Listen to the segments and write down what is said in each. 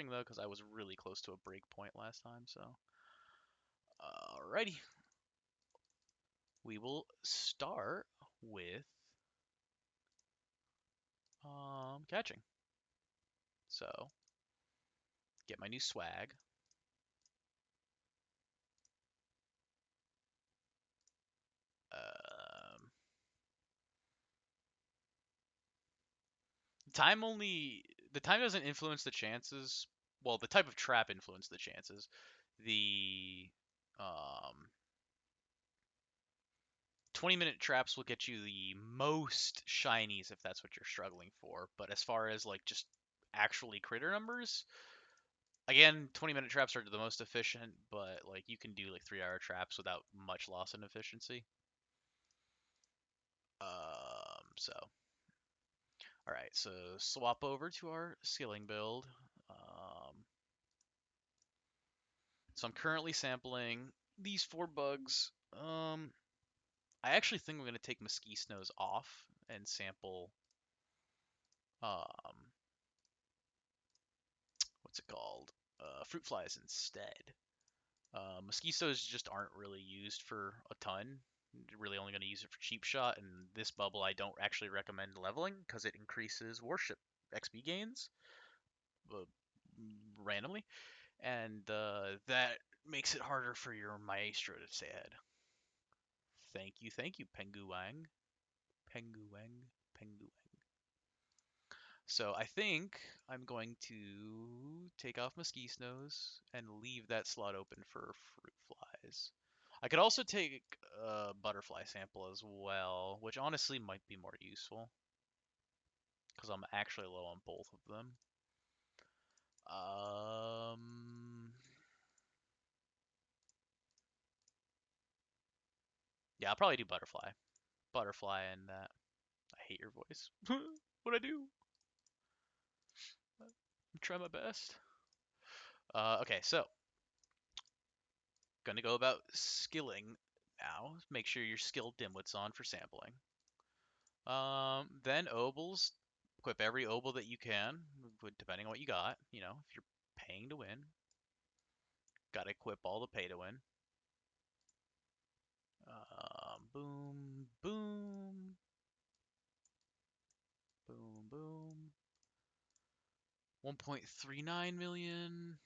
sampling though, because I was really close to a break point last time. So, alrighty, we will start with catching. So, get my new swag. Um, time only the time doesn't influence the chances. Well, the type of trap influences the chances. The 20-minute traps will get you the most shinies if that's what you're struggling for. But as far as like just actually critter numbers, again, 20-minute traps are the most efficient, but like you can do like 3-hour traps without much loss in efficiency. So all right, so swap over to our skilling build. So I'm currently sampling these 4 bugs. I actually think I'm gonna take Mosquitoes off and sample um, what's it called? Fruit flies instead. Mosquitoes just aren't really used for a ton. You're really only going to use it for cheap shot, and this bubble I don't actually recommend leveling because it increases warship XP gains uh, randomly, and that makes it harder for your maestro to stay ahead. Thank you, Penguang. Penguang, Penguang. So I think I'm going to take off Mosquitoes and leave that slot open for fruit flies. I could also take a butterfly sample as well, which honestly might be more useful because I'm actually low on both of them. Yeah, I'll probably do butterfly. Butterfly and that. I hate your voice. What'd I do? I'm trying my best. Okay, so gonna go about skilling now. Make sure your skill dimwit's on for sampling. Then obols. Equip every obol that you can, depending on what you got. You know, if you're paying to win, gotta equip all the pay to win. Boom, boom, boom, boom. 1.39 million.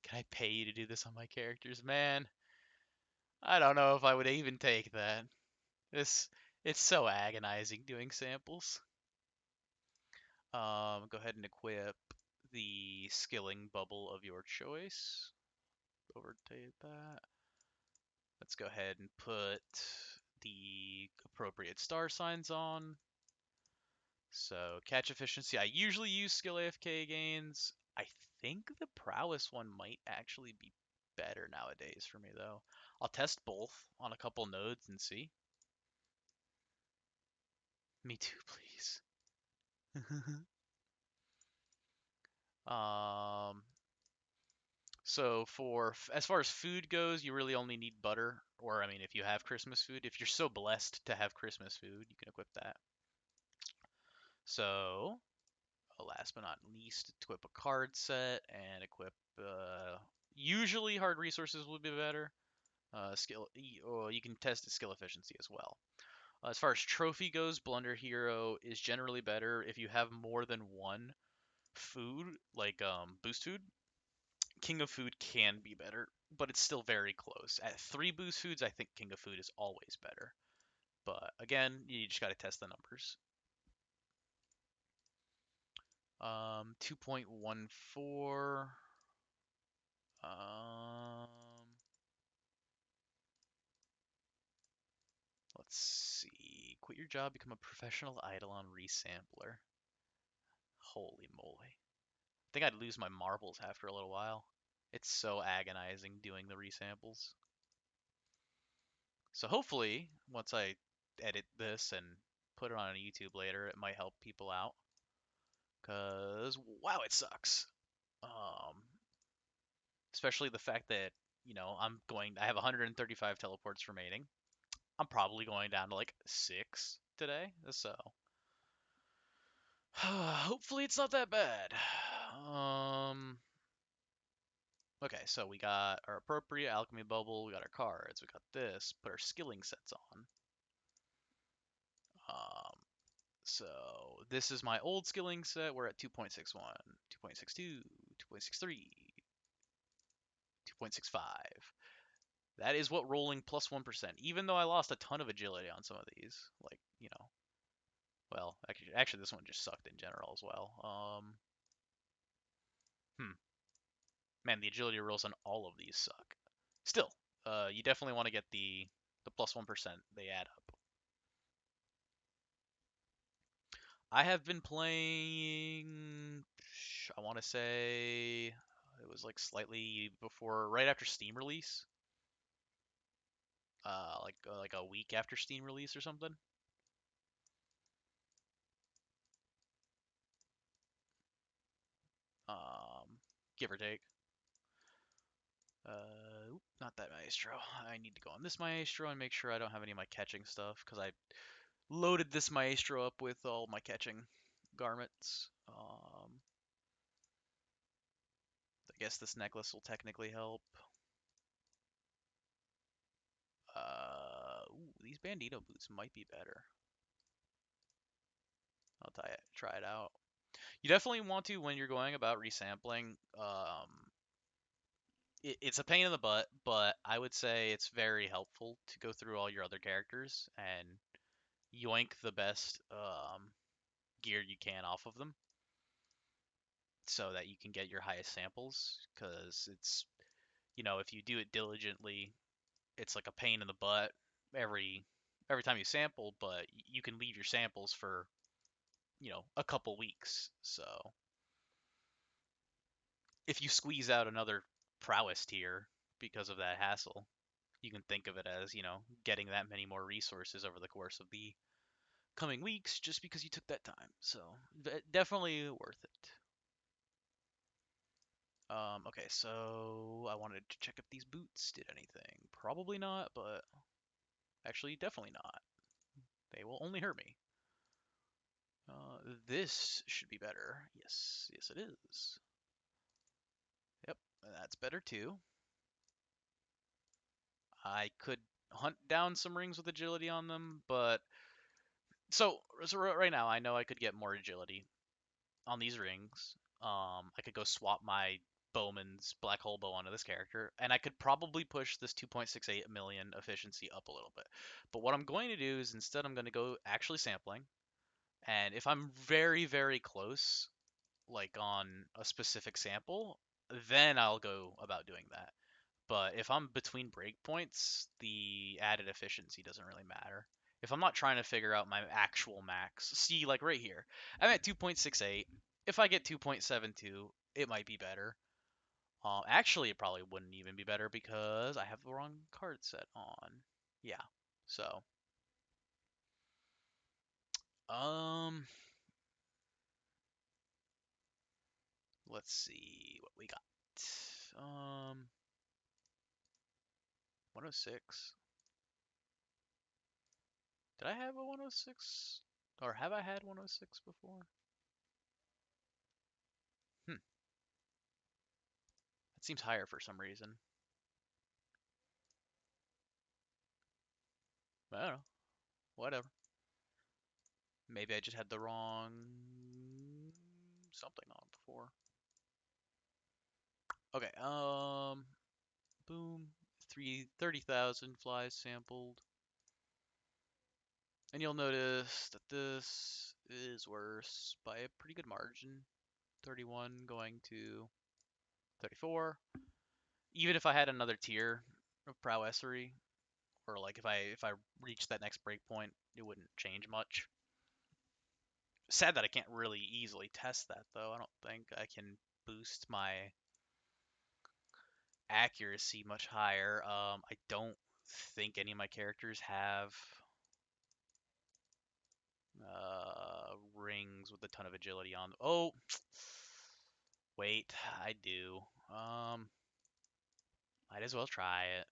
Can I pay you to do this on my characters, man? I don't know if I would even take that. This it's so agonizing doing samples. Go ahead and equip the skilling bubble of your choice. Overtake that. Let's go ahead and put the appropriate star signs on. So catch efficiency. I usually use skill AFK gains. I think the prowess one might actually be better nowadays for me though. I'll test both on a couple nodes and see. Me too, please. um, so for as far as food goes, you really only need butter, or I mean, if you have Christmas food, if you're so blessed to have Christmas food, you can equip that. So last but not least, equip a card set and equip. Usually, hard resources would be better. Skill, you can test the skill efficiency as well. As far as trophy goes, Blunder Hero is generally better if you have more than one food, like boost food. King of Food can be better, but it's still very close. At 3 boost foods, I think King of Food is always better. But again, you just got to test the numbers. 2.14. Um, let's see. Quit your job, become a professional Idleon resampler. Holy moly. I think I'd lose my marbles after a little while. It's so agonizing doing the resamples. So hopefully, once I edit this and put it on YouTube later, it might help people out. Cause wow, it sucks. Um, Especially the fact that I have 135 teleports remaining. I'm probably going down to like 6 today. So Hopefully it's not that bad. Okay, so we got our appropriate alchemy bubble, we got our cards, we got this, put our skilling sets on. Um, so this is my old skilling set. We're at 2.61, 2.62, 2.63, 2.65. That is what rolling plus 1%. Even though I lost a ton of agility on some of these, like, well, actually this one just sucked in general as well. Hmm. Man, the agility rolls on all of these suck. Still, you definitely want to get the plus 1%. They add up. I have been playing. I want to say it was like slightly before, right after Steam release. Like a week after Steam release or something. Give or take. Not that maestro. I need to go on this maestro and make sure I don't have any of my catching stuff because I loaded this maestro up with all my catching garments. I guess this necklace will technically help. These bandito boots might be better. I'll try it out. You definitely want to when you're going about resampling. It's a pain in the butt, but I would say it's very helpful to go through all your other characters and yoink the best gear you can off of them, so that you can get your highest samples. Because it's if you do it diligently, it's like a pain in the butt every time you sample, but you can leave your samples for a couple weeks. So if you squeeze out another prowess tier because of that hassle, you can think of it as, getting that many more resources over the course of the coming weeks just because you took that time. So definitely worth it. Okay, so I wanted to check if these boots did anything. Probably not, but actually, definitely not. They will only hurt me. This should be better. Yes, yes it is. Yep, that's better too. I could hunt down some rings with agility on them, but so right now I know I could get more agility on these rings. I could go swap my Bowman's Black Hole Bow onto this character, and I could probably push this 2.68 million efficiency up a little bit. But what I'm going to do is instead I'm going to go actually sampling, and if I'm very, very close, like on a specific sample, then I'll go about doing that. But if I'm between breakpoints, the added efficiency doesn't really matter. If I'm not trying to figure out my actual max, see, like right here, I'm at 2.68. If I get 2.72, it might be better. Actually, it probably wouldn't even be better because I have the wrong card set on. Yeah. So, um, let's see what we got. 106. Did I have a 106? Or have I had 106 before? Hmm. It seems higher for some reason. I don't know. Whatever. Maybe I just had the wrong something on before. Okay. Boom. 30,000 flies sampled. And you'll notice that this is worse by a pretty good margin. 31 going to 34. Even if I had another tier of prowessery, or like if I reached that next breakpoint, it wouldn't change much. Sad that I can't really easily test that though. I don't think I can boost my accuracy much higher. I don't think any of my characters have rings with a ton of agility on them. Oh, wait, I do. Might as well try it.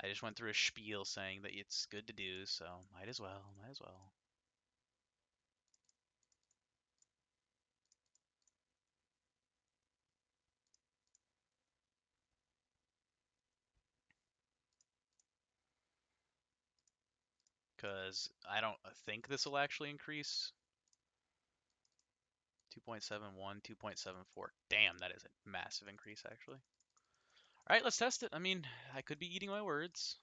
I just went through a spiel saying that it's good to do, so might as well, might as well. because I don't think this will actually increase. 2.71, 2.74. Damn, that is a massive increase, actually. All right, let's test it. I mean, I could be eating my words.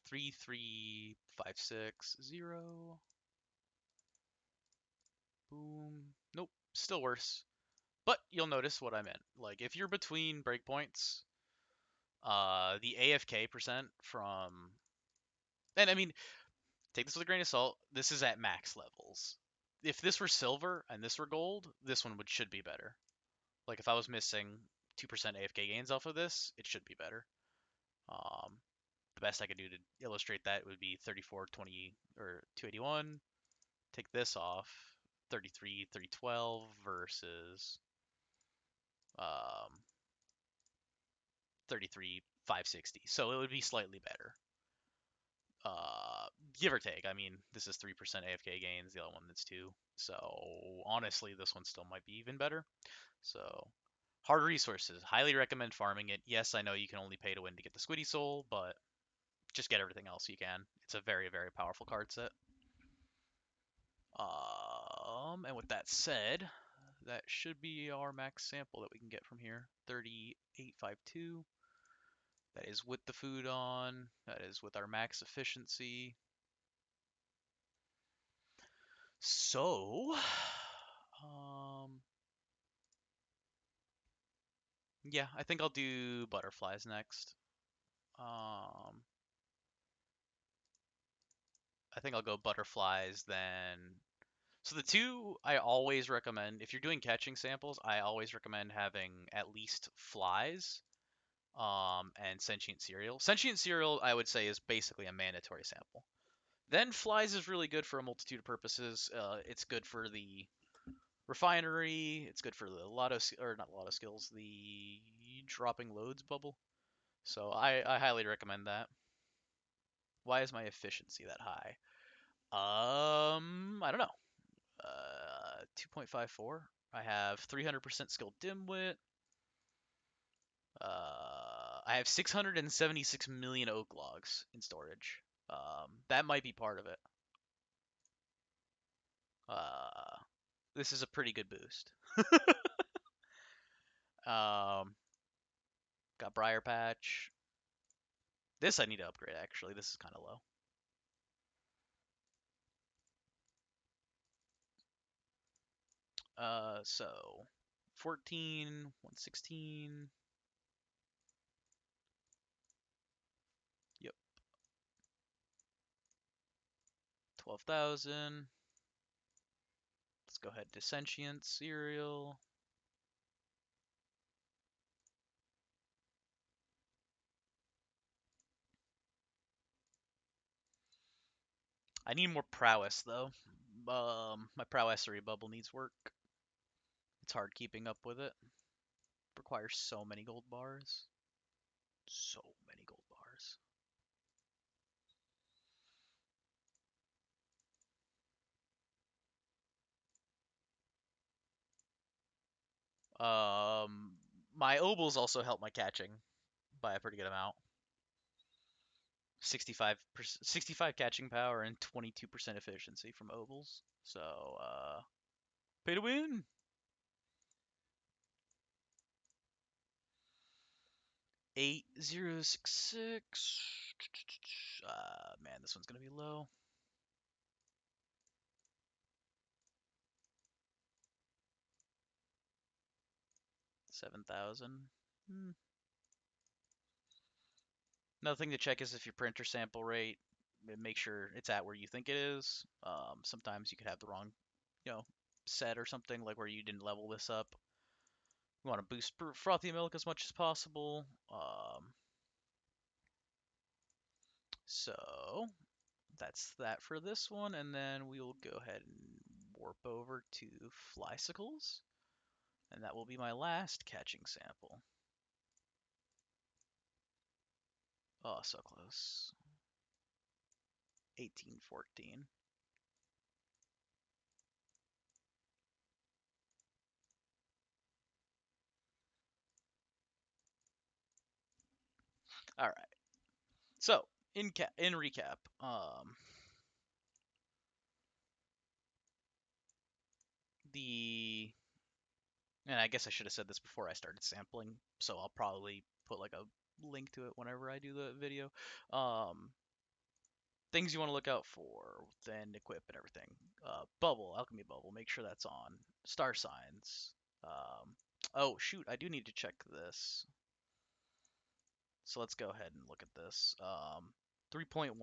33560. Boom. Nope, still worse. But you'll notice what I meant. Like, if you're between breakpoints, the AFK percent from, and I mean, take this with a grain of salt. This is at max levels. If this were silver and this were gold, this one should be better. Like if I was missing 2% AFK gains off of this, it should be better. The best I could do to illustrate that would be 3420 or 281. Take this off, 33 312 versus 33 560. So it would be slightly better. Give or take. I mean, this is 3% AFK gains, the other one that's 2. So honestly, this one still might be even better. So hard resources. Highly recommend farming it. Yes, I know you can only pay to win to get the Squiddy Soul, but just get everything else you can. It's a very, very powerful card set. And with that said, that should be our max sample that we can get from here. 3852. That is with the food on. That is with our max efficiency. So, yeah, I think I'll do butterflies next. I think I'll go butterflies then. So the two I always recommend, if you're doing catching samples, I always recommend having at least flies, and sentient cereal. Sentient cereal, I would say, is basically a mandatory sample. Then flies is really good for a multitude of purposes. It's good for the refinery. It's good for the lotto, or not lotto skills, the dropping loads bubble. So I highly recommend that. Why is my efficiency that high? I don't know. 2.54. I have 300% skilled dimwit. I have 676 million oak logs in storage. That might be part of it. This is a pretty good boost. um, got Briar Patch. This I need to upgrade, actually. This is kind of low. So 14, 116. Yep. 12,000. Let's go ahead to Sentient Cereal. I need more prowess, though. My prowessery bubble needs work. It's hard keeping up with it. Requires so many gold bars. So many gold bars. My obols also help my catching by a pretty good amount. 65 catching power and 22% efficiency from obols. So, pay to win. 8066. Man, this one's gonna be low. 7,000. Another thing to check is if your printer sample rate, make sure it's at where you think it is. Sometimes you could have the wrong, set or something, like where you didn't level this up. You want to boost frothy milk as much as possible. So that's that for this one, and then we will go ahead and warp over to Flysicles, and that will be my last catching sample. Oh, so close. 1814. All right. So in recap, the and I guess I should have said this before I started sampling, so I'll probably put like a link to it whenever I do the video. Um, Things you want to look out for, then equip and everything. Bubble, alchemy bubble, make sure that's on. Star signs. Oh shoot, I do need to check this. So let's go ahead and look at this. 3.15.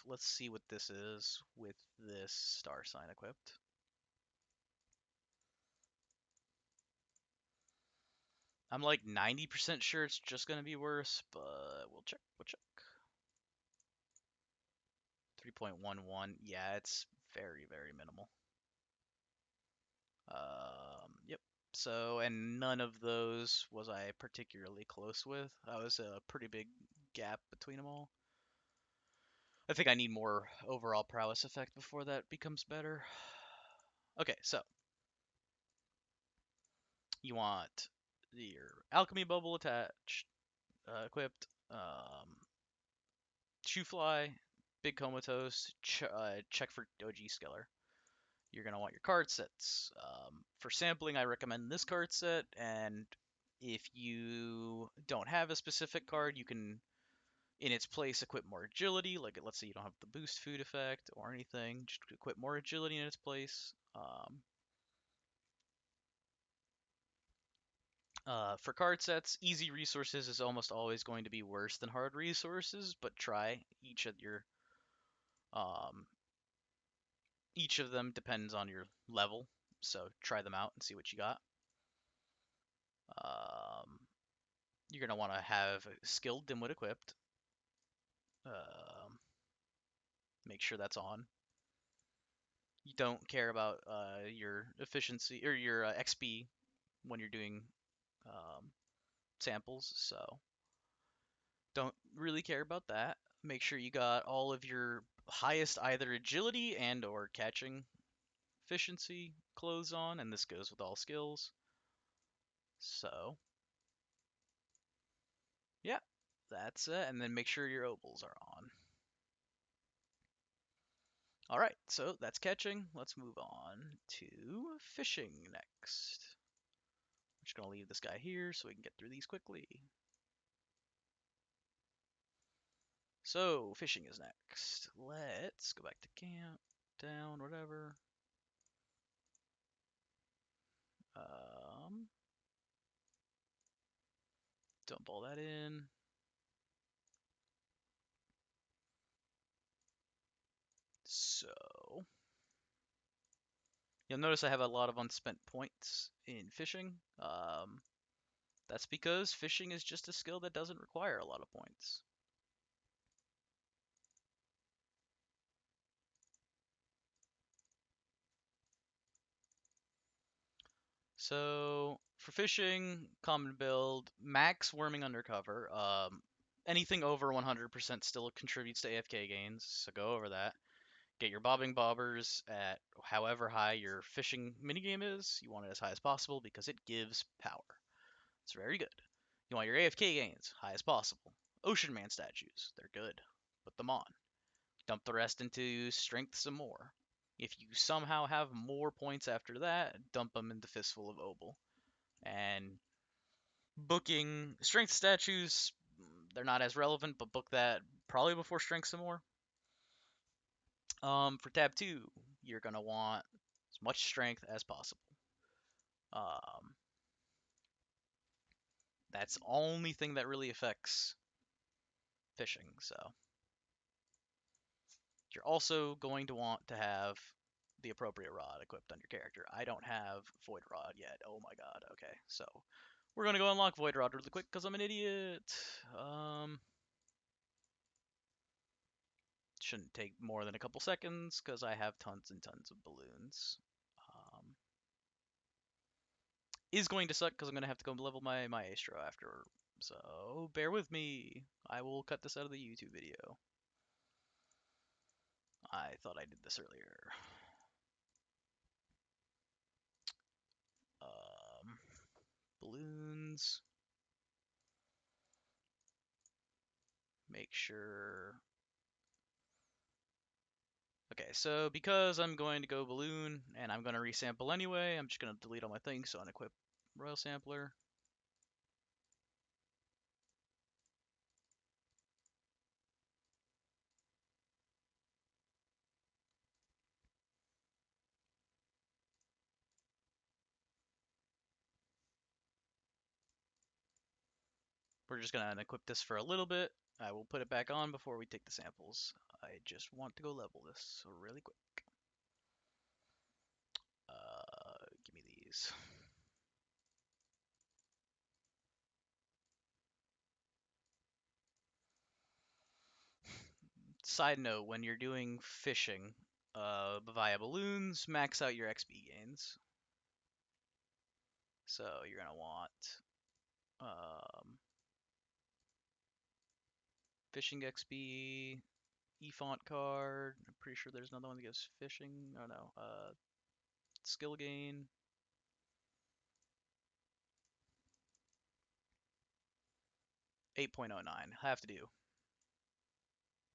Let's see what this is with this star sign equipped. I'm like 90% sure it's just gonna be worse, but we'll check. We'll check. 3.11. Yeah, it's very, very minimal. Yep. So, and none of those was I particularly close with. I was a pretty big gap between them all. I think I need more overall prowess effect before that becomes better. Okay, so you want your alchemy bubble attached, equipped, shoe fly, big comatose, check for doji skiller. You're going to want your card sets. For sampling, I recommend this card set, and if you don't have a specific card, you can, in its place, equip more agility. Like, let's say you don't have the boost food effect or anything, just equip more agility in its place. For card sets, easy resources is almost always going to be worse than hard resources, but try each of your um, each of them depends on your level, so try them out and see what you got. Um, you're gonna want to have skilled dimwit equipped. Um, Make sure that's on. You don't care about your efficiency or your XP when you're doing samples, so don't really care about that. Make sure you got all of your highest either agility and or catching efficiency clothes on, and this goes with all skills. So yeah, that's it. And then make sure your opals are on. All right, so that's catching. Let's move on to fishing next. I'm just gonna leave this guy here so we can get through these quickly. So fishing is next. Let's go back to camp, down, whatever. Um, Dump all that in. So you'll notice I have a lot of unspent points in fishing. That's because fishing is just a skill that doesn't require a lot of points. So for fishing, common build, max worming undercover. Anything over 100% still contributes to AFK gains, so go over that. Get your bobbing bobbers at however high your fishing minigame is. You want it as high as possible because it gives power. It's very good. You want your AFK gains high as possible. Ocean Man statues, they're good. Put them on. Dump the rest into strength some more. If you somehow have more points after that, dump them into Fistful of Obel. And booking strength statues, they're not as relevant, but book that probably before strength some more. For tab 2, you're going to want as much strength as possible. Um, that's the only thing that really affects fishing, so. You're also going to want to have the appropriate rod equipped on your character. I don't have Void Rod yet. Oh my god, okay. So, we're going to go unlock Void Rod really quick because I'm an idiot. Shouldn't take more than a couple seconds because I have tons and tons of balloons. Um, is going to suck because I'm going to have to go level my Maestro after. So bear with me. I will cut this out of the YouTube video. I thought I did this earlier. Balloons. make sure. Okay, so because I'm going to go balloon and I'm going to resample anyway, I'm just going to delete all my things. So unequip royal sampler. We're just going to unequip this for a little bit. I will put it back on before we take the samples. I just want to go level this really quick. Give me these. Side note, when you're doing fishing via balloons, max out your XP gains. So you're going to want fishing XP, E-font card. I'm pretty sure there's another one that gives fishing. Oh no, skill gain. .09. Have to do.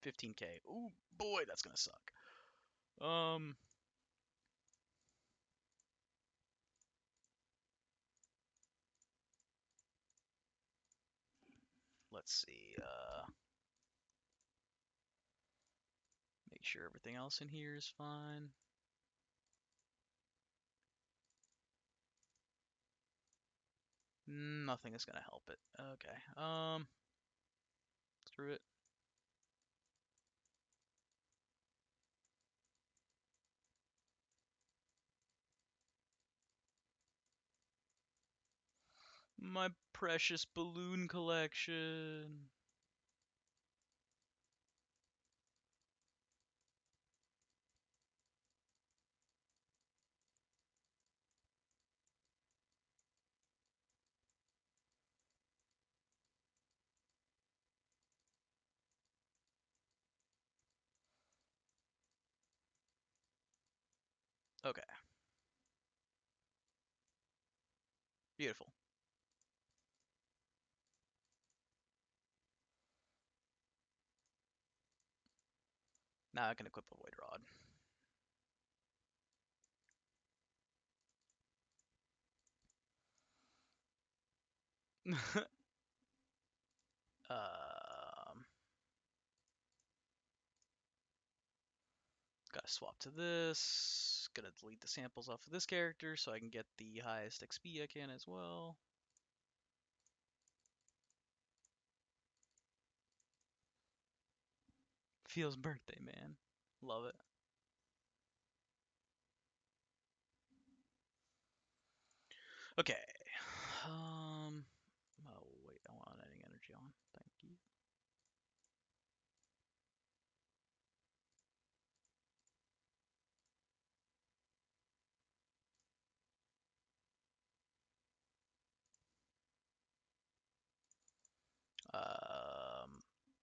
15k. Ooh, boy, that's gonna suck. Let's see. Make sure everything else in here is fine. Nothing is gonna help it. Okay. Screw it. My precious balloon collection. Okay. Beautiful. Now I can equip a void rod. Gotta swap to this. Gonna delete the samples off of this character so I can get the highest XP I can as well. Feels birthday, man. Love it. Okay. Oh wait, I want unending energy on. Thank you.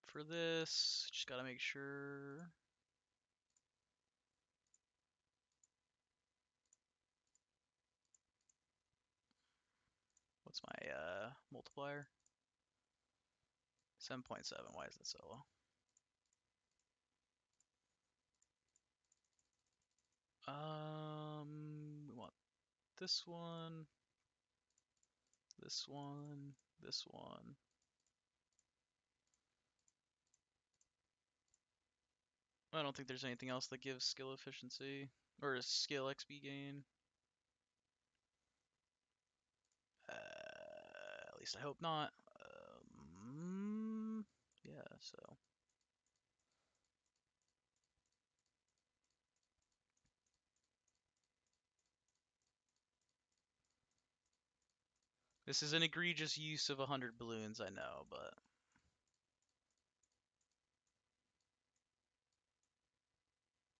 For this, just gotta make sure. What's my multiplier? 7.7. Why is that so low? We want this one, this one, this one. I don't think there's anything else that gives skill efficiency or a skill XP gain. At least I hope not. Yeah, so. This is an egregious use of 100 balloons, I know, but.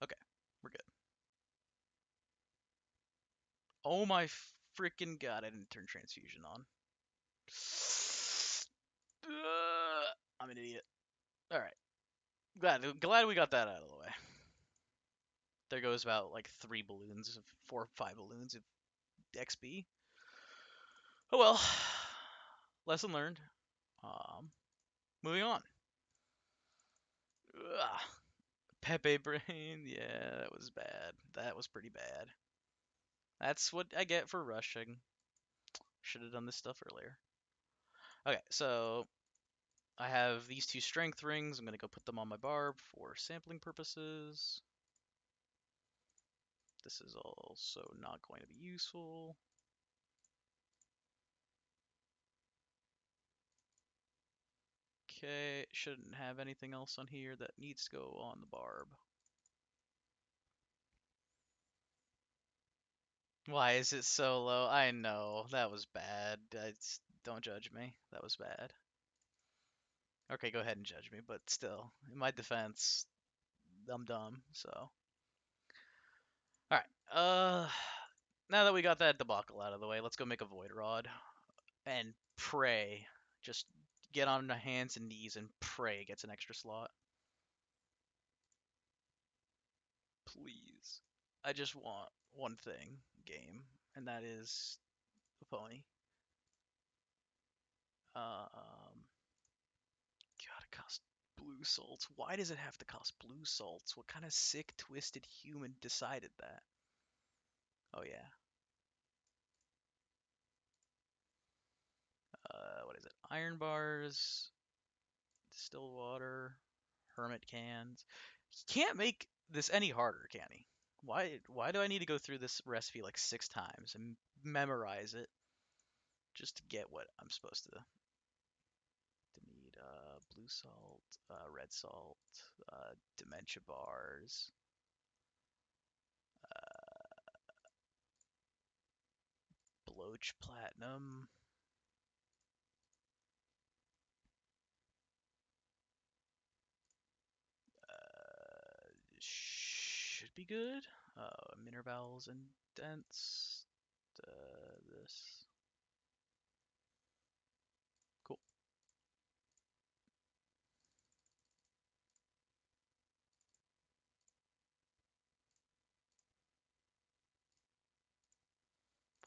Okay, we're good. Oh my freaking god, I didn't turn transfusion on. I'm an idiot. Alright. Glad we got that out of the way. There goes about like 4 or 5 balloons of XP. Oh well. Lesson learned. Moving on. Ugh. Pepe Brain. Yeah, that was bad. That was pretty bad. That's what I get for rushing. Should have done this stuff earlier. Okay, so I have these two strength rings. I'm going to go put them on my barb for sampling purposes. This is also not going to be useful. Okay, shouldn't have anything else on here that needs to go on the barb. Why is it so low? I know, that was bad. Don't judge me. That was bad. Okay, go ahead and judge me, but still, in my defense, I'm dumb, so. Alright, now that we got that debacle out of the way, let's go make a Void Rod. And pray. Just get on the hands and knees and pray gets an extra slot. Please. I just want one thing, game, and that is a pony. God, it costs blue salts. Why does it have to cost blue salts? What kind of sick, twisted human decided that? Oh yeah. What is it? Iron bars, distilled water, hermit cans. He can't make this any harder, can he? Why do I need to go through this recipe like 6 times and memorize it just to get what I'm supposed to need? Blue salt, red salt, dementia bars, bloach platinum. Should be good. Minerals and dents. This. Cool.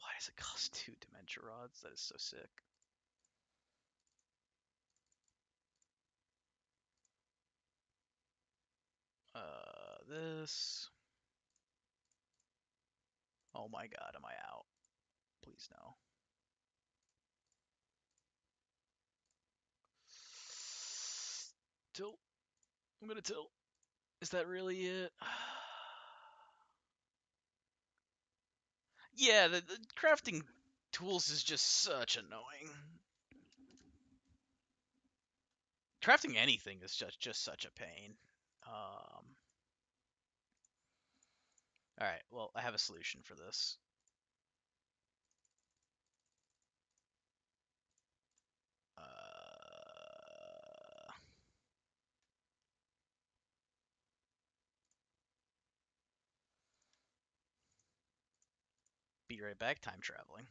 Why does it cost 2 dementia rods? That is so sick. This. Oh my god, am I out? Please no. Tilt. I'm gonna tilt. Is that really it? Yeah, the crafting tools is just such annoying. Crafting anything is just such a pain. Alright, well, I have a solution for this. Be right back, time traveling.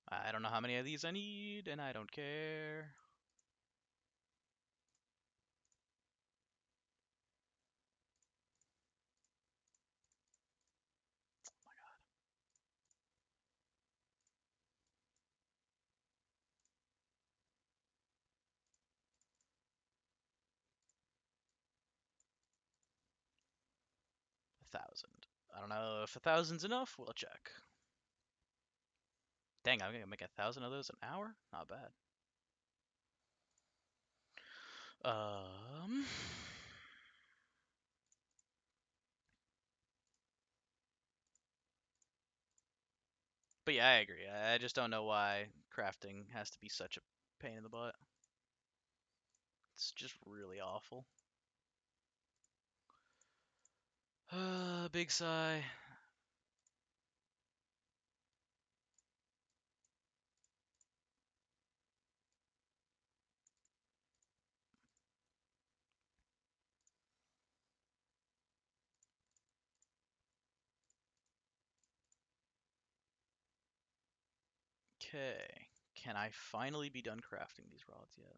I don't know how many of these I need, and I don't care. Oh my god. A 1,000. I don't know if 1,000's enough. We'll check. Dang, I'm gonna make 1,000 of those an hour? Not bad. Um... But yeah, I agree. I just don't know why crafting has to be such a pain in the butt. It's just really awful. Big sigh. Okay. Can I finally be done crafting these rods yet?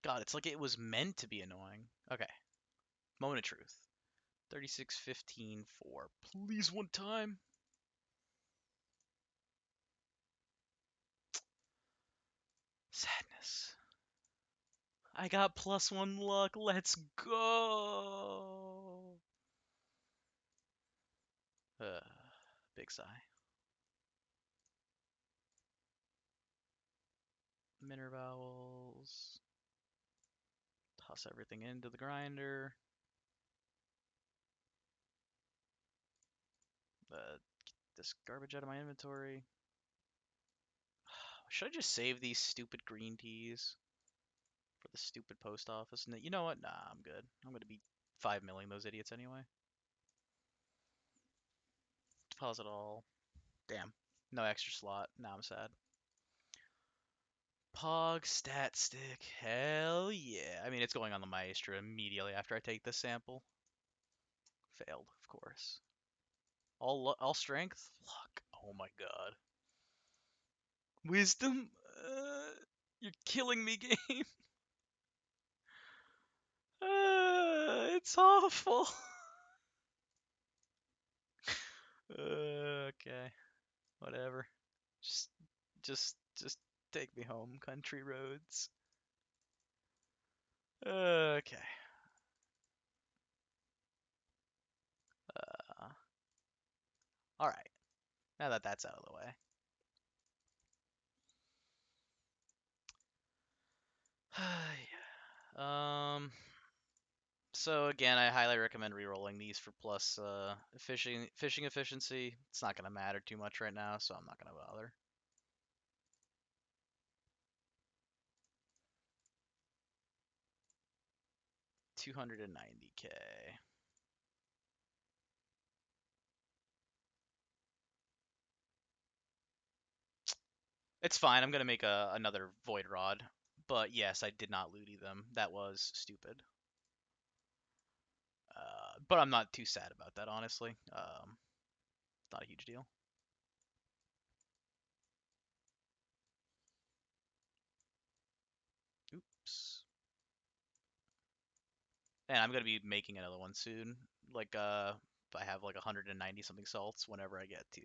God, it's like it was meant to be annoying. Okay. Moment of truth. 36, 15, 4. Please one time. Sadness. I got +1 luck. Let's go. Big sigh. Minervowels. Toss everything into the grinder. Get this garbage out of my inventory. Should I just save these stupid green teas for the stupid post office? You know what? Nah, I'm good. I'm gonna be 5 milling those idiots anyway. Deposit all. Damn. No extra slot. Now I'm sad. Pog stat stick. Hell yeah. I mean, it's going on the Maestra immediately after I take this sample. Failed, of course. All strength? Luck. Oh my god. Wisdom? You're killing me, game. It's awful. Okay. Whatever. Just, just take me home, country roads. Okay. All right. Now that that's out of the way. Yeah. So again, I highly recommend re-rolling these for plus fishing efficiency. It's not gonna matter too much right now, so I'm not gonna bother. $290K. It's fine. I'm gonna make another Void Rod, but yes, I did not looty them. That was stupid. But I'm not too sad about that, honestly. Not a huge deal. Oops. And I'm gonna be making another one soon. Like if I have like 190 something salts, whenever I get to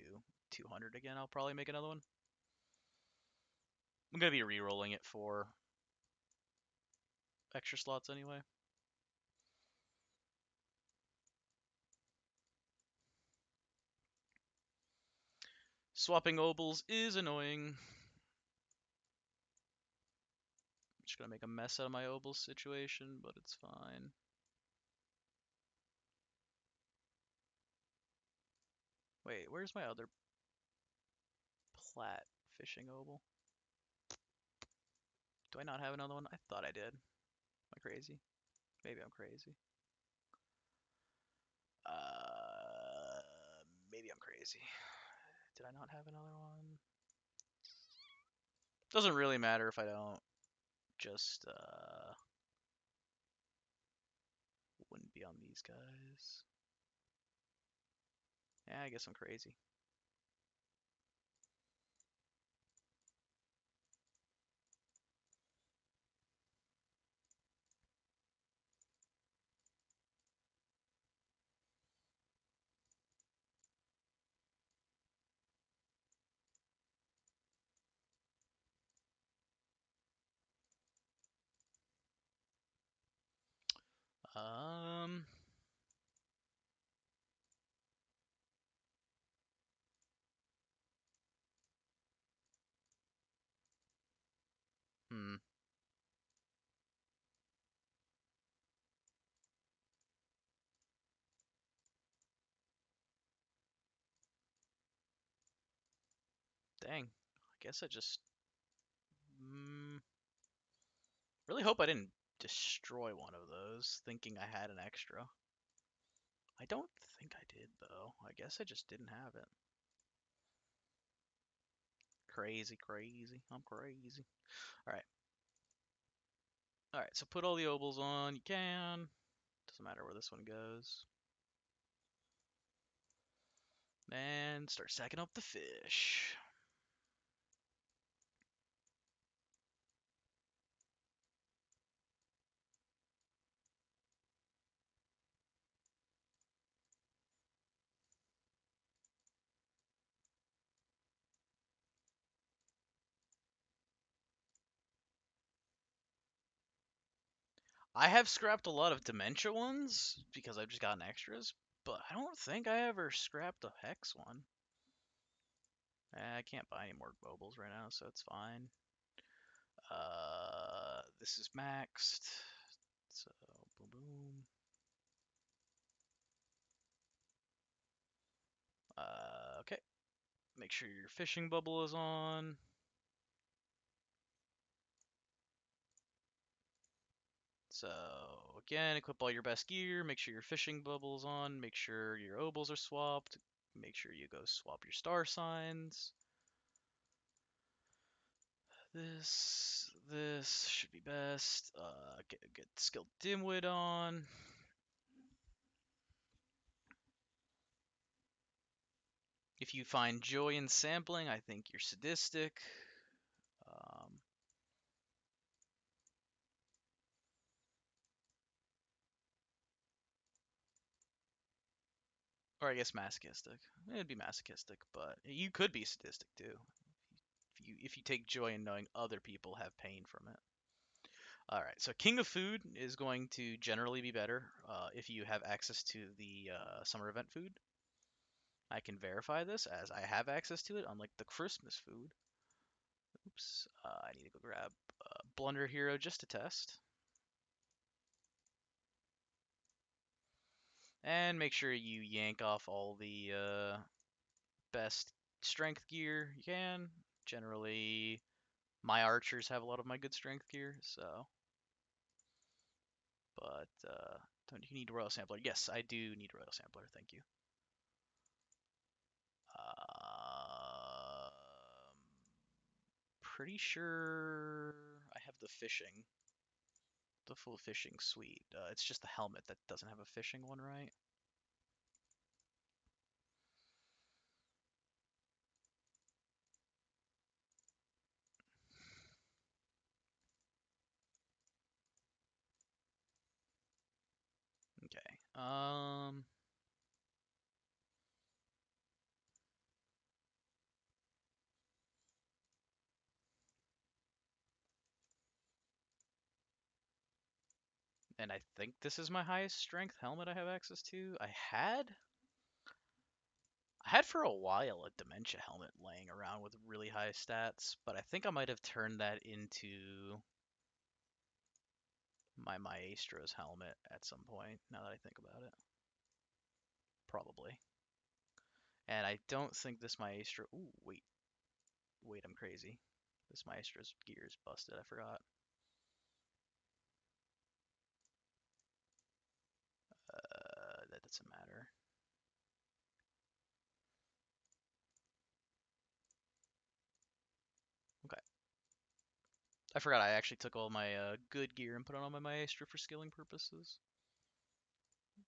200 again, I'll probably make another one. I'm gonna be re-rolling it for extra slots anyway. Swapping obols is annoying. I'm just gonna make a mess out of my obol situation, but it's fine. Wait, where's my other plat fishing obol? Do I not have another one? I thought I did. Am I crazy? Maybe I'm crazy. Maybe I'm crazy. Did I not have another one? Doesn't really matter if I don't. Just wouldn't be on these guys. Yeah, I guess I'm crazy. Um, hmm. Dang. I guess I just really hope I didn't destroy one of those, thinking I had an extra. I don't think I did, though. I guess I just didn't have it. Crazy, crazy. I'm crazy. Alright. Alright, so put all the obols on. You can. Doesn't matter where this one goes. And start stacking up the fish. I have scrapped a lot of Dementia ones because I've just gotten extras, but I don't think I ever scrapped a Hex one. I can't buy any more mobiles right now, so it's fine. This is maxed, so boom boom. Okay. Make sure your fishing bubble is on. So again, equip all your best gear. Make sure your fishing bubble's on. Make sure your obols are swapped. Make sure you go swap your star signs. This should be best. Get skilled dimwit on. If you find joy in sampling, I think you're sadistic. Um, or I guess masochistic. It'd be masochistic, but you could be sadistic too. If you take joy in knowing other people have pain from it. All right, so King of Food is going to generally be better if you have access to the summer event food. I can verify this as I have access to it, unlike the Christmas food. Oops, I need to go grab Blunder Hero just to test. And make sure you yank off all the best strength gear you can. Generally, my archers have a lot of my good strength gear, so. But, don't you need Royal Sampler? Yes, I do need Royal Sampler, thank you. Pretty sure I have the fishing. The full fishing suite. It's just the helmet that doesn't have a fishing one, right? Okay. And I think this is my highest strength helmet I have access to. I had for a while a dementia helmet laying around with really high stats, but I think I might have turned that into my Maestro's helmet at some point, now that I think about it. Probably. And I don't think this Maestro... Ooh, wait. Wait, I'm crazy. This Maestro's gear is busted, I forgot. That doesn't matter. Okay. I forgot I actually took all my good gear and put it on my Maestro for skilling purposes.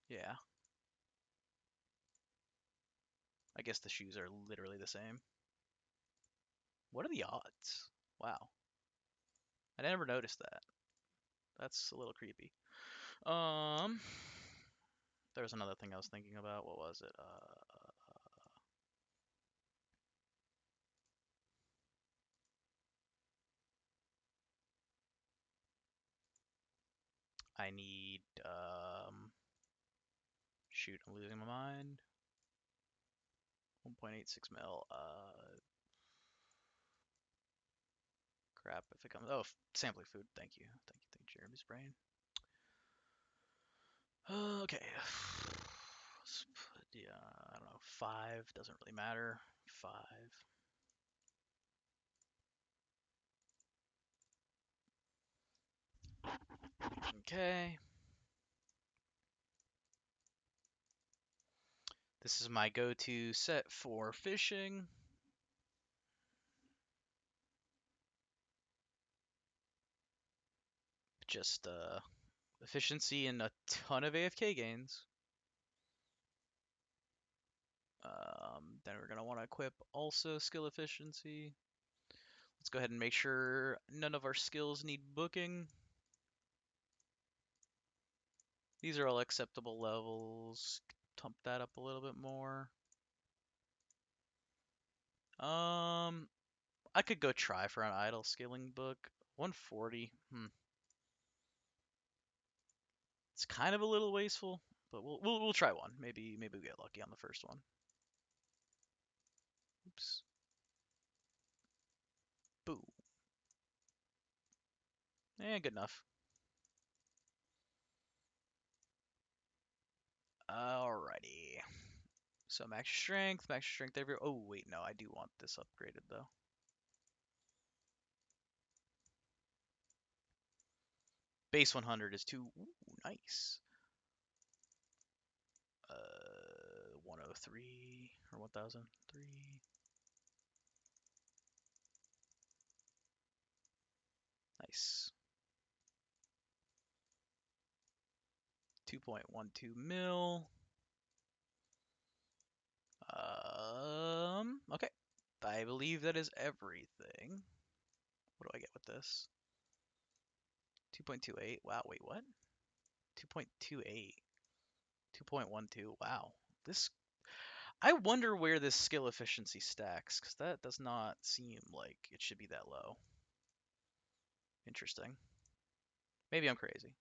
Yeah. I guess the shoes are literally the same. What are the odds? Wow. I never noticed that. That's a little creepy. Um, there was another thing I was thinking about. What was it? I need, shoot, I'm losing my mind. 1.86 mil. Crap. If it comes, oh, sampling food. Thank you. Thank you, Jeremy's brain. Okay. Let's put, yeah, I don't know, 5. Doesn't really matter. 5. Okay. This is my go-to set for fishing. Just efficiency and a ton of AFK gains. Then we're going to want to equip also skill efficiency. Let's go ahead and make sure none of our skills need booking. These are all acceptable levels. Pump that up a little bit more. I could go try for an idle scaling book. 140. It's kind of a little wasteful, but we'll try one. Maybe we get lucky on the first one. Oops. Boo. Good enough. Alrighty. So max strength every. Oh wait, no, I do want this upgraded though. Base 100 is too nice. 103 or 1003. Nice. 2.12 mil. Okay. I believe that is everything. What do I get with this? 2.28. Wow, wait, what? 2.28. 2.12. Wow. This I wonder where this skill efficiency stacks, because that does not seem like it should be that low. Interesting. Maybe I'm crazy.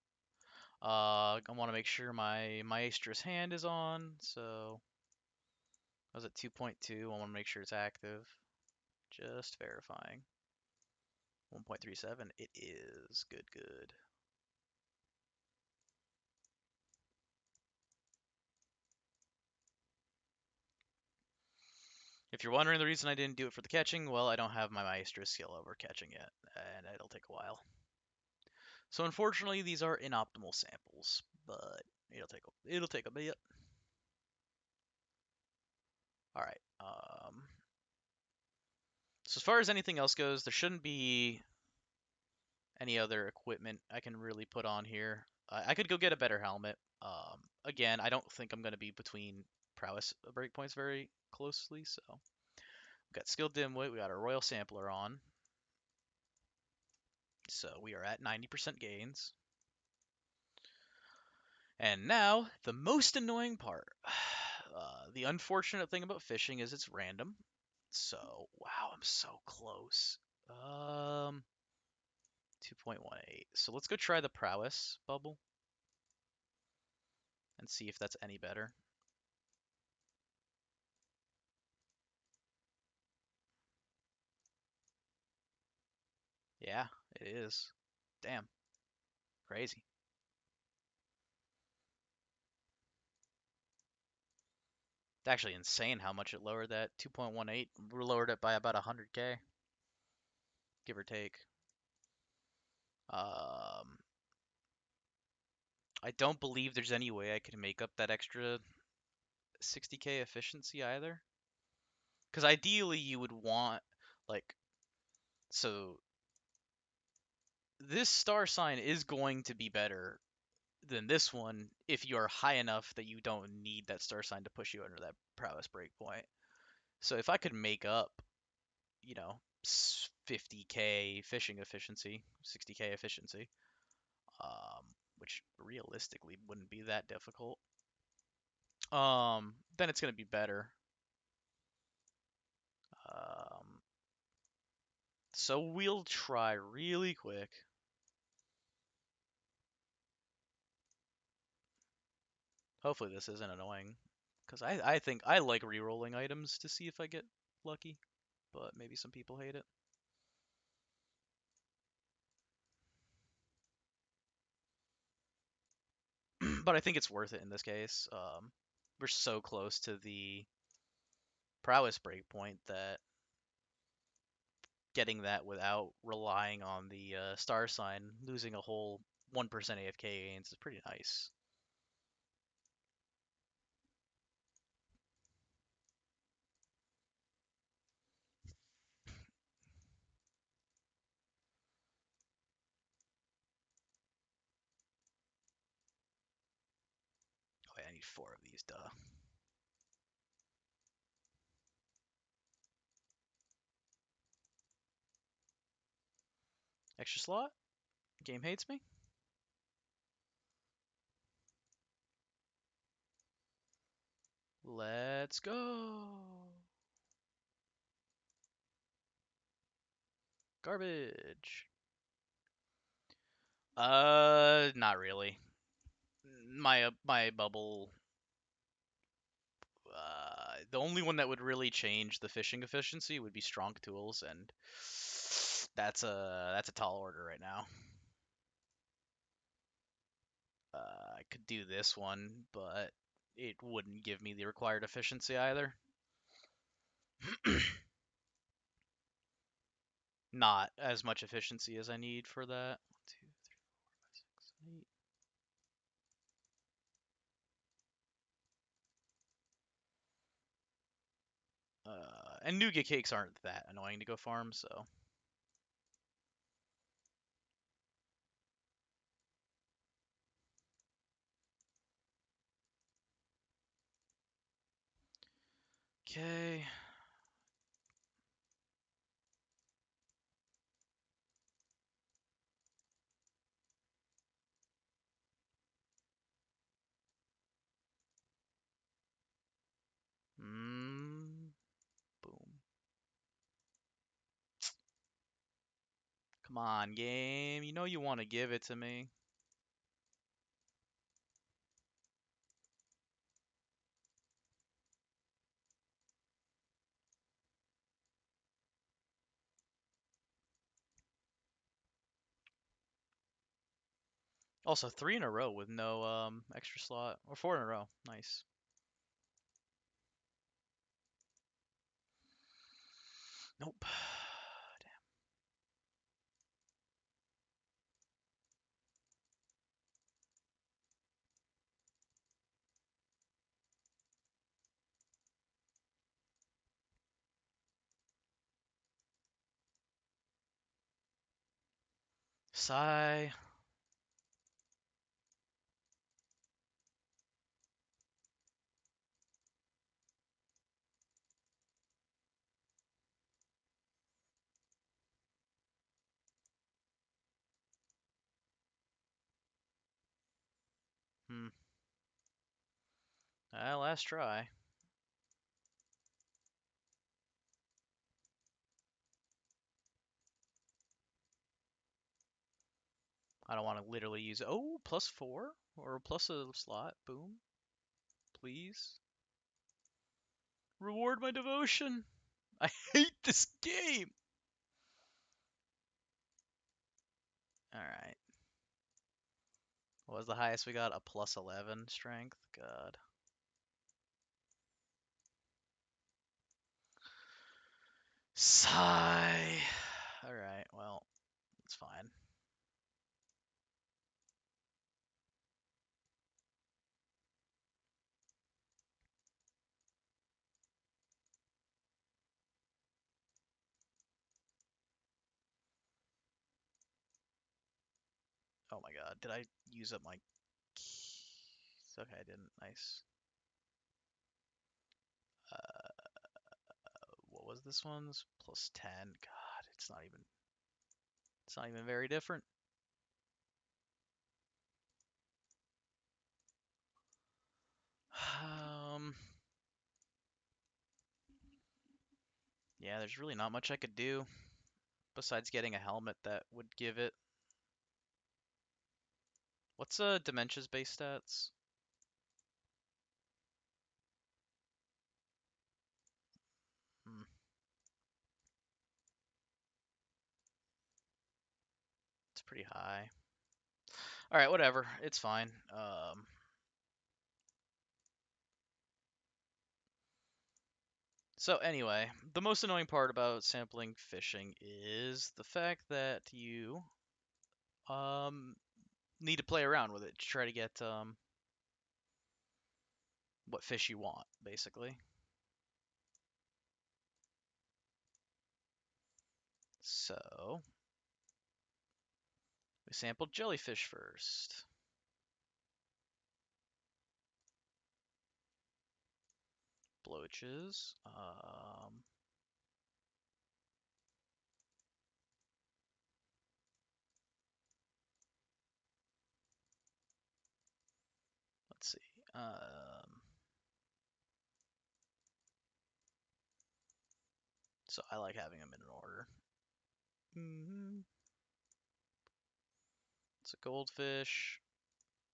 I want to make sure my Maestra's hand is on, so I was at 2.2. I want to make sure it's active. Just verifying. 1.37. It is. Good, good. If you're wondering the reason I didn't do it for the catching, well, I don't have my Maestro skill over catching yet, and it'll take a while. So unfortunately, these are inoptimal samples, but it'll take a bit. All right. So as far as anything else goes, there shouldn't be any other equipment I can really put on here. I could go get a better helmet. Again, I don't think I'm going to be between prowess breakpoints very closely, so we've got skilled dimwit, we got our royal sampler on, so we are at 90% gains. And now the most annoying part. The unfortunate thing about fishing is it's random. So wow, I'm so close. 2.18. So let's go try the prowess bubble and see if that's any better. Yeah, it is. Damn. Crazy. It's actually insane how much it lowered that 2.18. We lowered it by about 100k, give or take. I don't believe there's any way I could make up that extra 60k efficiency either. Because ideally you would want, like, so this star sign is going to be better than this one if you are high enough that you don't need that star sign to push you under that prowess breakpoint. So if I could make up, 50k fishing efficiency, 60k efficiency, which realistically wouldn't be that difficult, then it's gonna be better. Um, so we'll try really quick. Hopefully this isn't annoying, because I think I like re-rolling items to see if I get lucky, but maybe some people hate it. But I think it's worth it in this case. We're so close to the prowess breakpoint that getting that without relying on the star sign, losing a whole 1% AFK gains is pretty nice. Oh, wait, I need 4 of these, duh. Extra slot? Game hates me? Let's go! Garbage. Not really. my bubble. The only one that would really change the fishing efficiency would be strong tools, and that's a tall order right now. I could do this one, but it wouldn't give me the required efficiency either. Not as much efficiency as I need for that. 1, 2, 3, 4, 5, 6, 8. And nougat cakes aren't that annoying to go farm, so. Okay. Boom. Come on, game. You know you want to give it to me. Also, 3 in a row with no extra slot. Or 4 in a row. Nice. Nope. Sigh. Hmm. Last try. I don't want to literally use. Oh, +4 or plus a slot. Boom. Please. Reward my devotion. I hate this game. All right. What was the highest we got? A +11 strength. God. Sigh. All right. Well, it's fine. Oh my god, did I use up my keys? Okay, I didn't. Nice. What was this one's? +10. God, it's not even very different. Um, yeah, there's really not much I could do besides getting a helmet that would give it. What's Dementia's base stats? Hmm. It's pretty high. All right, whatever. It's fine. So anyway, the most annoying part about sampling fishing is the fact that you um need to play around with it to try to get what fish you want, basically. So we sampled jellyfish first. Bloaches. Let's see. So I like having them in an order. It's a goldfish.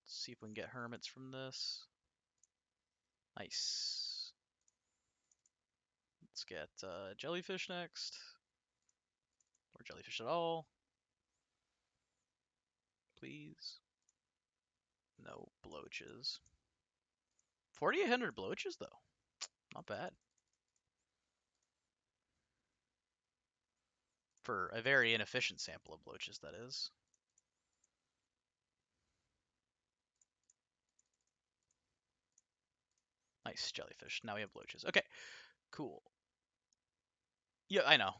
Let's see if we can get hermits from this. Nice. Let's get jellyfish next. Or jellyfish at all. Please. No bloaches. 4,800 bloaches, though. Not bad. For a very inefficient sample of bloaches, that is. Nice, jellyfish. Now we have bloaches. Okay, cool. Yeah, I know.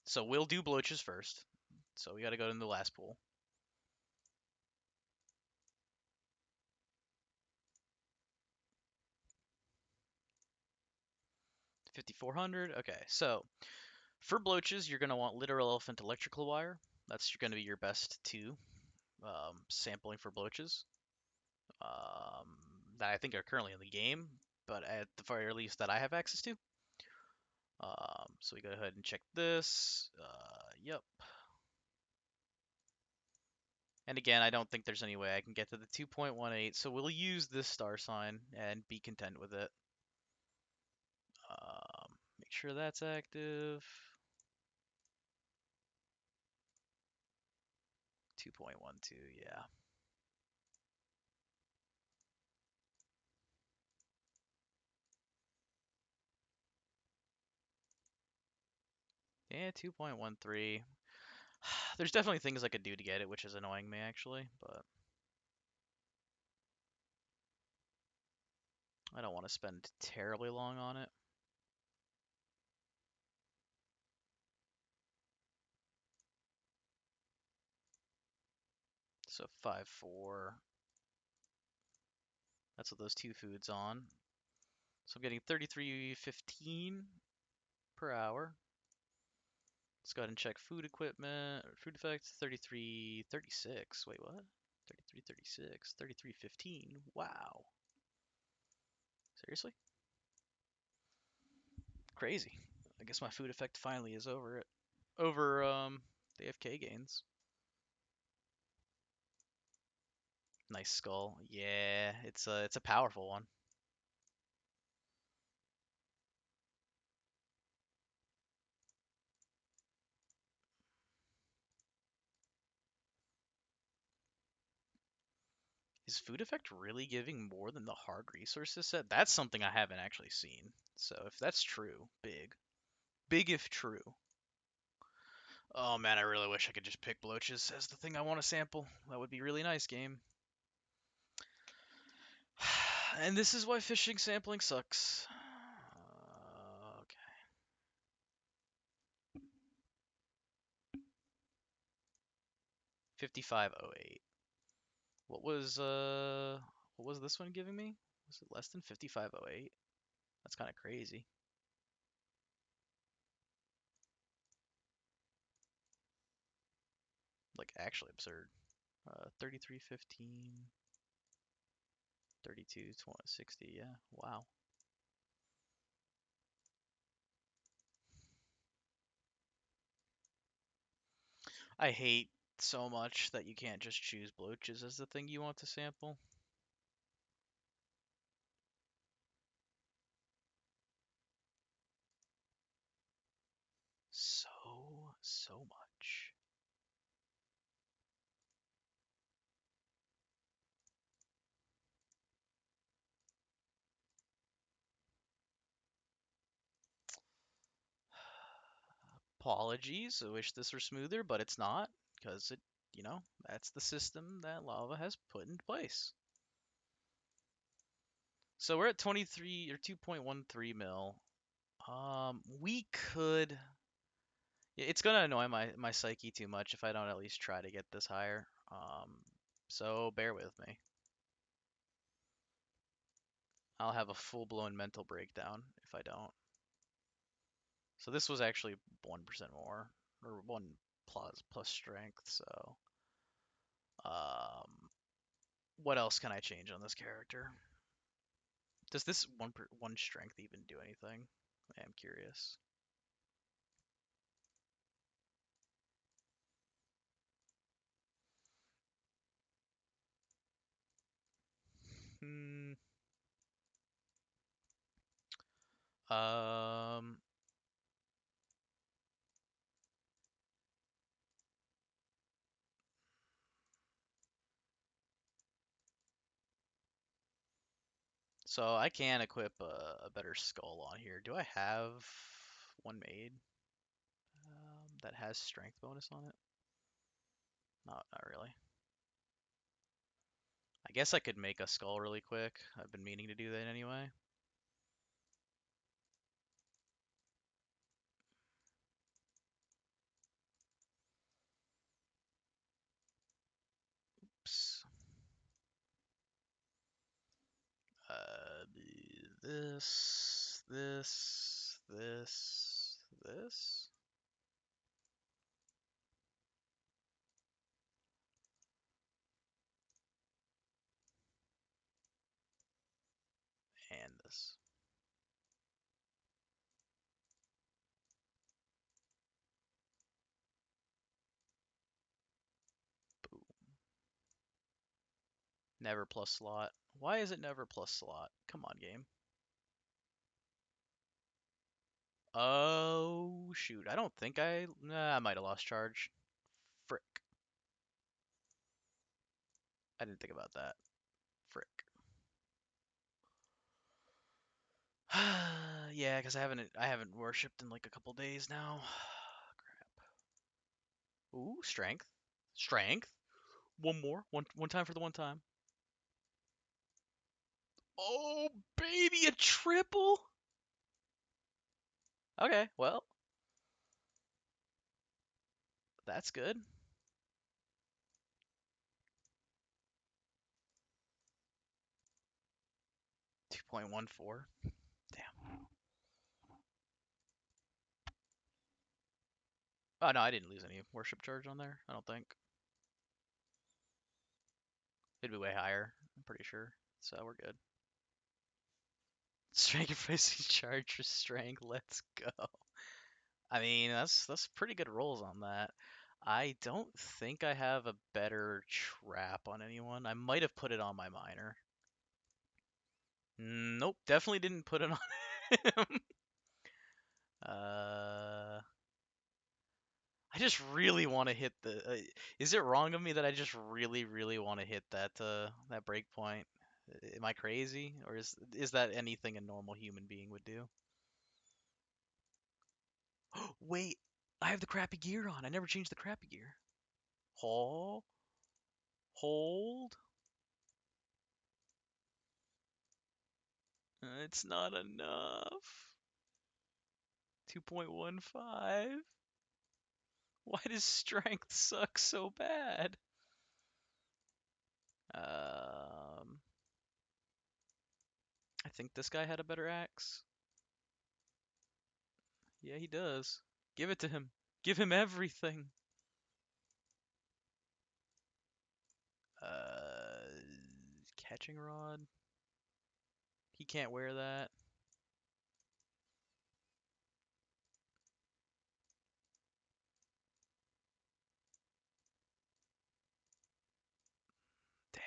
So we'll do bloaches first. So we gotta go in the last pool. 5,400. Okay, so for bloaches, you're gonna want literal elephant electrical wire. That's gonna be your best two sampling for bloaches. That I think are currently in the game, but at the very least that I have access to. So we go ahead and check this. Yep. And again, I don't think there's any way I can get to the 2.18, so we'll use this star sign and be content with it. Make sure that's active. 2.12, yeah. Yeah, 2.13. There's definitely things I could do to get it, which is annoying me actually, but I don't want to spend terribly long on it. So 5.4. That's what those two foods on. So I'm getting 33.15 per hour. Let's go ahead and check food equipment, or food effects, 33.36. Wait, what? 33.36, 33.15. Wow. Seriously? Crazy. I guess my food effect finally is over it. Over the AFK gains. Nice skull. Yeah, it's a powerful one. Is food effect really giving more than the hard resources set? That's something I haven't actually seen. So if that's true, big. Big if true. Oh man, I really wish I could just pick bloaches as the thing I want to sample. That would be really nice, game. And this is why fishing sampling sucks. Okay. 5508. What was this one giving me? Was it less than 5508? That's kind of crazy. Like actually absurd. 3315, 3260. Yeah. Wow. I hate so much that you can't just choose bloaches as the thing you want to sample. So much. Apologies, I wish this were smoother, but it's not, because that's the system that lava has put in place. So we're at 23 or 2.13 mil. We could. It's gonna annoy my psyche too much if I don't at least try to get this higher. So bear with me. I'll have a full-blown mental breakdown if I don't. So this was actually 1% more, or 1 plus strength. So, what else can I change on this character? Does this one strength even do anything? I am curious. Hmm. Um. So I can equip a better skull on here. Do I have one made that has strength bonus on it? Not really. I guess I could make a skull really quick. I've been meaning to do that anyway. Oops. This, and this. Boom. Never plus slot. Why is it never plus slot? Come on, game. Oh, shoot. I don't think I might have lost charge. Frick. I didn't think about that. Frick. Yeah, because I haven't worshipped in like a couple days now. Crap. Ooh, strength. Strength. One more. One time for the one time. Oh, baby, a triple? Okay, well, that's good. 2.14. Damn. Oh, no, I didn't lose any worship charge on there, I don't think. It'd be way higher, I'm pretty sure. So we're good. Sacrificing charge for strength, let's go. I mean, that's pretty good rolls on that. I don't think I have a better trap on anyone. I might have put it on my miner. Nope, definitely didn't put it on him. uh, I just really want to hit the. Is it wrong of me that I just really, really want to hit that breakpoint? Am I crazy, or is that anything a normal human being would do? Wait, I have the crappy gear on. I never changed the crappy gear. Hold, hold. It's not enough. 2.15. Why does strength suck so bad? Um, I think this guy had a better axe. Yeah, he does. Give it to him. Give him everything. Uh, Catching rod. He can't wear that. Damn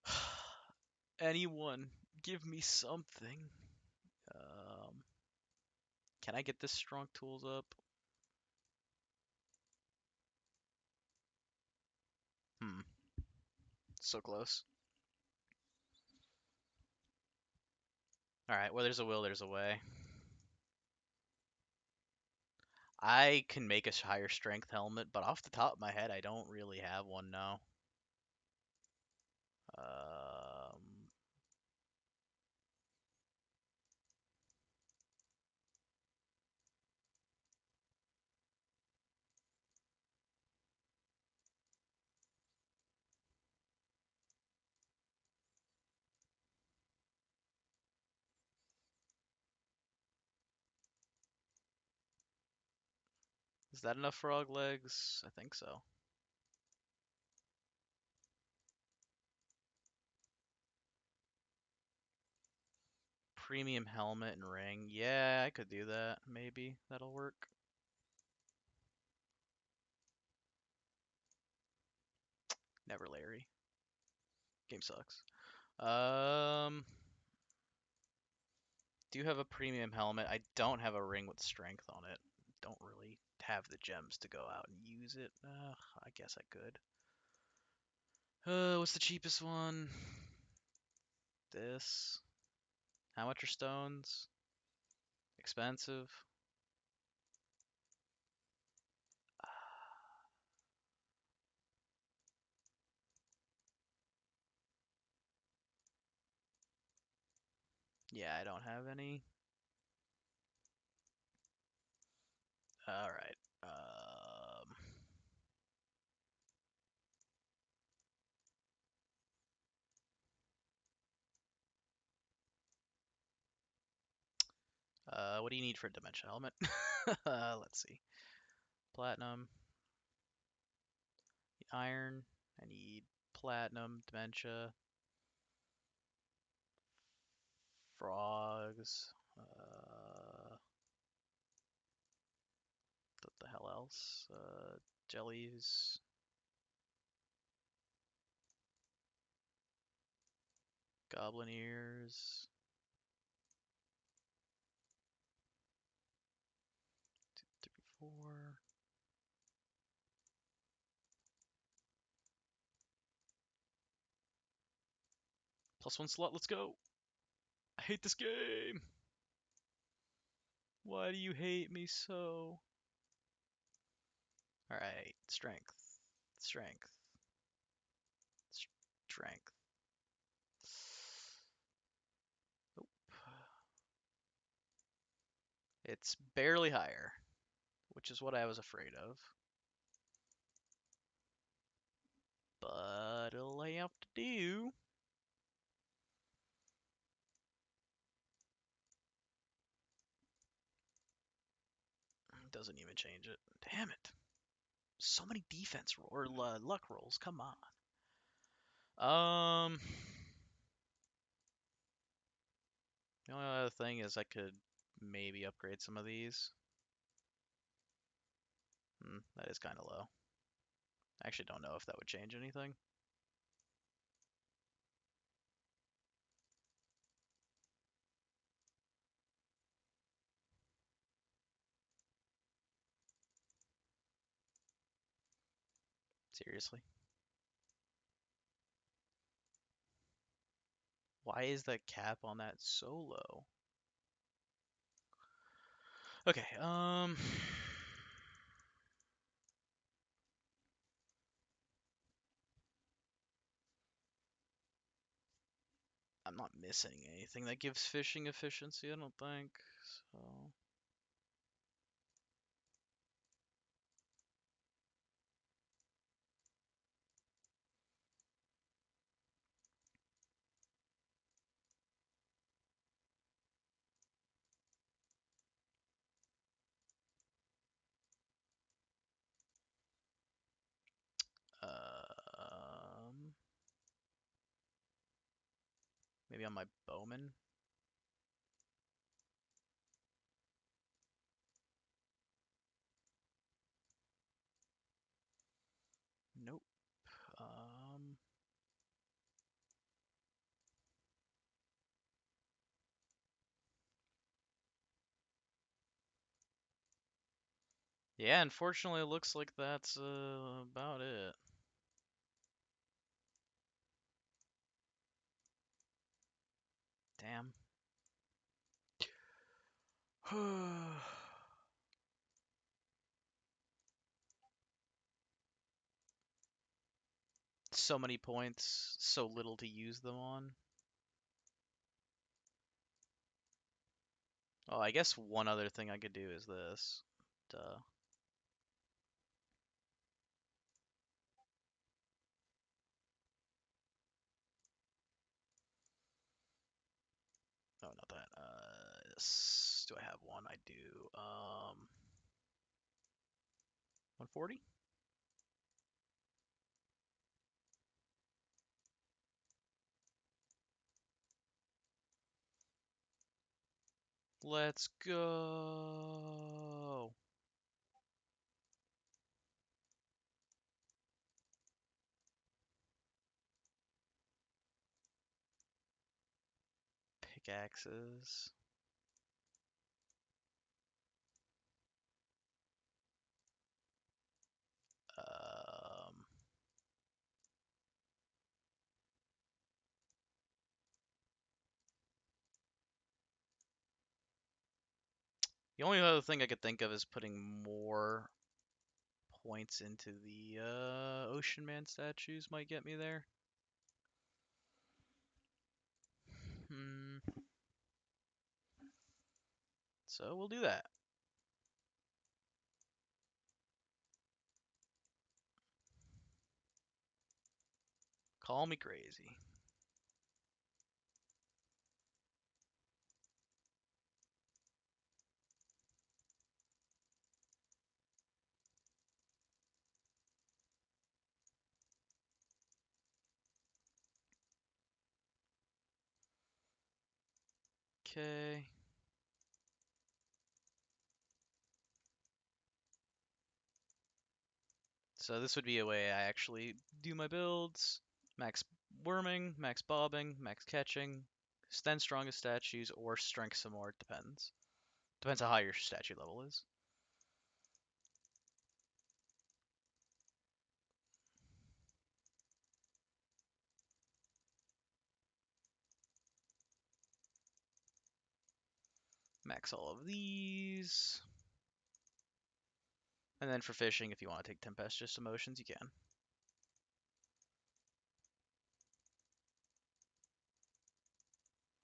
it. Anyone, give me something. Um, can I get this strong tools up? Hmm. So close. All right. Where there's a will, there's a way. I can make a higher strength helmet, but off the top of my head, I don't really have one now. Um, is that enough frog legs? I think so. Premium helmet and ring. Yeah, I could do that. Maybe that'll work. Never Larry. Game sucks. Do you have a premium helmet? I don't have a ring with strength on it. Don't really have the gems to go out and use it. I guess I could. What's the cheapest one? This. How much are stones? Expensive. Yeah, I don't have any. All right. What do you need for a dimension helmet? Let's see. Platinum, iron. I need platinum, dementia, frogs. What the hell else? Jellies. Goblin ears. 4. +1 slot, let's go. I hate this game. Why do you hate me so? Alright, strength. Strength. Strength. Nope. It's barely higher, which is what I was afraid of. But it'll have to do. Doesn't even change it. Damn it. So many defense or luck rolls. Come on. The only other thing is I could maybe upgrade some of these. That is kind of low. I actually don't know if that would change anything. Seriously. Why is the cap on that so low? Okay, I'm not missing anything that gives fishing efficiency, I don't think. So um maybe on my bowman. Nope. Um Yeah, unfortunately, it looks like that's about it. Damn. So many points, so little to use them on. Oh, I guess one other thing I could do is this. Duh. No, not that. This. Do I have one? I do. 140? Let's go. Pickaxes. The only other thing I could think of is putting more points into the Ocean Man statues might get me there. So we'll do that. Call me crazy. Okay. So this would be a way I actually do my builds. Max worming, max bobbing, max catching, then strongest statues, or strength some more, it depends. Depends on how your statue level is. Max all of these. And then for fishing, if you want to take tempestuous emotions, you can.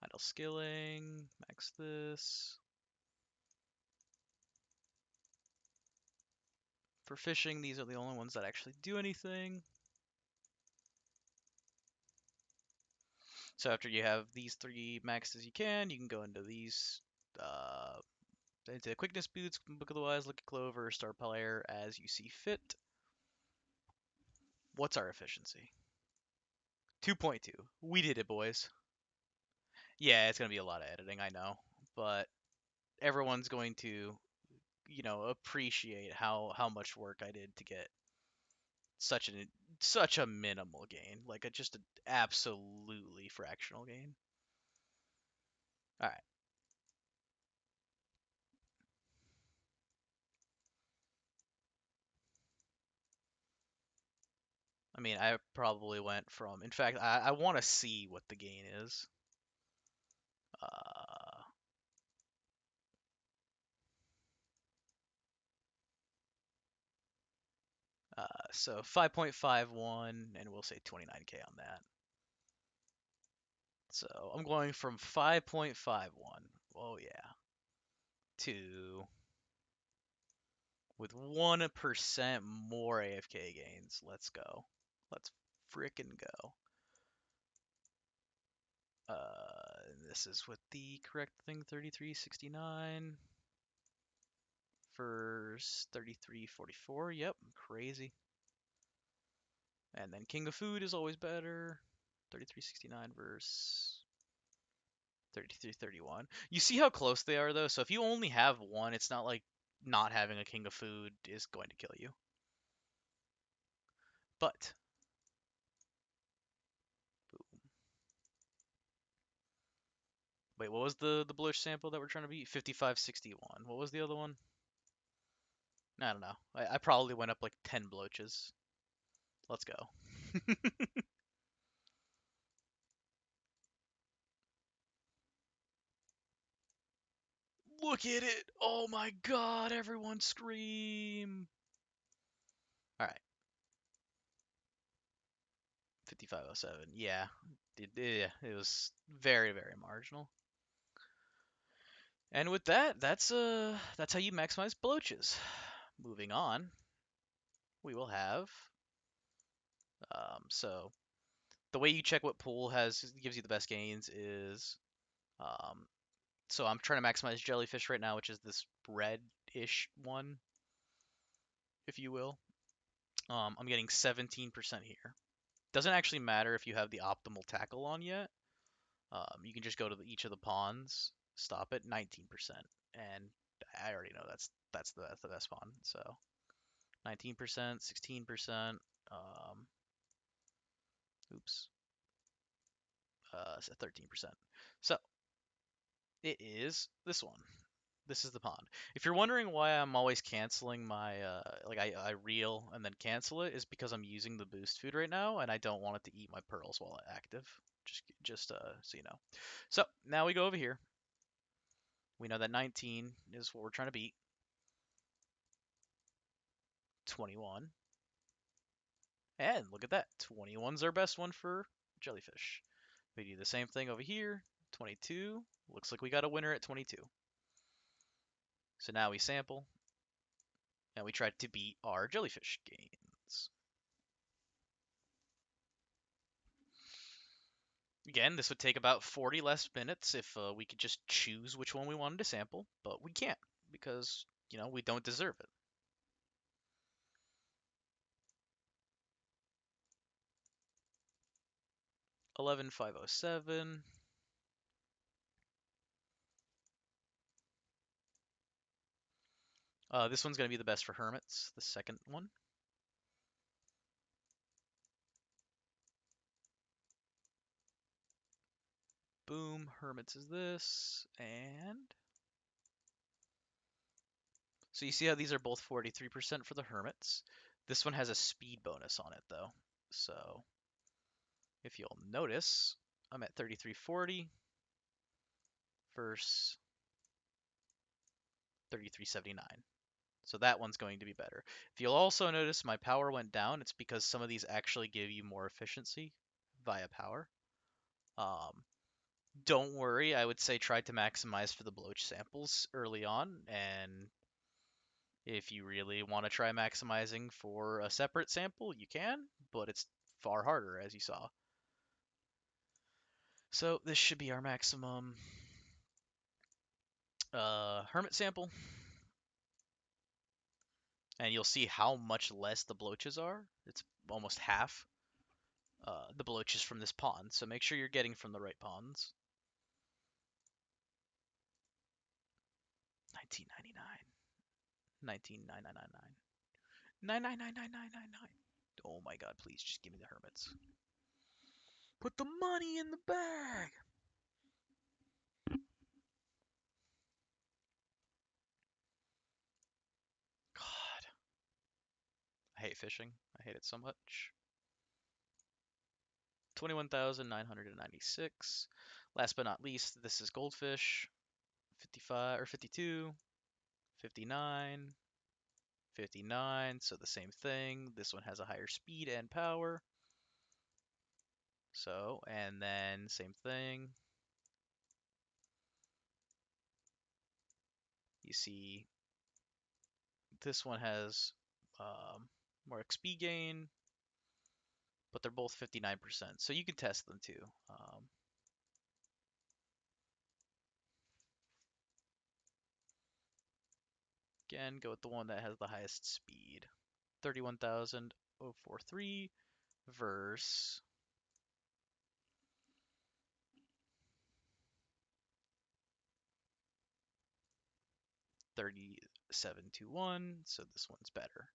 Idle skilling, max this. For fishing, these are the only ones that actually do anything. So after you have these 3 maxed as you can go into these, into quickness boots, Book of the Wise, Lucky Clover, Star Player, as you see fit. What's our efficiency? 2.2. We did it, boys. Yeah, it's gonna be a lot of editing, I know, but everyone's going to, appreciate how much work I did to get such a minimal gain, like just an absolutely fractional gain. All right. I mean, I probably went from. In fact, I want to see what the gain is. Uh, so 5.51, and we'll say 29k on that. So I'm going from 5.51. Oh yeah, to with 1% more AFK gains. Let's go. Let's frickin' go. This is with the correct thing, 3369 for 3344. Yep, crazy. And then King of Food is always better. 3369 versus 3331. You see how close they are though? So if you only have one, it's not like not having a King of Food is going to kill you. But boom. Wait, what was the bluish sample that we're trying to beat? 5561. What was the other one? I don't know. I probably went up like 10 bloaches. Let's go. Look at it! Oh my god, everyone scream! Alright. 5507. Yeah. It was very, very marginal. And with that, that's how you maximize bloaches. Moving on, we will have so the way you check what pool gives you the best gains is so I'm trying to maximize jellyfish right now, which is this red-ish one, if you will. I'm getting 17% here. Doesn't actually matter if you have the optimal tackle on yet. You can just go to each of the pawns, stop at 19%, and I already know that's the best pawn. So 19%, 16%, oops, 13%. So It is this one. This is the pond. If you're wondering why I'm always canceling my, like I reel and then cancel it, is because I'm using the boost food right now, and I don't want it to eat my pearls while active. Just so you know. So now we go over here. We know that 19 is what we're trying to beat. 21. And look at that. 21's our best one for jellyfish. We do the same thing over here. 22. Looks like we got a winner at 22. So now we sample, and we try to beat our jellyfish gains. Again, this would take about 40 less minutes if we could just choose which one we wanted to sample, but we can't because, we don't deserve it. 11507. This one's going to be the best for hermits, the second one. Boom, hermits is this, and so you see how these are both 43% for the hermits. This one has a speed bonus on it though. So if you'll notice, I'm at 3340 versus 3379. So that one's going to be better. If you'll also notice my power went down, it's because some of these actually give you more efficiency via power. Don't worry, I would say try to maximize for the bloach samples early on, and if you really want to try maximizing for a separate sample, you can, but it's far harder, as you saw. So this should be our maximum hermit sample, and you'll see how much less the bloaches are. It's almost half the bloaches from this pond, so make sure you're getting from the right ponds. 1999, 199999, 999999. Oh my god, please just give me the hermits. Put the money in the bag. God, I hate fishing. I hate it so much. 21,996. Last but not least, this is Goldfish. 55 or 52, 59, 59. So the same thing. This one has a higher speed and power. So, and then same thing. You see this one has more XP gain, but they're both 59%. So you can test them too. Again, go with the one that has the highest speed. 31,043 versus 3721, so this one's better.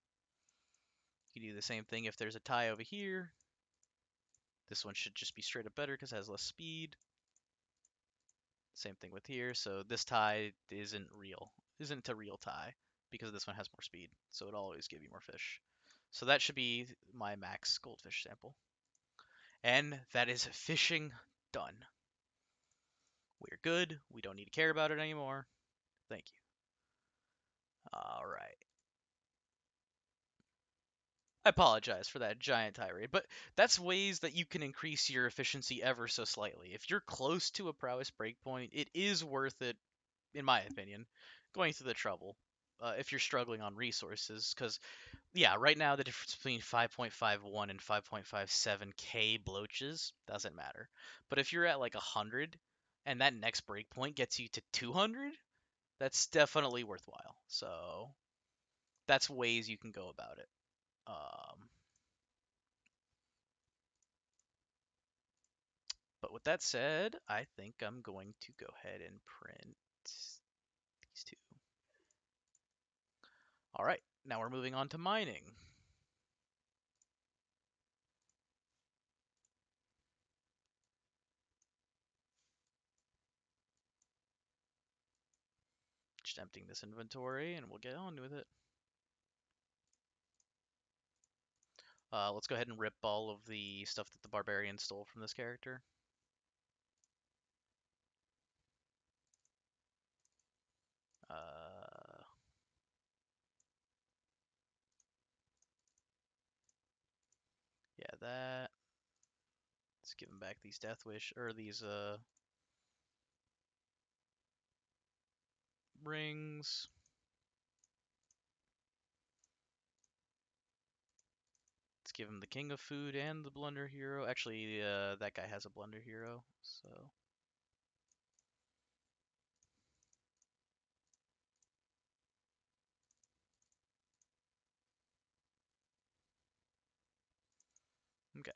You can do the same thing if there's a tie over here. This one should just be straight up better because it has less speed. Same thing with here, so this tie isn't a real tie because this one has more speed, so it'll always give you more fish. So that should be my max goldfish sample. And that is fishing done. We're good. We don't need to care about it anymore. Thank you. All right. I apologize for that giant tirade, but that's ways that you can increase your efficiency ever so slightly. If you're close to a prowess breakpoint, it is worth it, in my opinion, going through the trouble. If you're struggling on resources, because yeah, right now the difference between 5.51 and 5.57k bloaches doesn't matter. But if you're at like 100 and that next breakpoint gets you to 200, that's definitely worthwhile. So that's ways you can go about it. But with that said, I think I'm going to go ahead and print these two. All right, now we're moving on to mining. just emptying this inventory, and we'll get on with it. Let's go ahead and rip all of the stuff that the barbarian stole from this character. Yeah, that. Let's give him back these Death Wish, or these rings. Let's give him the King of Food and the Blunder Hero. Actually, that guy has a Blunder Hero, so. Okay.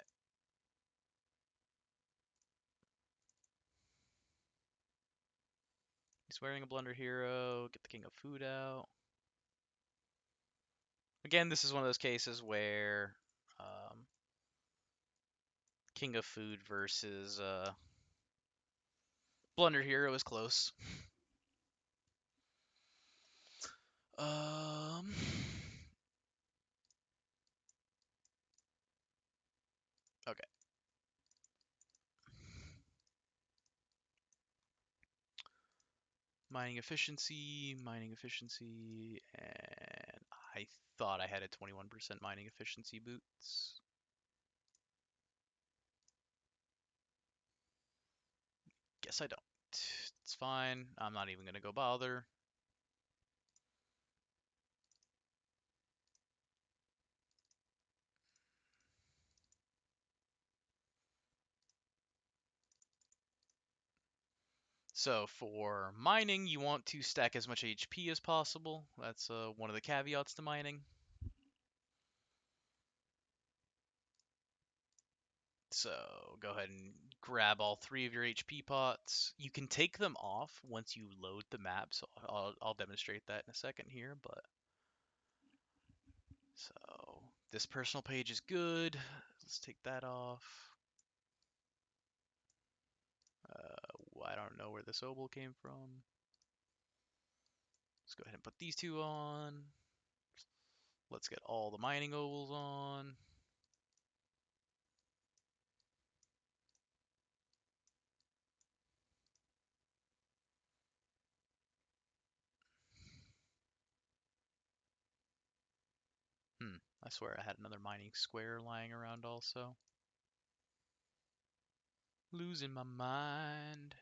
He's wearing a Blunder Hero. Get the King of Food out. Again, this is one of those cases where King of Food versus Blunder Hero is close. Um, okay. Mining efficiency, and I thought I had a 21% mining efficiency boots. Guess I don't. It's fine. I'm not even gonna go bother. So for mining, you want to stack as much HP as possible. That's one of the caveats to mining. So go ahead and grab all 3 of your HP pots. You can take them off once you load the map, so I'll demonstrate that in a second here. But so this personal page is good. Let's take that off. I don't know where this obol came from. Let's go ahead and put these 2 on. Let's get all the mining obols on. I swear I had another mining square lying around also. Losing my mind.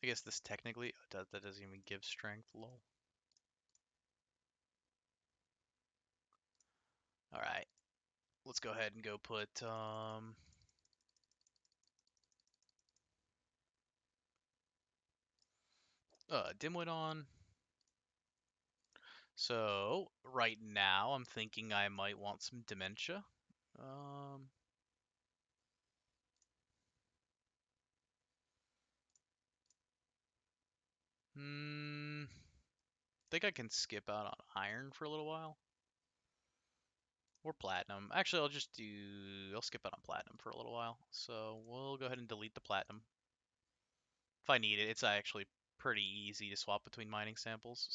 I guess this technically, that doesn't even give strength, lol. Alright, let's go ahead and go put, dimwit on. So, right now, I'm thinking I might want some dementia. Think I can skip out on iron for a little while. Or platinum. Actually, I'll skip out on platinum for a little while. So we'll go ahead and delete the platinum. If I need it, it's actually pretty easy to swap between mining samples,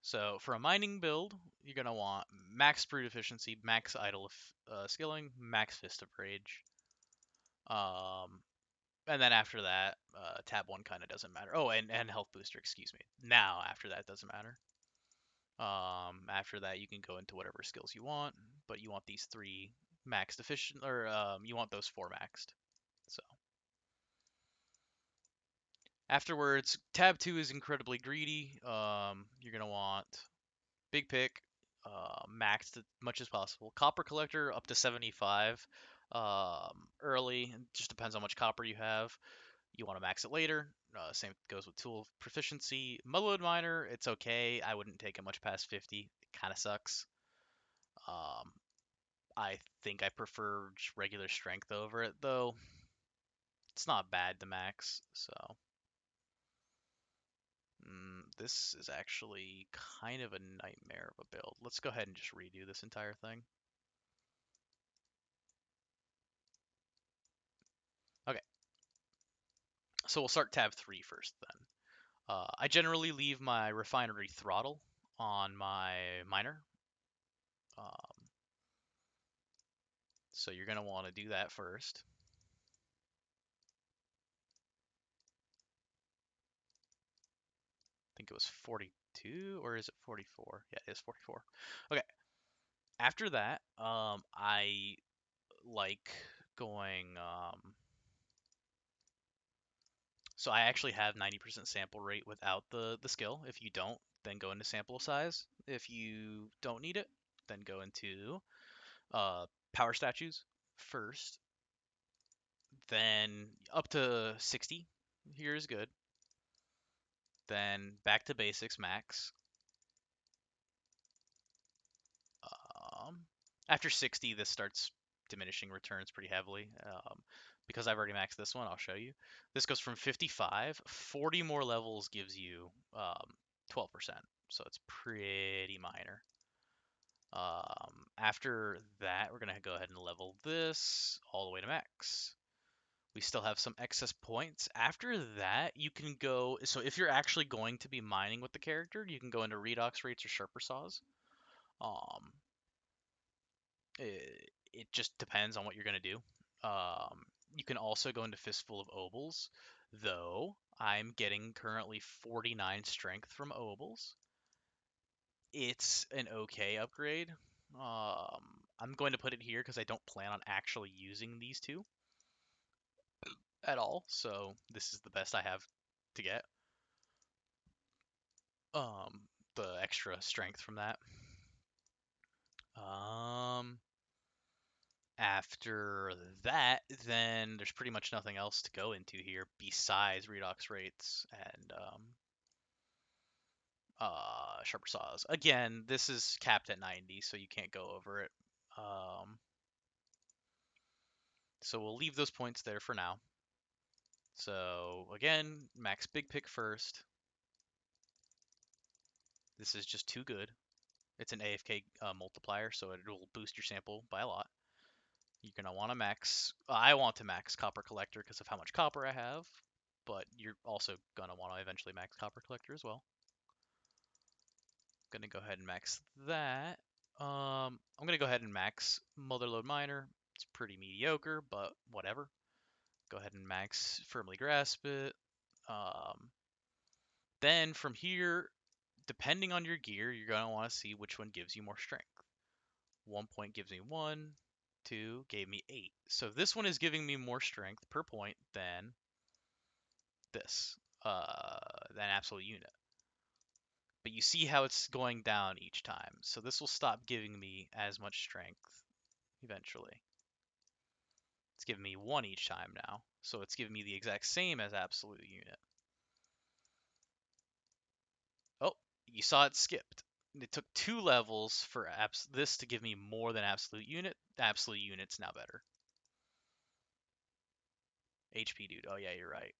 So for a mining build, you're going to want max brute efficiency, max idle skilling, max fist of rage. And then after that, tab 1 kind of doesn't matter. Oh, and health booster, excuse me. Now, after that, doesn't matter. After that, you can go into whatever skills you want, but you want these 3 maxed efficient, or you want those 4 maxed. So afterwards, tab 2 is incredibly greedy. You're gonna want big pick, maxed as much as possible. Copper collector up to 75. Early, it just depends how much copper you have. You want to max it later. Same goes with tool proficiency. Mudload miner, it's okay. I wouldn't take it much past 50. It kind of sucks. Um, I think I prefer just regular strength over it, though. It's not bad to max, so. This is actually kind of a nightmare of a build. Let's go ahead and just redo this entire thing. Okay, so we'll start tab 3 first then. I generally leave my refinery throttle on my miner. Um, so you're going to want to do that first. I think it was 42, or is it 44? Yeah, it is 44. Okay, after that, I like going, so I actually have 90% sample rate without the skill. If you don't, then go into sample size. If you don't need it, then go into uh, power statues first, then up to 60. Here is good. Then back to basics max. Um, After 60, this starts diminishing returns pretty heavily. Because I've already maxed this one, I'll show you. This goes from 55. 40 more levels gives you 12%. So it's pretty minor. After that, we're going to go ahead and level this all the way to max. We still have some excess points. After that, you can go. So if you're actually going to be mining with the character, you can go into redox rates or sharper saws. Um, it just depends on what you're going to do. You can also go into Fistful of Obols, though I'm getting currently 49 strength from Obols. It's an okay upgrade. I'm going to put it here because I don't plan on actually using these two at all, so this is the best I have to get. The extra strength from that. Um, After that, then there's pretty much nothing else to go into here besides redox rates and sharper saws. Again, this is capped at 90, so you can't go over it. So we'll leave those points there for now. So again, max big pick first. This is just too good. It's an AFK multiplier, so it will boost your sample by a lot. You're going to want to max. I want to max Copper Collector because of how much copper I have, but you're also going to want to eventually max Copper Collector as well. Going to go ahead and max that. I'm going to go ahead and max Motherlode Miner. It's pretty mediocre, but whatever. Go ahead and max Firmly Grasp it. Then from here, depending on your gear, you're going to want to see which one gives you more strength. 1 point gives me 1, 2 gave me 8. So this one is giving me more strength per point than this, than absolute unit. But you see how it's going down each time. So this will stop giving me as much strength eventually. It's giving me 1 each time now. So it's giving me the exact same as absolute unit. Oh, you saw it skipped. It took 2 levels for this to give me more than absolute unit. Absolute unit's now better. HP dude. Oh yeah, you're right.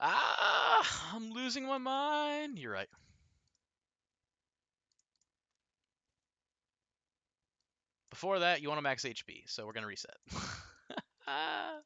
Ah, I'm losing my mind. You're right. Before that, you want to max HP, so we're gonna reset. Ah.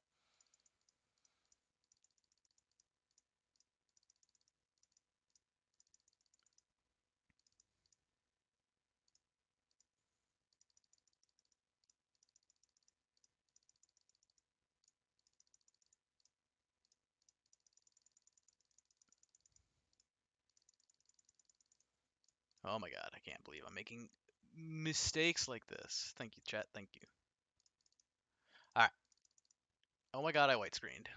Oh my god, I can't believe I'm making mistakes like this. Thank you, chat. Thank you. Alright. Oh my god, I white screened.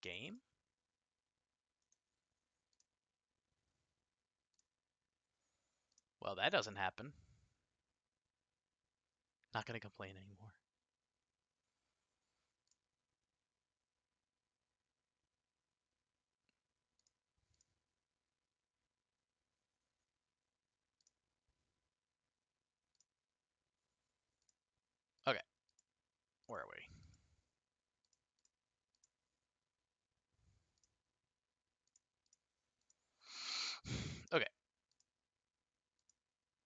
Game? Well, that doesn't happen. Not gonna complain anymore. Okay. Where are we?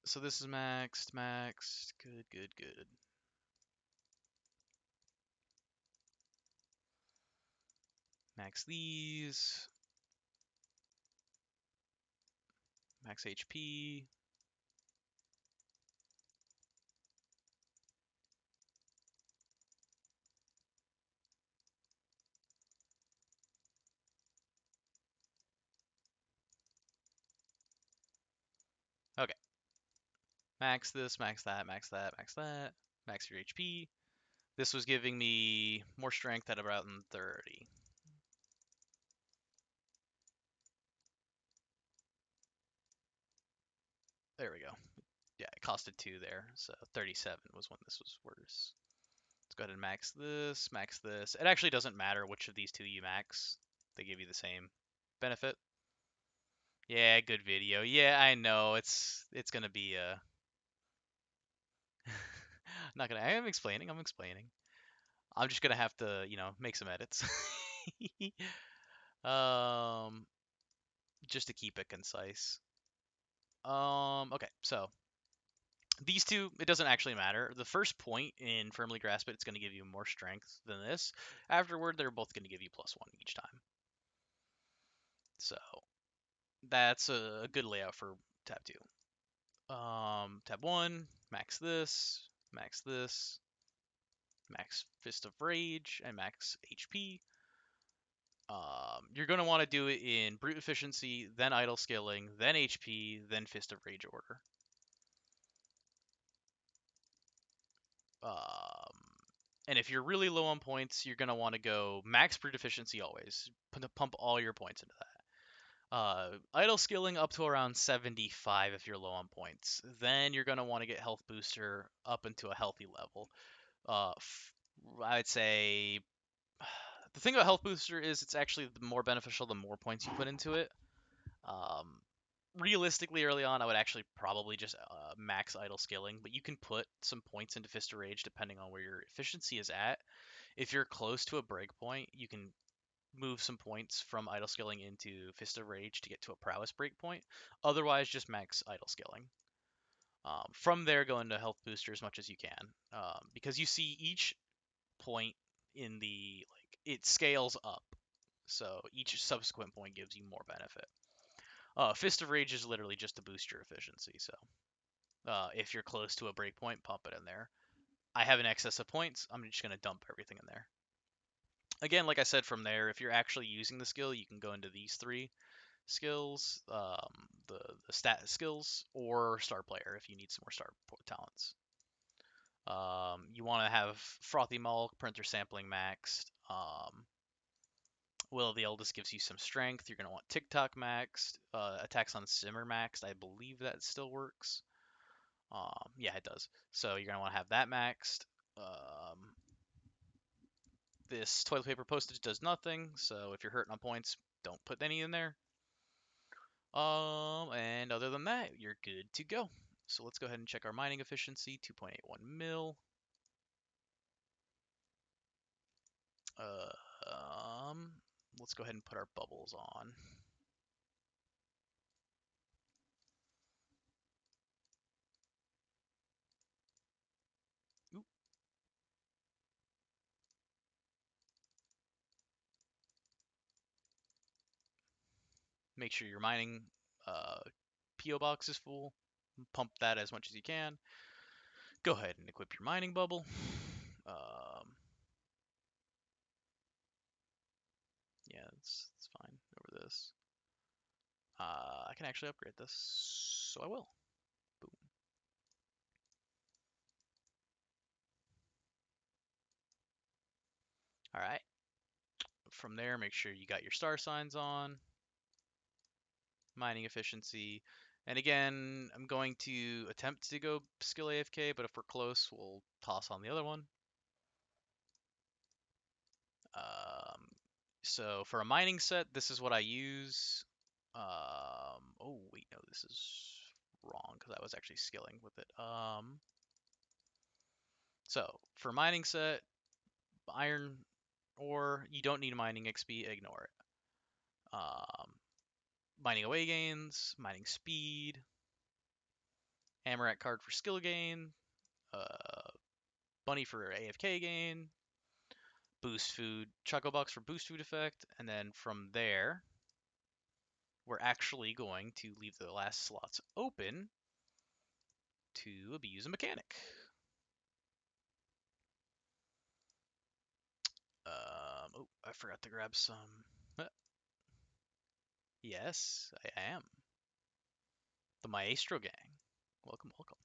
So this is maxed. Good. Max these. Max HP. Okay. Max this, max that. Max your HP. This was giving me more strength at about 30. There we go. Yeah, it costed 2 there, so 37 was when this was worse. Let's go ahead and max this. It actually doesn't matter which of these two you max. They give you the same benefit. Yeah, good video. Yeah, I know. It's gonna be not gonna I'm explaining. I'm just gonna have to, make some edits. Um just to keep it concise. Okay, so these two, it doesn't actually matter. The first point in Firmly Grasp It, it's going to give you more strength than this. Afterward, they're both going to give you +1 each time. So that's a good layout for tab 2. Tab 1, max this, max Fist of Rage, and max HP. You're going to want to do it in Brute Efficiency, then Idle Scaling, then HP, then Fist of Rage order. Um, and if you're really low on points, you're going to want to go max Brute Efficiency always. Pump all your points into that. Idle Skilling up to around 75 if you're low on points. Then you're going to want to get Health Booster up into a healthy level. I'd say the thing about Health Booster is it's actually more beneficial the more points you put into it. Um, Realistically, early on, I would actually probably just max Idle Skilling, but you can put some points into Fist of Rage depending on where your efficiency is at. If you're close to a breakpoint, you can move some points from Idle Skilling into Fist of Rage to get to a Prowess breakpoint. Otherwise, just max Idle Skilling. From there, go into Health Booster as much as you can, because you see each point in the it scales up, so each subsequent point gives you more benefit. Fist of Rage is literally just to boost your efficiency, so if you're close to a breakpoint, pump it in there. I have an excess of points, I'm just going to dump everything in there. Again, like I said, from there, if you're actually using the skill, you can go into these 3 skills, the stat skills, or star player if you need some more star talents. You want to have Frothy Mulk, Printer Sampling maxed. Will of the Eldest gives you some strength. You're going to want TikTok maxed. Attacks on Simmer maxed. I believe that still works. Yeah, it does. So you're going to want to have that maxed. This toilet paper postage does nothing, so if you're hurting on points, don't put any in there. And other than that, you're good to go. So let's go ahead and check our mining efficiency, 2.81 mil. Let's go ahead and put our bubbles on. Oop. Make sure your mining PO box is full. Pump that as much as you can. Go ahead and equip your mining bubble. Yeah, it's fine over this. I can actually upgrade this, so I will. Boom. All right. From there, make sure you got your star signs on. Mining efficiency. And again, I'm going to attempt to go skill AFK, but if we're close, we'll toss on the other one. So for a mining set, this is what I use. Oh wait, no, this is wrong because I was actually skilling with it. So for mining set, iron ore, you don't need mining XP, ignore it. Mining away gains, mining speed, Amaranth card for skill gain, Bunny for AFK gain, boost food, Choco Box for boost food effect, and then from there, we're actually going to leave the last slots open to abuse a mechanic. Oh, I forgot to grab some. Yes, I am. The Maestro Gang. Welcome, welcome.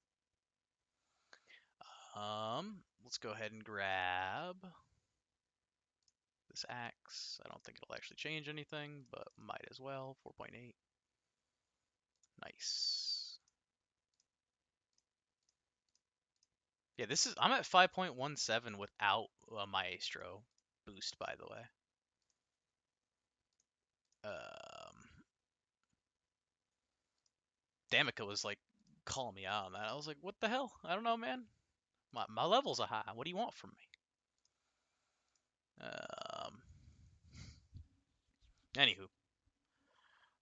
Let's go ahead and grab this axe. I don't think it'll actually change anything, but might as well. 4.8. Nice. Yeah, I'm at 5.17 without a Maestro boost, by the way. Damica was like calling me out on that. I was like, what the hell? I don't know, man. My levels are high. What do you want from me? Anywho,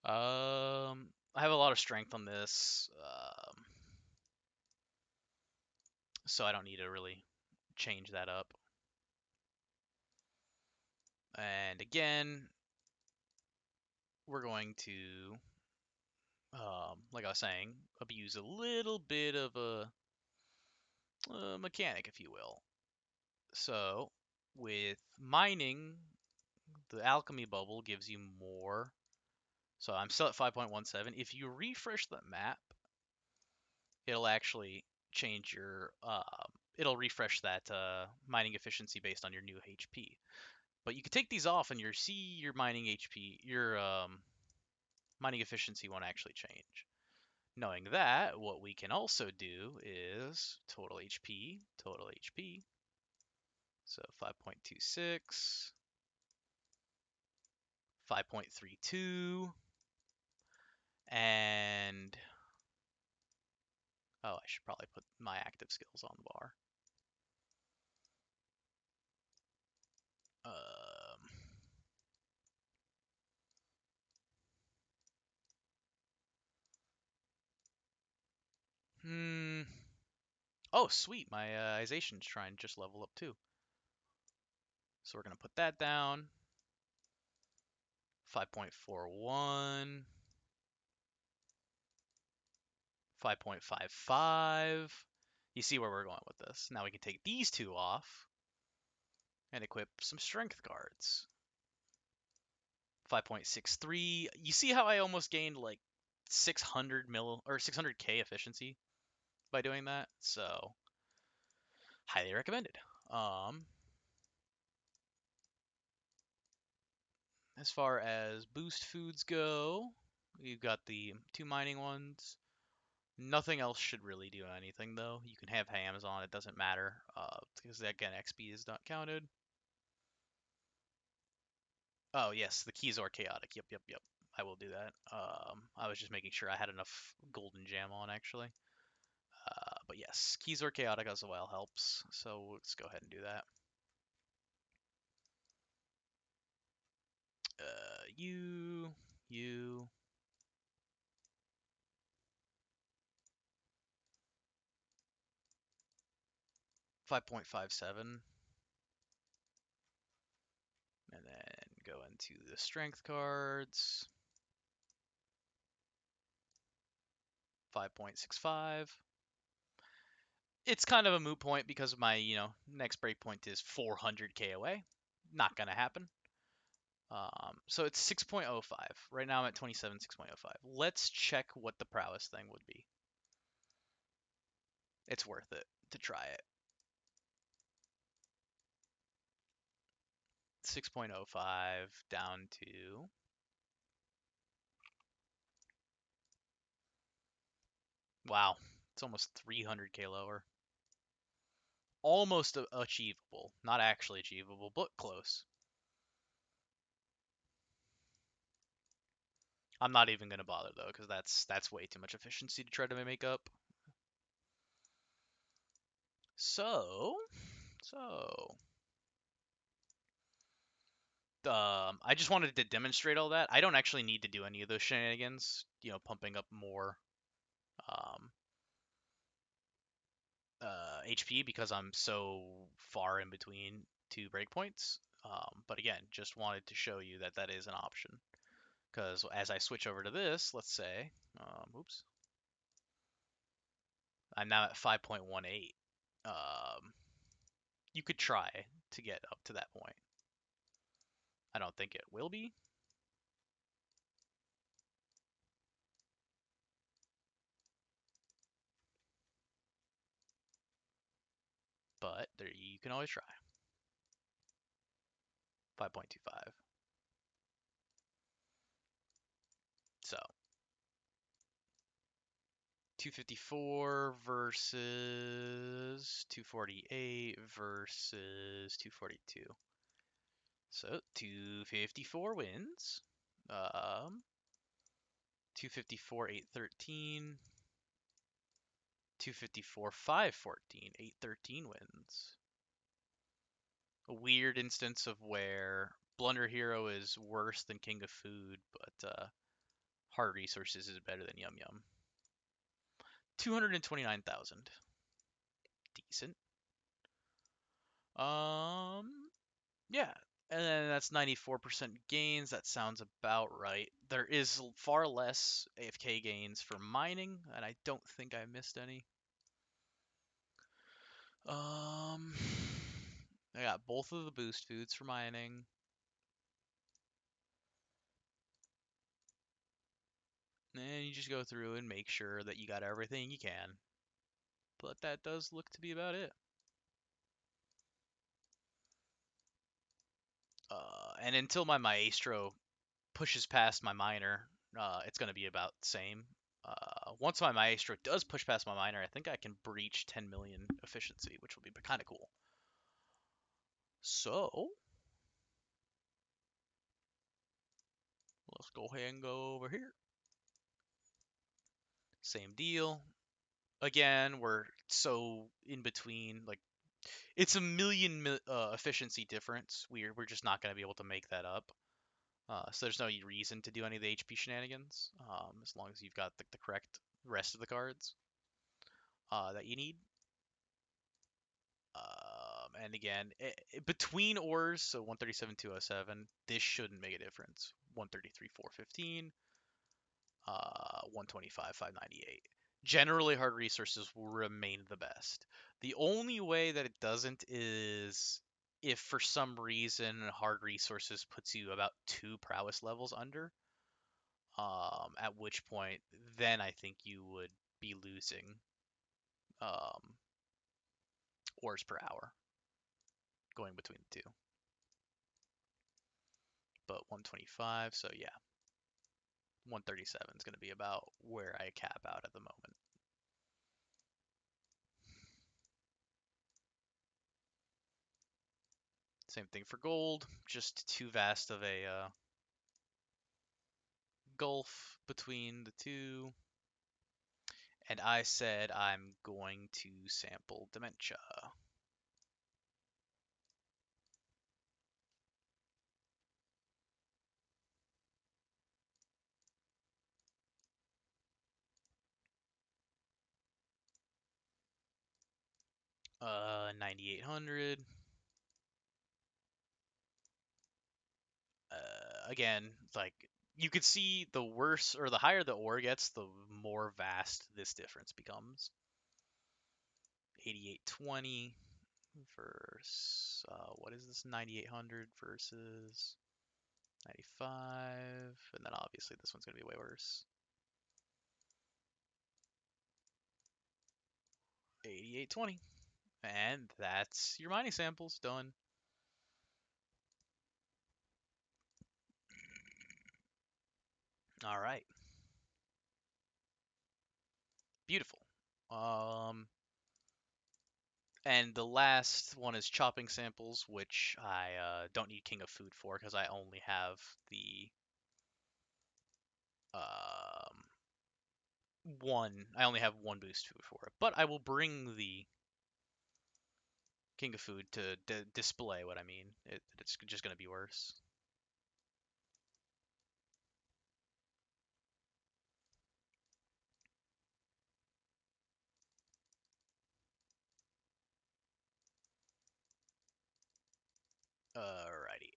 I have a lot of strength on this, so I don't need to really change that up. And again, we're going to, like I was saying, abuse a little bit of a mechanic, if you will. So, with mining, the alchemy bubble gives you more. So I'm still at 5.17. If you refresh the map, it'll actually change your, it'll refresh that mining efficiency based on your new HP. But you can take these off and you see your mining HP, your mining efficiency won't actually change. Knowing that, what we can also do is total HP, total HP. So 5.26, 5.32, and oh, I should probably put my active skills on the bar. Oh, sweet. My Isation's trying to just level up too. So we're going to put that down. 5.41. 5.55. You see where we're going with this. Now we can take these two off and equip some strength cards. 5.63. You see how I almost gained like 600k efficiency by doing that? So highly recommended. As far as boost foods go, you've got the 2 mining ones. Nothing else should really do anything though. You can have hams on, it doesn't matter, because again XP is not counted. Oh yes, the keys are chaotic. Yep. I will do that. I was just making sure I had enough golden jam on actually. But yes, keys are chaotic as well helps. So let's go ahead and do that. You. 5.57. And then go into the strength cards. 5.65. It's kind of a moot point because my, next breakpoint is 400k away. Not gonna happen. So it's 6.05. Right now I'm at 27, 6.05. Let's check what the prowess thing would be. It's worth it to try it. 6.05 down to wow, it's almost 300k lower. Almost achievable. Not actually achievable, but close. I'm not even gonna bother though, because that's way too much efficiency to try to make up. So I just wanted to demonstrate all that. I don't actually need to do any of those shenanigans, pumping up more HP because I'm so far in between two breakpoints. But again, just wanted to show you that that is an option. Because as I switch over to this, let's say, oops, I'm now at 5.18. You could try to get up to that point. I don't think it will be. But there, you can always try. 5.25. So 254 versus 248 versus 242. So 254 wins. 254, 813. 254, 514. 813 wins. A weird instance of where Blunder Hero is worse than King of Food, but Hard Resources is better than Yum Yum. 229,000. Decent. Yeah. And then that's 94% gains. That sounds about right. There is far less AFK gains for mining, and I don't think I missed any. I got both of the boost foods for mining. And you just go through and make sure that you got everything you can. But that does look to be about it. And until my Maestro pushes past my miner, it's going to be about the same. Once my Maestro does push past my miner, I think I can breach 10 million efficiency, which will be kind of cool. So, let's go ahead and go over here. Same deal. Again, we're so in between, like, it's a million efficiency difference. We're just not going to be able to make that up. So there's no reason to do any of the HP shenanigans, as long as you've got the correct rest of the cards that you need. And again, between ores, so 137, 207, this shouldn't make a difference. 133, 415, 125, 598. Generally, hard resources will remain the best. The only way that it doesn't is if for some reason hard resources puts you about 2 prowess levels under. At which point, then I think you would be losing um, ores per hour going between the two. But 125, so yeah, 137 is going to be about where I cap out at the moment. Same thing for gold, just too vast of a gulf between the two. And I said I'm going to sample Dementia. Uh, 9800. Again, like you could see the worse or the higher the ore gets, the more vast this difference becomes. 8820 versus what is this? 9800 versus 95, and then obviously this one's gonna be way worse. 8820, and that's your mining samples done. All right, beautiful. And the last one is chopping samples, which I don't need King of Food for because I only have the one. I only have one boost food for it, but I will bring the King of Food to display what I mean. It's just going to be worse. Alrighty.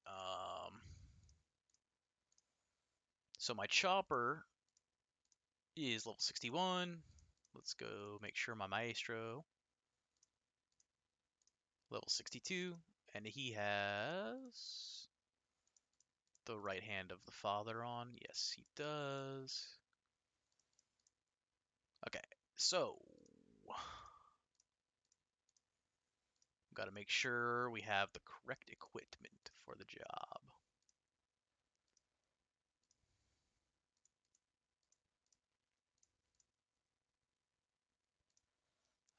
So my chopper is level 61. Let's go make sure my maestro level 62, and he has the right hand of the father on. Yes, he does. Okay, so got to make sure we have the correct equipment for the job.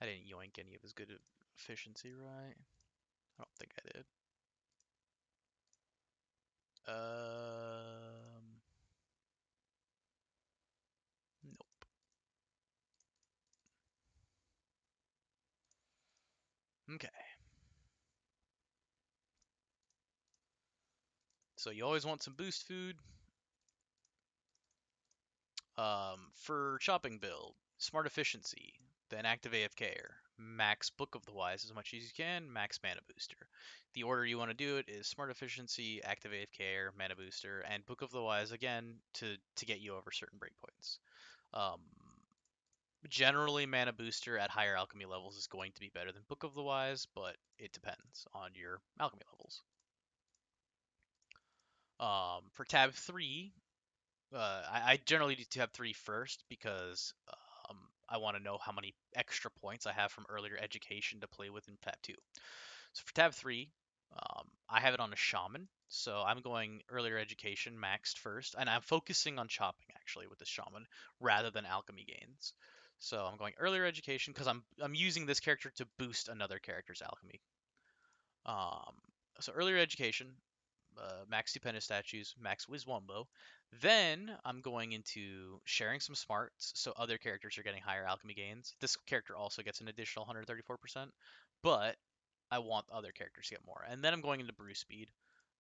I didn't yoink any of his good efficiency, right? I don't think I did. Nope. Okay. So you always want some boost food. For chopping build, smart efficiency, then active AFKer, max Book of the Wise as much as you can, max mana booster. The order you want to do it is smart efficiency, active AFKer, mana booster, and Book of the Wise again to get you over certain breakpoints. Um, Generally, mana booster at higher alchemy levels is going to be better than Book of the Wise, but it depends on your alchemy levels. For tab 3, I generally do tab 3 first because I want to know how many extra points I have from earlier education to play with in tab 2. So for tab 3, I have it on a shaman, so I'm going earlier education maxed first, and I'm focusing on chopping actually with the shaman rather than alchemy gains. So I'm going earlier education because I'm using this character to boost another character's alchemy. Um, so earlier education, max stupendous statues, max Wizwombo. Then I'm going into sharing some smarts, so other characters are getting higher alchemy gains. This character also gets an additional 134%, but I want other characters to get more. And then I'm going into brew speed,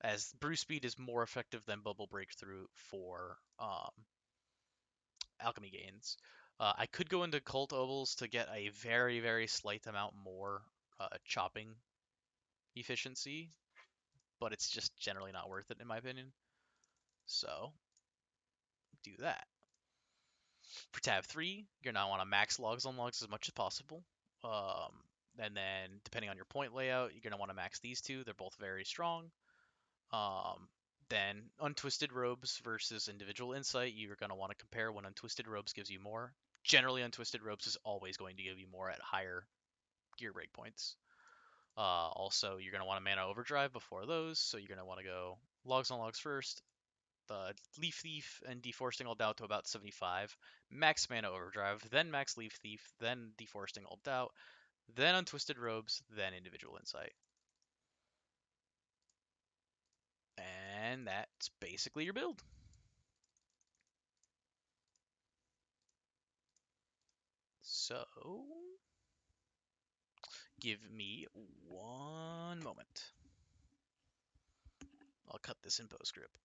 as brew speed is more effective than bubble breakthrough for alchemy gains. I could go into cult ovals to get a very, very slight amount more chopping efficiency, but it's just generally not worth it in my opinion. So do that. For tab 3, you're going to want to max logs on logs as much as possible. And then depending on your point layout, you're going to want to max these two. They're both very strong. Then Untwisted Robes versus Individual Insight, you're going to want to compare when Untwisted Robes gives you more. Generally, Untwisted Robes is always going to give you more at higher gear breakpoints. Also, you're going to want a Mana Overdrive before those, so you're going to want to go logs on logs first, the Leaf Thief and Deforesting All Doubt to about 75, max Mana Overdrive, then max Leaf Thief, then Deforesting All Doubt, then Untwisted Robes, then Individual Insight. And that's basically your build. So, give me one moment. I'll cut this in PostScript.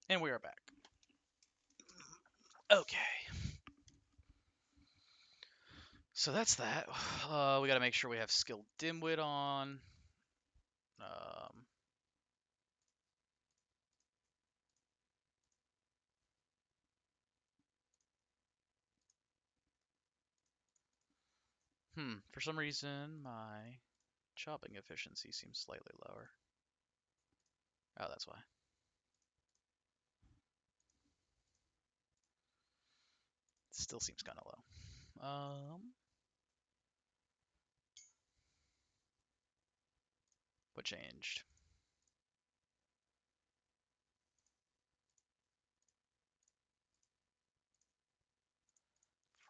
And we are back. Okay. So that's that. We got to make sure we have Skilled Dimwit on. Um, for some reason, my chopping efficiency seems slightly lower. Oh, that's why. Still seems kind of low. What changed?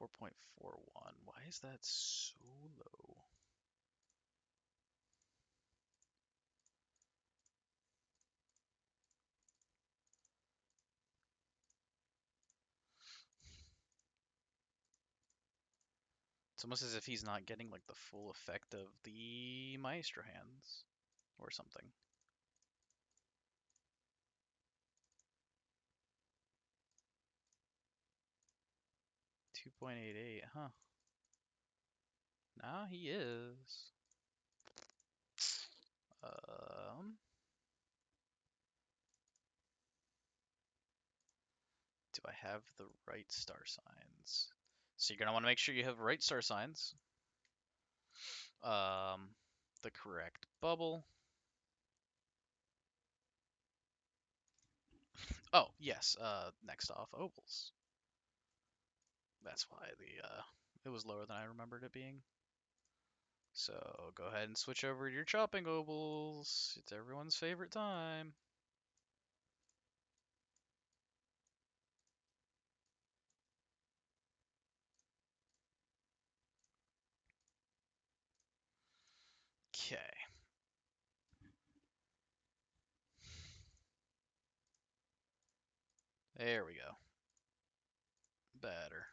4.41. Why is that so low? It's almost as if he's not getting like the full effect of the Maestro hands or something. 2.88, huh? Nah, he is. Do I have the right star signs? So you're gonna want to make sure you have right star signs. The correct bubble. Oh, yes, next off, ovals. That's why it was lower than I remembered it being. So go ahead and switch over to your chopping ovals. It's everyone's favorite time. Okay. There we go. Better.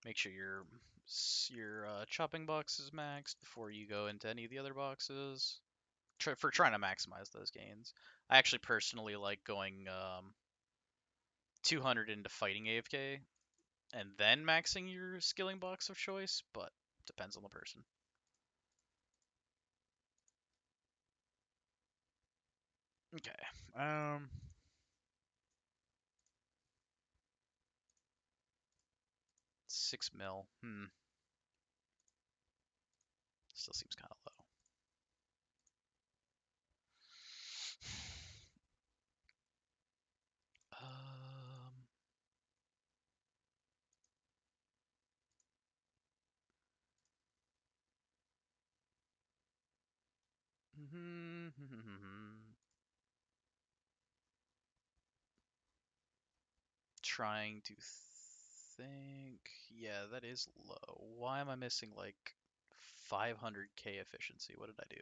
Make sure your chopping box is maxed before you go into any of the other boxes. For trying to maximize those gains. I actually personally like going 200 into fighting AFK and then maxing your skilling box of choice, but depends on the person. Okay. 6 mil. Still seems kind of low. Um, trying to think. Yeah, that is low. Why am I missing like 500k efficiency? What did I do?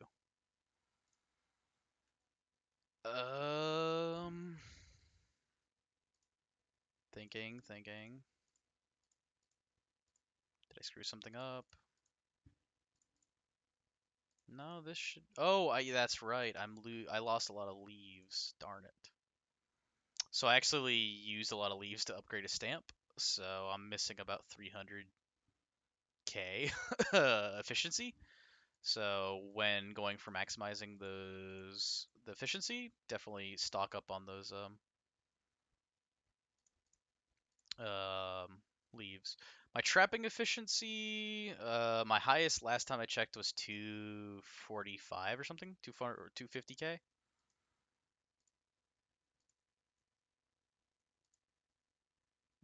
Thinking. Did I screw something up? No, this should. Oh, that's right. I lost a lot of leaves. Darn it. So I actually used a lot of leaves to upgrade a stamp. So I'm missing about 300k efficiency. So when going for maximizing the efficiency, definitely stock up on those leaves. My trapping efficiency, my highest last time I checked was 245 or something, 250k.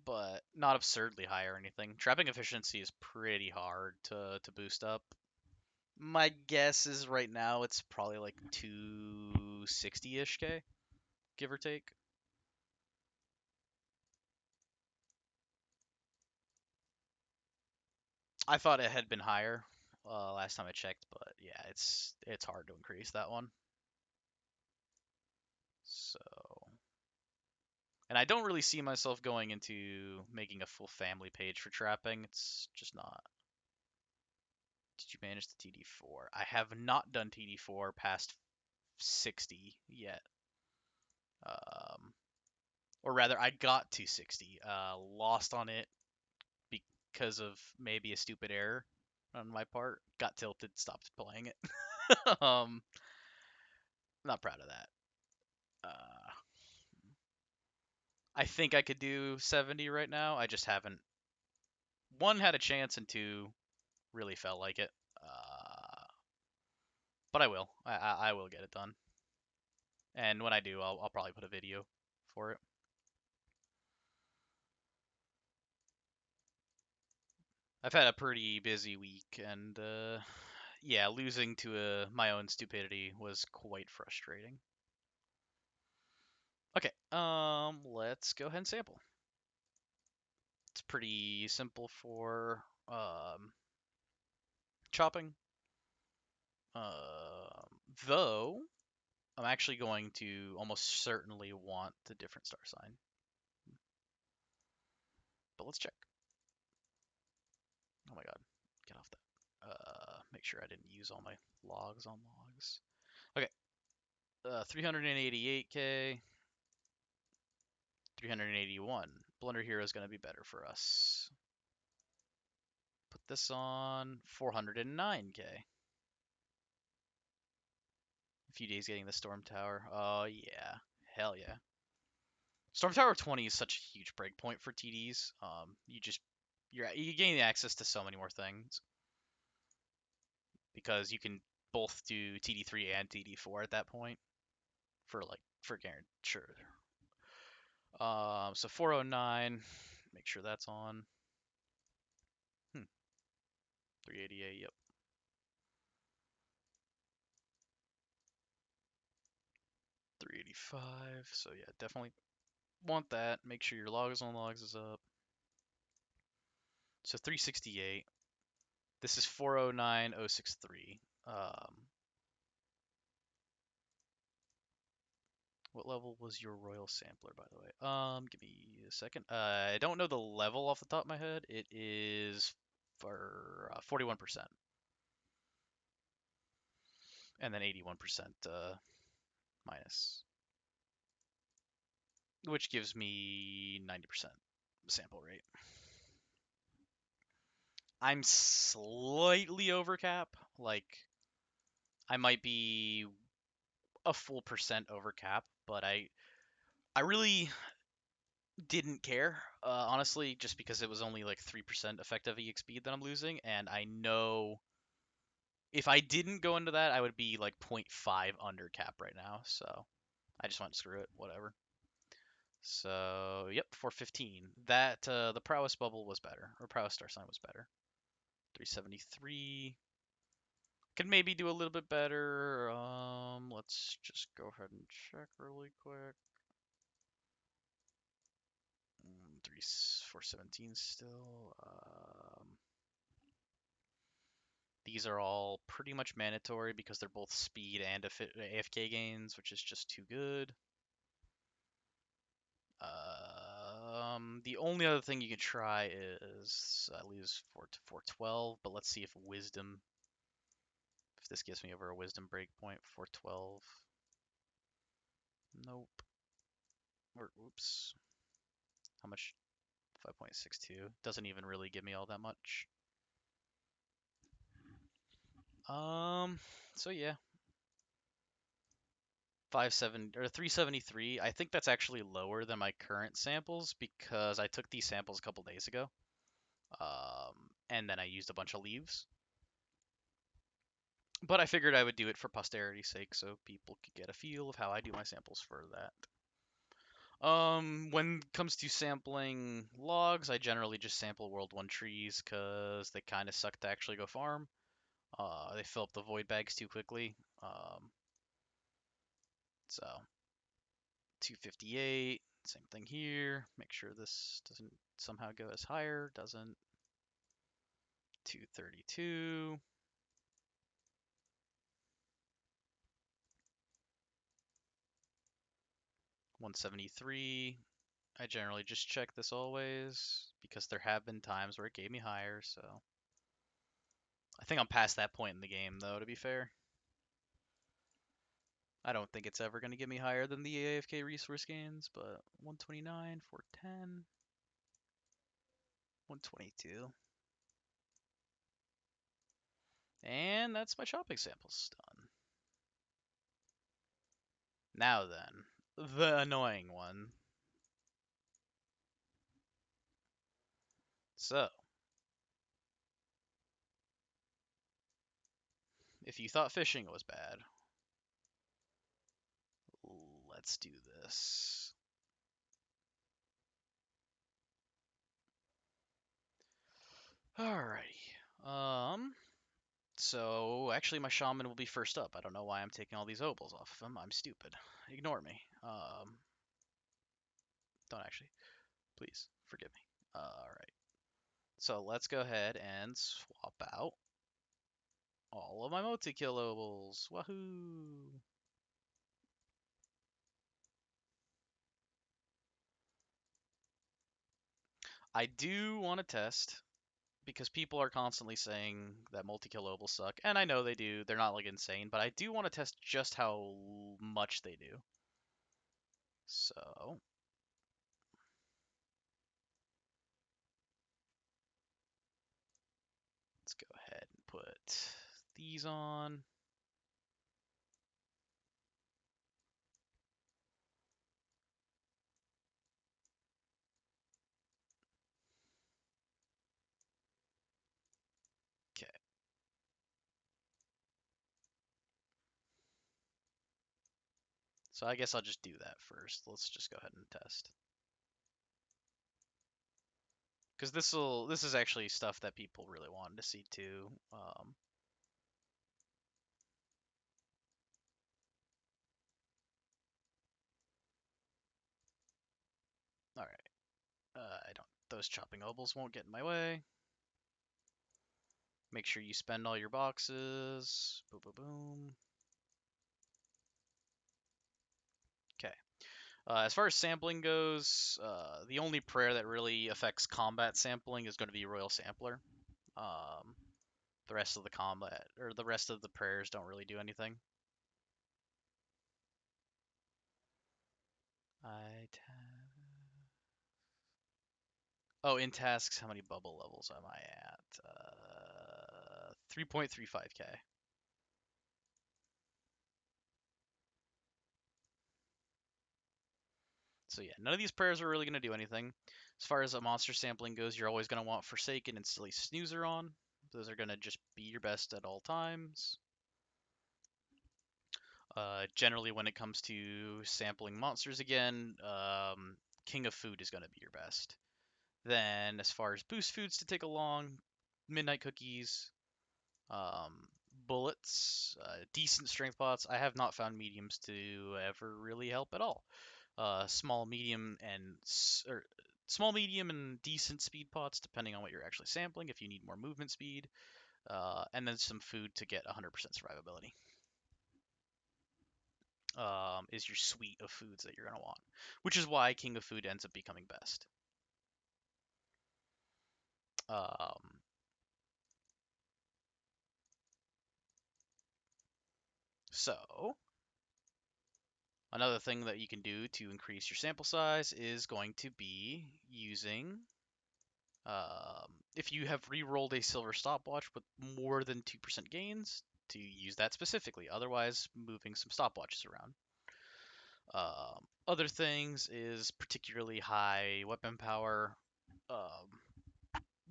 But not absurdly high or anything. Trapping efficiency is pretty hard to boost up. My guess is right now it's probably like 260-ish k, give or take. I thought it had been higher last time I checked, but yeah, it's hard to increase that one. So, and I don't really see myself going into making a full family page for trapping. It's just not. Did you manage the TD4? I have not done TD4 past 60 yet. Um, or rather, I got to 60, lost on it because of maybe a stupid error on my part. Got tilted, stopped playing it. um, not proud of that. I think I could do 70 right now. I just haven't. One, had a chance, and two, really felt like it. But I will. I will get it done. And when I do, I'll probably put a video for it. I've had a pretty busy week, and yeah, losing to my own stupidity was quite frustrating. Okay, let's go ahead and sample. It's pretty simple for chopping. Though I'm actually going to almost certainly want a different star sign. But let's check. Oh my god, get off that. Make sure I didn't use all my logs on logs. Okay, 388k, 381. Blunder Hero is going to be better for us. Put this on 409k. A few days getting the Storm Tower. Oh yeah, hell yeah. Storm Tower 20 is such a huge breakpoint for TDs. You gain access to so many more things because you can both do TD3 and TD4 at that point for guaranteed sure. So 409, make sure that's on. 388, yep. 385. So yeah, definitely want that. Make sure your logs on logs is up. So 368. This is 409063. What level was your royal sampler, by the way? Give me a second. I don't know the level off the top of my head. It is for 41%, and then 81% minus, which gives me 90% sample rate. I'm slightly over cap. Like, I might be a full percent over cap, but I really didn't care, honestly, just because it was only like 3% effective EXP that I'm losing, and I know if I didn't go into that, I would be like 0.5 under cap right now, so I just went screw it, whatever. So, yep, 415. That, the prowess bubble was better, or prowess star sign was better. 373. Could maybe do a little bit better. Let's just go ahead and check really quick. 417 still. These are all pretty much mandatory because they're both speed and AFK gains, which is just too good. The only other thing you can try is lose 4 to 412, but let's see if wisdom, if this gets me over a wisdom breakpoint. 412. Nope. Or oops. How much? 5.62. Doesn't even really give me all that much. So yeah. 570 or 373. I think that's actually lower than my current samples because I took these samples a couple days ago. And then I used a bunch of leaves. But I figured I would do it for posterity's sake so people could get a feel of how I do my samples for that. When it comes to sampling logs, I generally just sample World 1 trees because they kind of suck to actually go farm. They fill up the void bags too quickly. So 258, same thing here. Make sure this doesn't somehow go as higher. Doesn't. 232. 173. I generally just check this always because there have been times where it gave me higher, so I think I'm past that point in the game though, to be fair. I don't think it's ever going to get me higher than the AFK resource gains, but 129, 410, 122. And that's my shopping samples done. Now then, the annoying one. So, if you thought fishing was bad, let's do this. Alrighty. So actually my shaman will be first up. I don't know why I'm taking all these obols off of him. I'm stupid. Ignore me. Don't actually. Please, forgive me. Alright. So let's go ahead and swap out all of my multi-kill obols. Wahoo! I do want to test because people are constantly saying that multi-kill obols suck, and I know they do. They're not like insane, but I do want to test just how much they do. So let's go ahead and put these on. Okay. So I guess I'll just do that first. Let's just go ahead and test. Because this is actually stuff that people really wanted to see too. All right. I don't. Those chopping obols won't get in my way. Make sure you spend all your boxes. Boom, boom, boom. Okay. As far as sampling goes, the only prayer that really affects combat sampling is going to be Royal Sampler. Um, the rest of the combat or the rest of the prayers don't really do anything. I Oh, in tasks, how many bubble levels am I at? 3.35k. So yeah, none of these prayers are really going to do anything. As far as a monster sampling goes, you're always going to want Forsaken and Silly Snoozer on. Those are going to just be your best at all times. Generally, when it comes to sampling monsters again, King of Food is going to be your best. Then, as far as boost foods to take along, Midnight Cookies, um, bullets, decent strength pots. I have not found mediums to ever really help at all. Small, medium, and or small, medium, and decent speed pots, depending on what you're actually sampling. If you need more movement speed, and then some food to get 100% survivability. Is your suite of foods that you're gonna want, which is why King of Food ends up becoming best. Um, so another thing that you can do to increase your sample size is going to be using, if you have re-rolled a silver stopwatch with more than 2% gains, to use that specifically. Otherwise, moving some stopwatches around. Other things is particularly high weapon power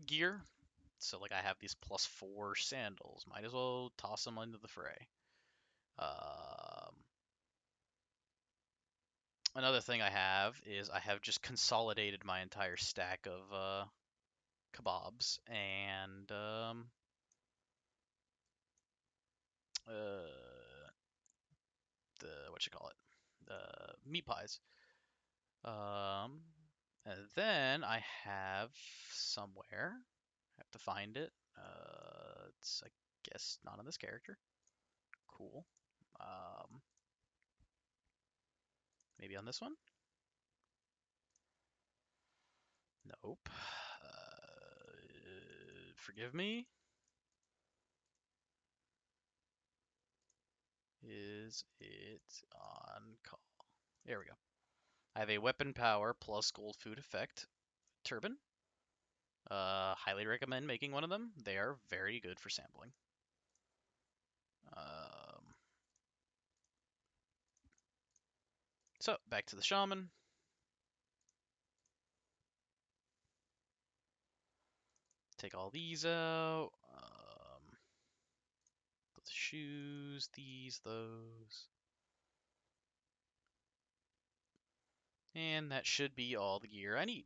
gear. So, like, I have these +4 sandals. Might as well toss them into the fray. Um, Another thing I have is I have just consolidated my entire stack of kebabs and uh, the what you call it, meat pies. Um, and then I have somewhere. I have to find it. It's I guess not on this character. Cool. Um, Maybe on this one. Nope. Forgive me. Is it on call? There we go. I have a weapon power plus gold food effect turban. Highly recommend making one of them. They are very good for sampling. Um, so back to the shaman. Take all these out. Put the shoes, these, those. And that should be all the gear I need.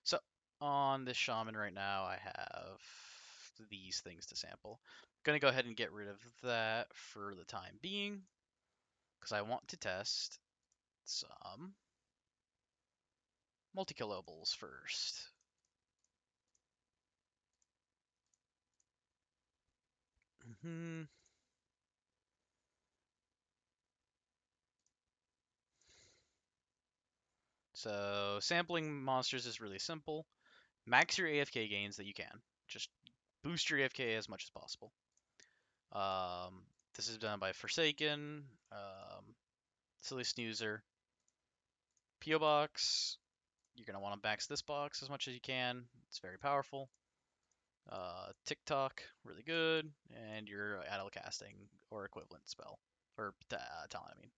So on this shaman right now, I have these things to sample. I'm gonna go ahead and get rid of that for the time being because I want to test some multi-kilobles first. So sampling monsters is really simple. Max your AFK gains that you can. Just boost your AFK as much as possible. This is done by Forsaken, Silly Snoozer, PO Box. You're gonna want to max this box as much as you can. It's very powerful. TikTok, really good, and your idle casting or equivalent spell or talent. I mean.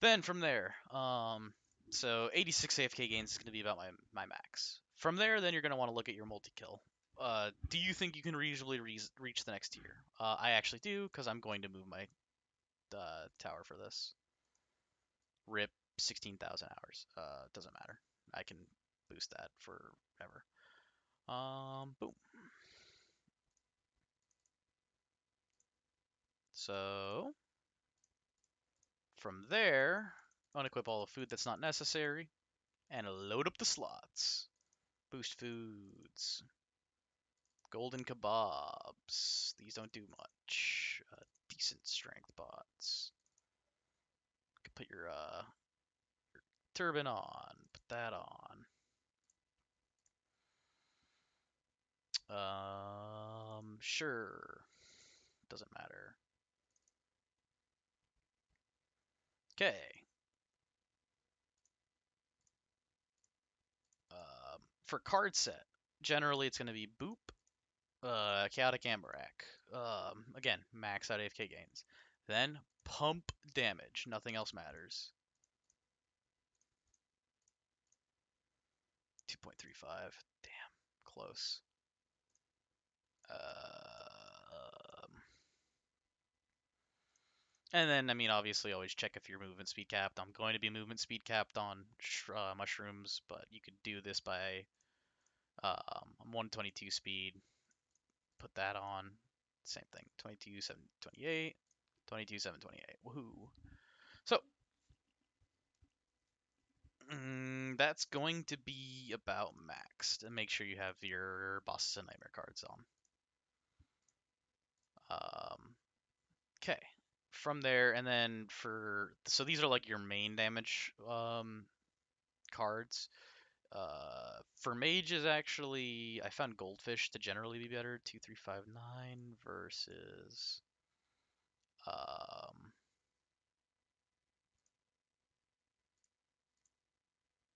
Then from there, so 86 AFK gains is going to be about my max. From there, then you're going to want to look at your multi-kill. Do you think you can reasonably reach the next tier? I actually do, because I'm going to move my tower for this. RIP 16,000 hours. Doesn't matter. I can boost that forever. Boom. So from there, unequip all the food that's not necessary, and load up the slots. Boost foods. Golden kebabs. These don't do much. Decent strength bots. Put your turban on. Put that on. Sure. Doesn't matter. Okay. For card set, generally it's going to be Boop, Chaotic Amarak. Again, max out AFK gains. Then pump damage. Nothing else matters. 2.35. Damn, close. And then, I mean, obviously, always check if you're movement speed capped. I'm going to be movement speed capped on mushrooms, but you could do this by 122 speed. Put that on. Same thing. 22, 7, 28. 22, 7, 28. Woohoo. So, that's going to be about maxed. And make sure you have your Bosses and Nightmare cards on. Okay. From there, and then so these are like your main damage cards. For mages, actually, I found Goldfish to generally be better. 2359 versus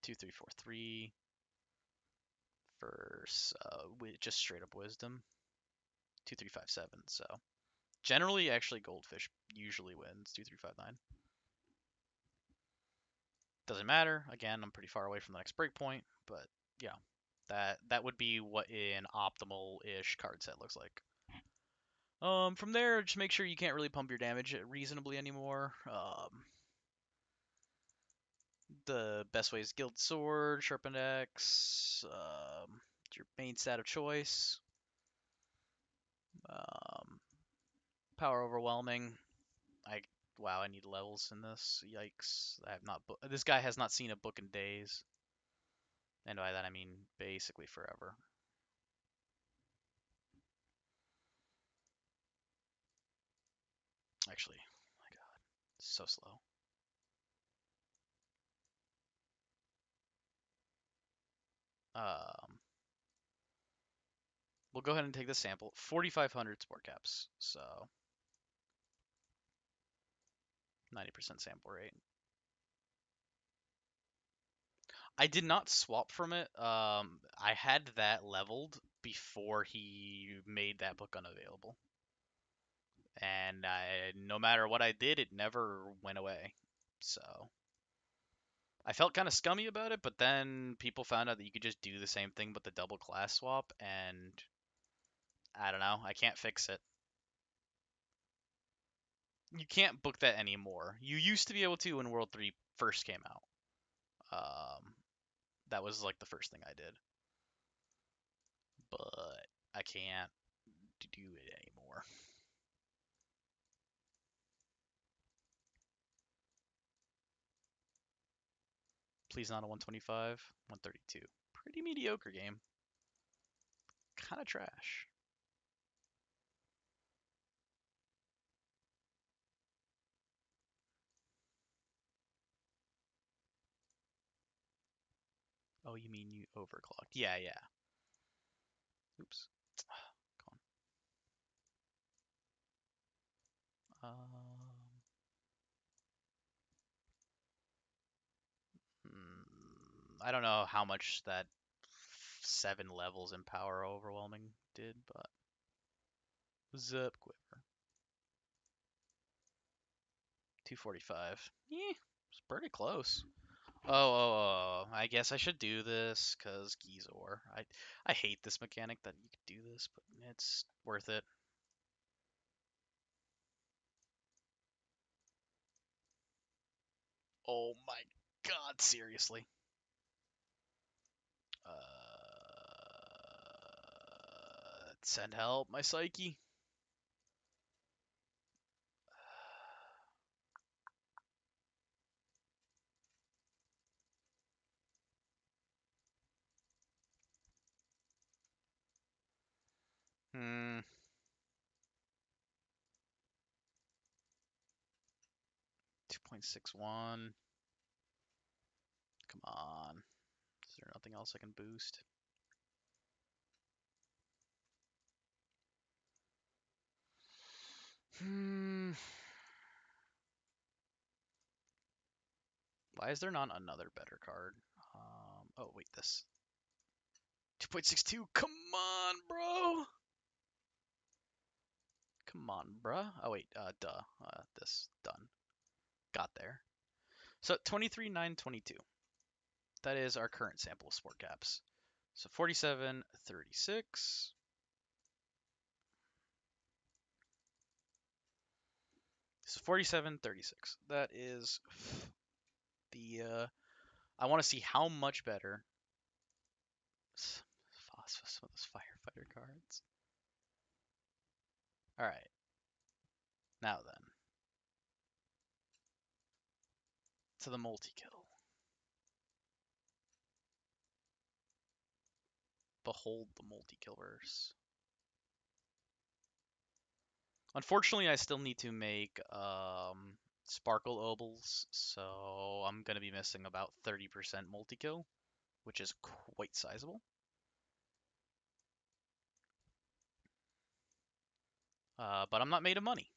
2343 versus just straight up wisdom. 2357. So generally, actually, Goldfish usually wins. 2359. Doesn't matter. Again, I'm pretty far away from the next breakpoint, but yeah, that would be what an optimal-ish card set looks like. From there, just make sure you can't really pump your damage reasonably anymore. The best way is Guild Sword, Sharpened Axe, your main stat of choice. Power Overwhelming. Wow, I need levels in this. Yikes! I have not. This guy has not seen a book in days, and by that I mean basically forever. Actually, oh my God, it's so slow. We'll go ahead and take this sample. 4,500 sport caps, so 90% sample rate. I did not swap from it. I had that leveled before he made that book unavailable, and no matter what I did, it never went away. So I felt kind of scummy about it, but then people found out that you could just do the same thing but the double class swap, and I don't know. I can't fix it. You can't book that anymore. You used to be able to when World 3 first came out. That was like the first thing I did. But I can't do it anymore. Please not a 125. 132. Pretty mediocre game. Kind of trash. you mean you overclocked? Yeah, yeah. Oops. Come on. I don't know how much that 7 levels in power overwhelming did, but zip quiver. 245. Yeah, it's pretty close. Oh, I guess I should do this because Gizor. I hate this mechanic that you could do this, but it's worth it. Oh my god, seriously. Send help, my psyche. Hmm. 2.61. Come on. Is there nothing else I can boost? Hmm. Why is there not another better card? Oh, wait, this. 2.62. Come on, bro. Come on, bruh. Oh, wait, duh. This. Done. Got there. So, 23,922. That is our current sample of sport caps. So, 47.36. So, 47.36. That is the, I want to see how much better some of those firefighter cards. All right. Now then, to the multi-kill. Behold the multi-kill verse. Unfortunately, I still need to make Sparkle Obels, so I'm going to be missing about 30% multi-kill, which is quite sizable. But I'm not made of money.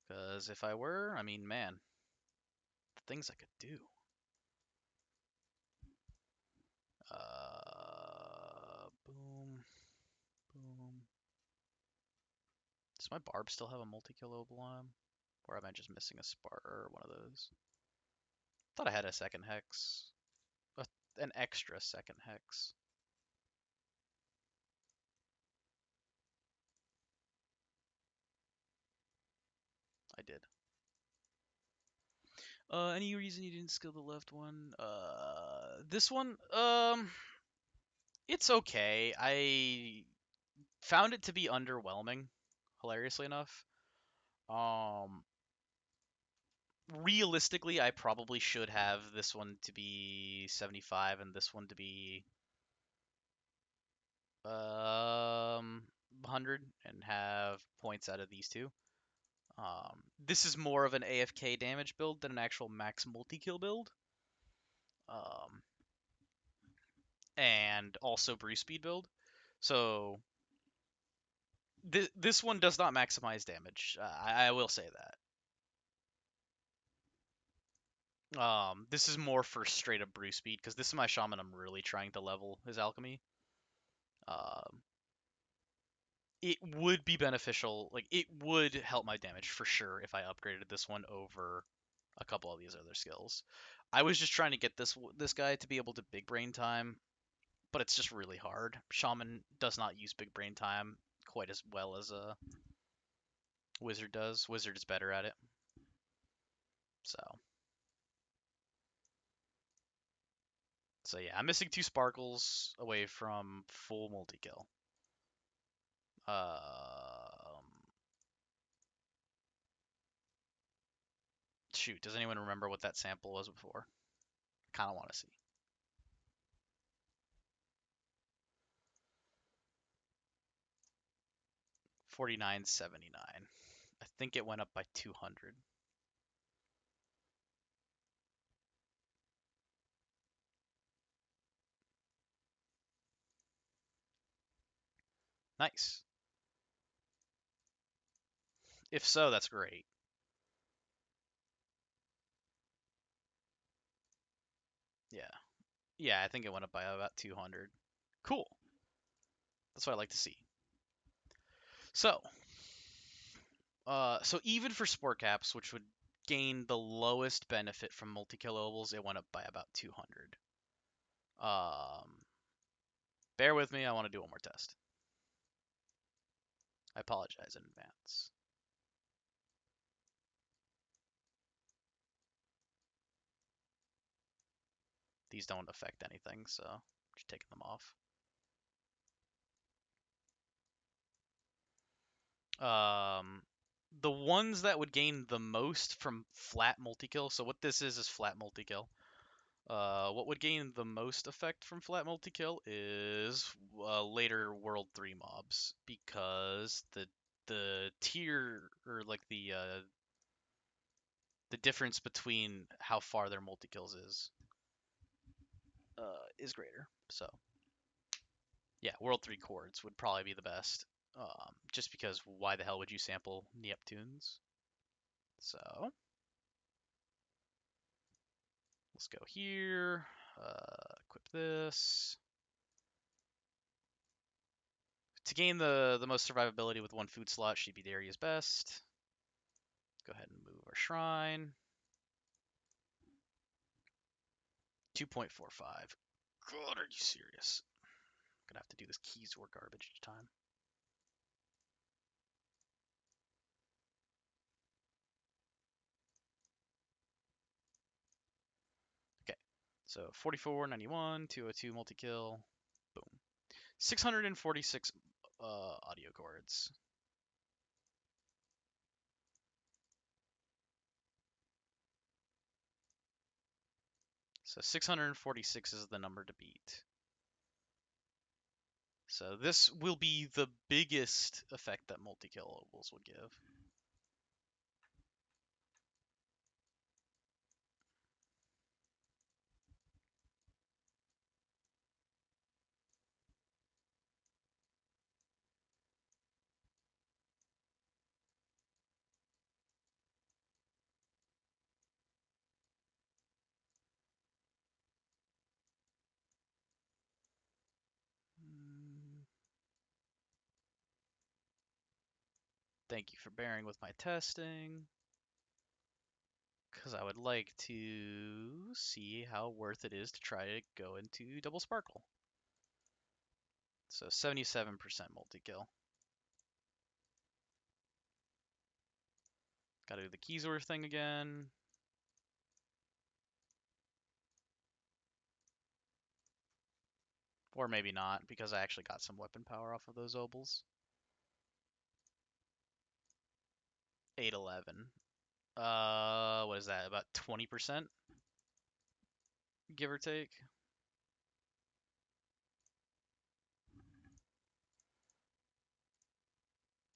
Because if I were, I mean, man, the things I could do. Boom, boom. Does my Barb still have a multi-kill Obel on him? Or am I just missing a Spar or one of those? Thought I had a second Hex. An extra second Hex. I did. Any reason you didn't skill the left one? This one, it's okay. I found it to be underwhelming, hilariously enough. Um, Realistically, I probably should have this one to be 75 and this one to be 100 and have points out of these two. This is more of an AFK damage build than an actual max multi-kill build. And also brew speed build. So this one does not maximize damage. I will say that. This is more for straight up brew speed because this is my shaman. I'm really trying to level his alchemy. Um, it would be beneficial. Like it would help my damage for sure if I upgraded this one over a couple of these other skills. I was just trying to get this guy to be able to big brain time, but it's just really hard. Shaman does not use big brain time quite as well as Wizard does. Wizard is better at it. So yeah, I'm missing 2 sparkles away from full multi-kill. Shoot, does anyone remember what that sample was before? Kind of want to see. 49.79. I think it went up by 200. Nice. If so, that's great. Yeah. Yeah, I think it went up by about 200. Cool. That's what I like to see. So, so even for sport caps, which would gain the lowest benefit from multi-kill ovals, it went up by about 200. Bear with me, I want to do one more test. I apologize in advance. These don't affect anything, so I'm just taking them off. The ones that would gain the most from flat multi-kill, so what this is flat multi-kill. What would gain the most effect from flat multi-kill is later World 3 mobs, because the tier, or like the difference between how far their multi-kills is greater. So yeah, World 3 chords would probably be the best. Just because why the hell would you sample Neptunes? So let's go here, equip this. To gain the most survivability with one food slot, she'd be Daria's best. Go ahead and move our shrine. 2.45. God, are you serious? I'm gonna have to do this keys or garbage each time. Okay, so 44.91, 202 multi-kill, boom. 646 audio chords. So 646 is the number to beat. So this will be the biggest effect that multi-kill ovals will give. Thank you for bearing with my testing, because I would like to see how worth it is to try to go into double sparkle. So 77% multi-kill. Gotta do the Keysworth thing again. Or maybe not, because I actually got some weapon power off of those obols. 811. What is that? About 20%? Give or take.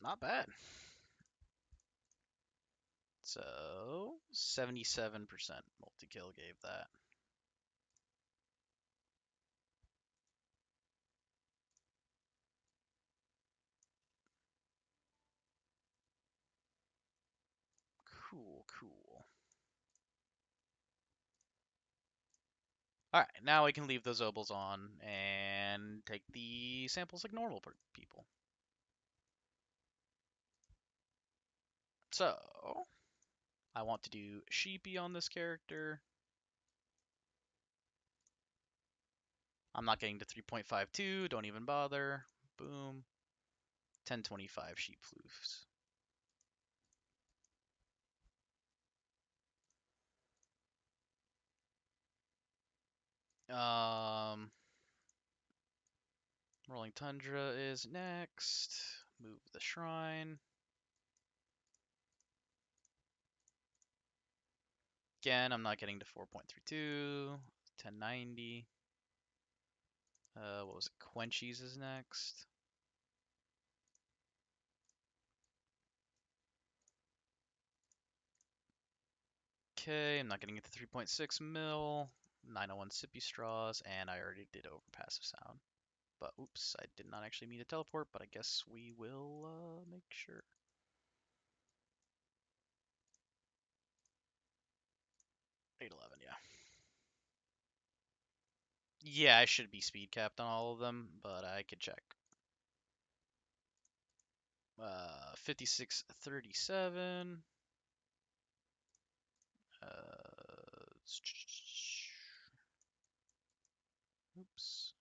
Not bad. So 77% multi-kill gave that. Cool, cool. Alright, now we can leave those obols on and take the samples like normal people. So, I want to do Sheepy on this character. I'm not getting to 3.52, don't even bother. Boom. 1025 sheep floofs. Rolling Tundra is next. Move the shrine. Again, I'm not getting to 4.32. 1090. What was it? Quenchies is next. Okay, I'm not getting it to 3.6 mil. 901 sippy straws, and I already did overpassive sound. But oops, I did not actually mean to teleport, but I guess we will make sure. 811, yeah. Yeah, I should be speed capped on all of them, but I could check. 5637. Oops.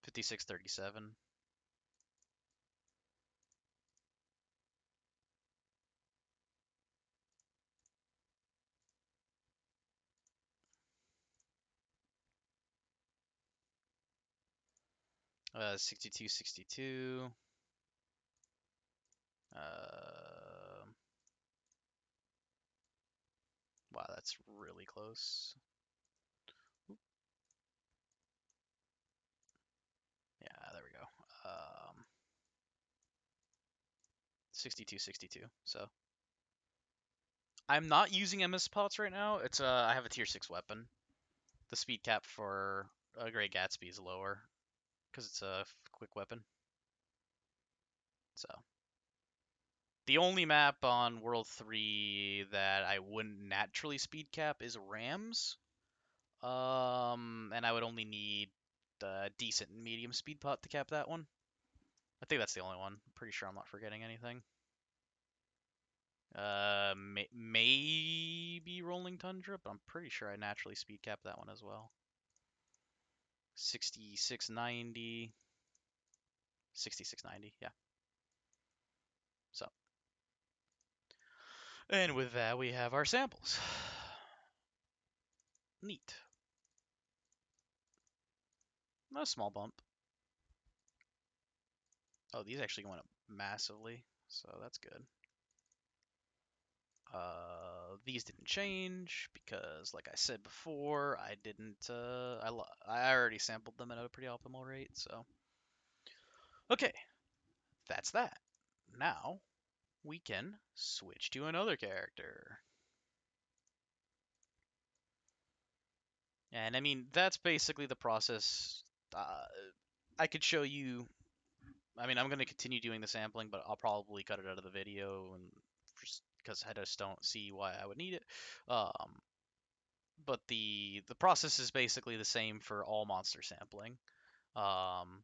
5637. 6262. Wow, that's really close. Yeah, there we go. 6262. So I'm not using MS pots right now. It's I have a tier 6 weapon. The speed cap for a Great Gatsby is lower because it's a quick weapon. So the only map on World 3 that I wouldn't naturally speed cap is Rams. And I would only need a decent medium speed pot to cap that one. I think that's the only one. I'm pretty sure I'm not forgetting anything. Maybe Rolling Tundra, but I'm pretty sure I naturally speed cap that one as well. 6690. 6690, yeah. So, and with that, we have our samples. Neat. A small bump. Oh, these actually went up massively, so that's good. These didn't change because, like I said before, I didn't. I already sampled them at a pretty optimal rate. So, okay, that's that. Now we can switch to another character. And I mean, that's basically the process. I could show you. I mean, I'm going to continue doing the sampling, but I'll probably cut it out of the video, and just because I just don't see why I would need it. But the process is basically the same for all monster sampling. Um,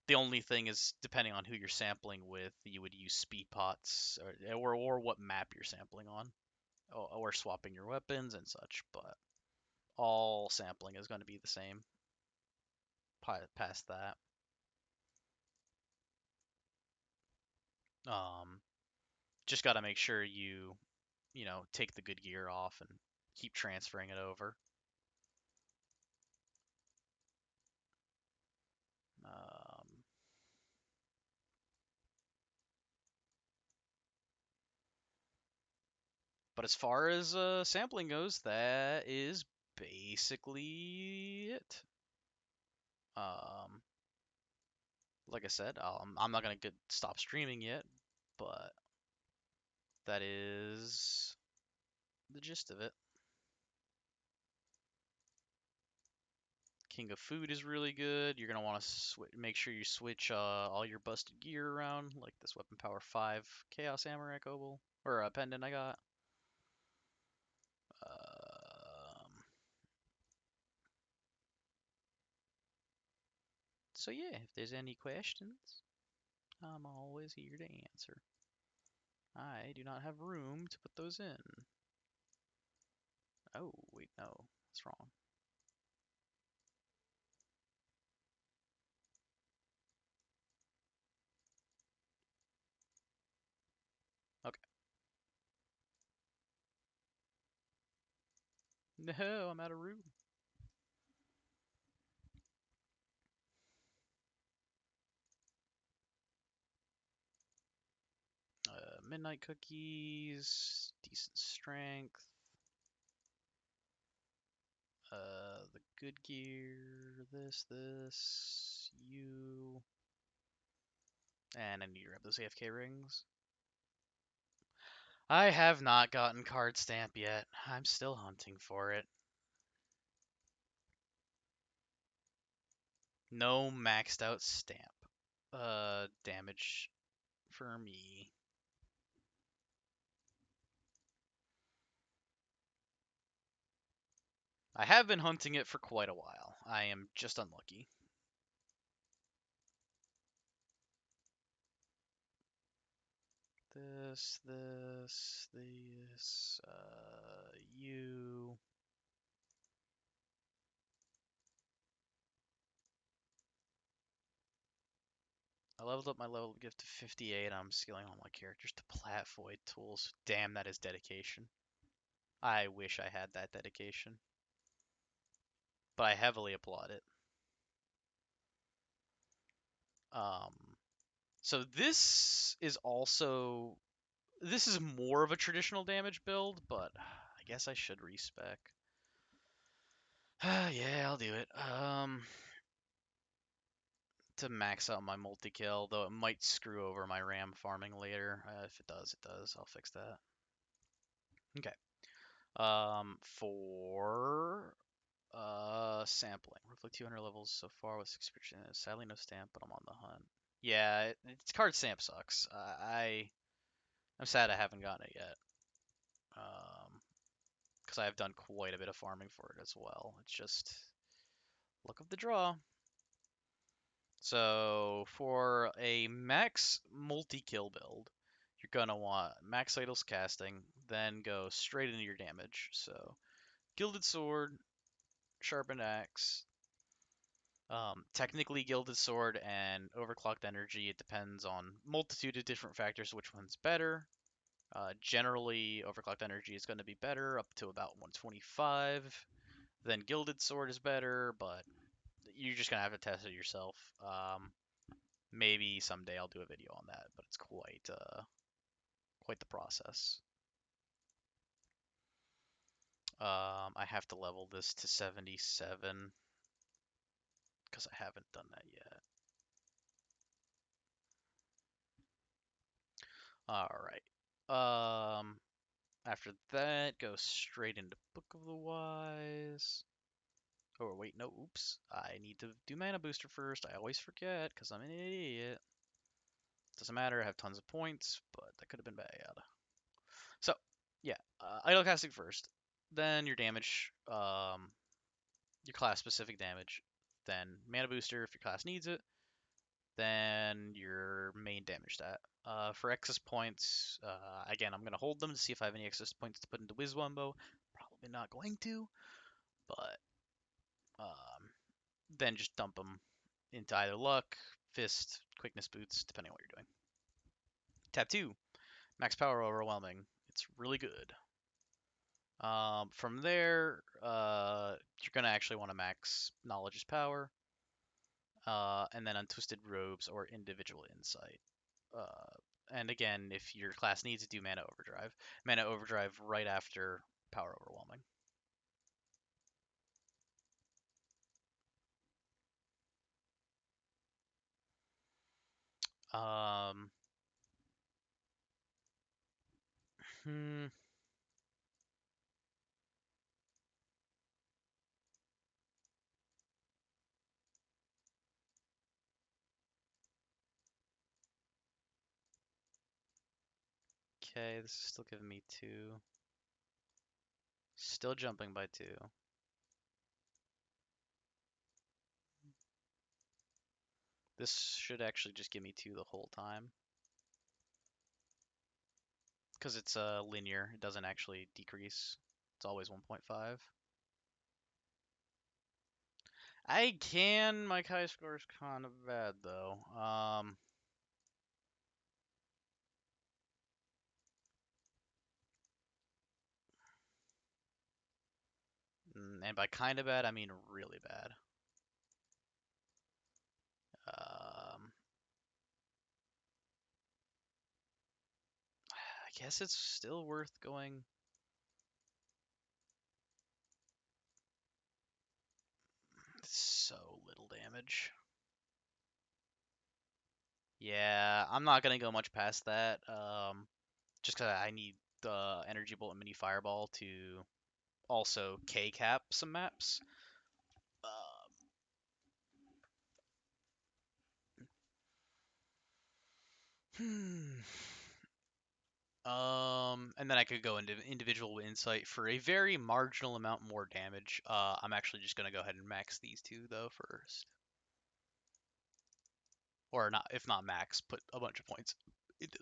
the only thing is, depending on who you're sampling with, you would use speed pots or what map you're sampling on, or swapping your weapons and such. But all sampling is going to be the same past that. Um, just got to make sure you know, take the good gear off and keep transferring it over. Um, but as far as sampling goes, that is basically it. Um, like I said, I'm not gonna stop streaming yet, but that is the gist of it. King of Food is really good. You're gonna want to make sure you switch all your busted gear around, like this Weapon Power 5 Chaos Amaranth Obel or a pendant I got. So yeah, if there's any questions, I'm always here to answer. I do not have room to put those in. Oh, wait, no, that's wrong. Okay. No, I'm out of room. Midnight cookies, decent strength. The good gear, this, you. And I need to grab those AFK rings. I have not gotten card stamp yet. I'm still hunting for it. No maxed out stamp. Damage for me. I have been hunting it for quite a while. I am just unlucky. This, you. I leveled up my level gift to 58. I'm scaling all my characters to Platvoid tools. Damn, that is dedication. I wish I had that dedication. But I heavily applaud it. Um, so this is more of a traditional damage build, but I guess I should respec. Yeah, I'll do it. To max out my multi-kill, though it might screw over my ram farming later. If it does, it does. I'll fix that. Okay. For sampling, roughly 200 levels so far with 6%. Sadly, no stamp, but I'm on the hunt. Yeah, its card stamp sucks. I'm sad I haven't gotten it yet. Because I've done quite a bit of farming for it as well. It's just luck of the draw. So for a max multi-kill build, you're gonna want max Idle's casting, then go straight into your damage. So Gilded Sword, Sharpened Axe. Technically, Gilded Sword and Overclocked Energy, it depends on multitude of different factors which one's better. Generally, Overclocked Energy is going to be better, up to about 125. Then Gilded Sword is better, but you're just going to have to test it yourself. Maybe someday I'll do a video on that, but it's quite the process. I have to level this to 77 because I haven't done that yet. All right. After that, go straight into Book of the Wise. Oh, wait, no, oops. I need to do mana booster first. I always forget because I'm an idiot. Doesn't matter, I have tons of points, but that could have been bad. So, yeah, idle casting first, then your damage, your class specific damage, then mana booster if your class needs it, then your main damage stat. For excess points, again, I'm going to hold them to see if I have any excess points to put into Wizwumbo. Probably not going to, but then just dump them into either luck, fist, quickness boots, depending on what you're doing. Tab 2, max power overwhelming. It's really good. From there, you're going to actually want to max knowledge's power, and then untwisted robes or individual insight. And again, if your class needs to do mana overdrive. Mana overdrive right after power overwhelming. Um, hmm, okay, this is still giving me 2. Still jumping by 2. This should actually just give me 2 the whole time. Because it's linear, it doesn't actually decrease. It's always 1.5. I can. My chi-score is kind of bad though. And by kind of bad, I mean really bad. I guess it's still worth going. So little damage. Yeah, I'm not gonna go much past that. Just because I need the Energy Bolt and Mini Fireball to also K-cap some maps. Um, Hmm. And then I could go into individual insight for a very marginal amount more damage. I'm actually just gonna go ahead and max these two though first, or not. If not max, put a bunch of points into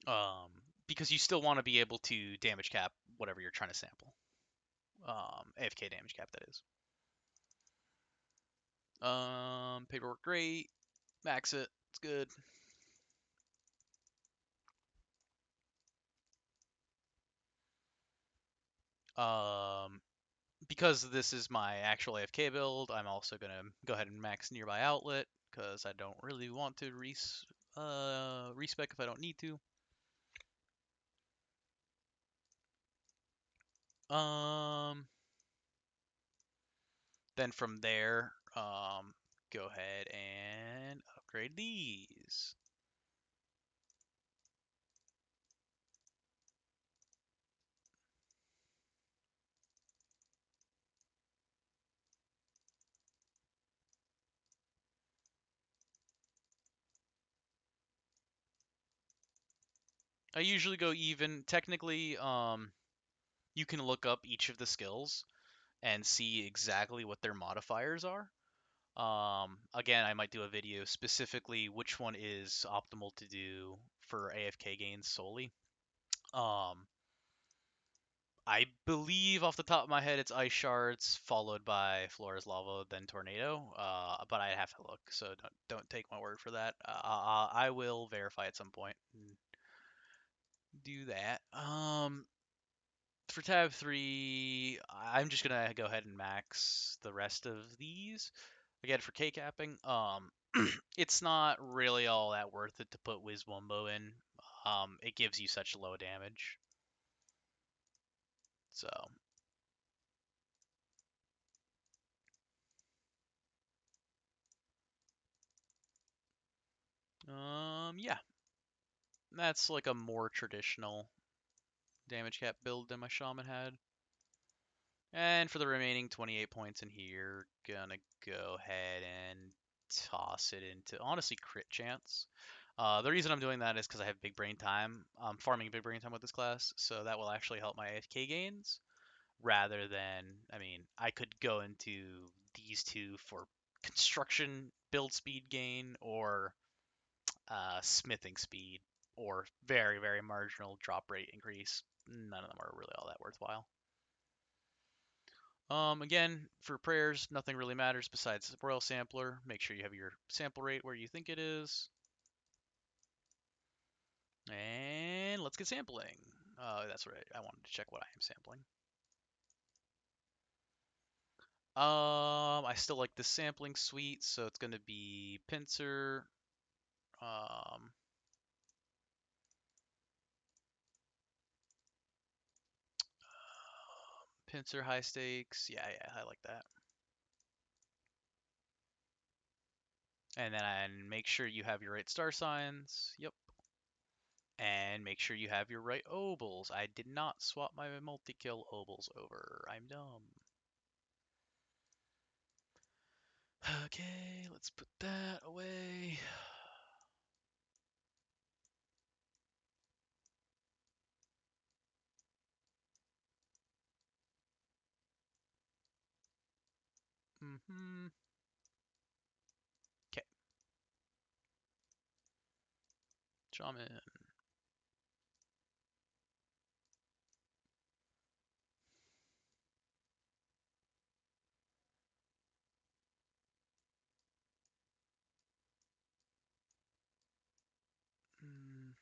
them. Um, because you still want to be able to damage cap whatever you're trying to sample. AFK damage cap, that is. Paperwork, great. Max it. It's good. Um, because this is my actual AFK build, I'm also gonna go ahead and max nearby outlet because I don't really want to respec if I don't need to. Then from there, go ahead and upgrade these. I usually go even. Technically, you can look up each of the skills and see exactly what their modifiers are. Again, I might do a video specifically which one is optimal to do for AFK gains solely. Um, I believe off the top of my head it's Ice Shards, followed by Flora's Lava, then Tornado. But I have to look, so don't take my word for that. I will verify at some point and do that. For tab 3, I'm just gonna go ahead and max the rest of these. Again, for K-capping, it's not really all that worth it to put Wiz Wumbo in. It gives you such low damage. So, yeah, that's like a more traditional damage cap build than my Shaman had. And for the remaining 28 points in here, gonna go ahead and toss it into, honestly, crit chance. The reason I'm doing that is because I have big brain time. I'm farming big brain time with this class, so that will actually help my AFK gains. Rather than, I mean, I could go into these two for construction build speed gain or smithing speed or very, very marginal drop rate increase. None of them are really all that worthwhile. Again, for prayers, nothing really matters besides Royal Sampler. Make sure you have your sample rate where you think it is. And let's get sampling. That's right. I wanted to check what I am sampling. I still like the sampling suite, so it's going to be Pincer, um, Pincer high stakes. Yeah, I like that. And then make sure you have your right star signs. Yep. And make sure you have your right obols. I did not swap my multi-kill obols over. I'm dumb. Okay, let's put that away. Mm-hmm. Okay. Shaman. Mm,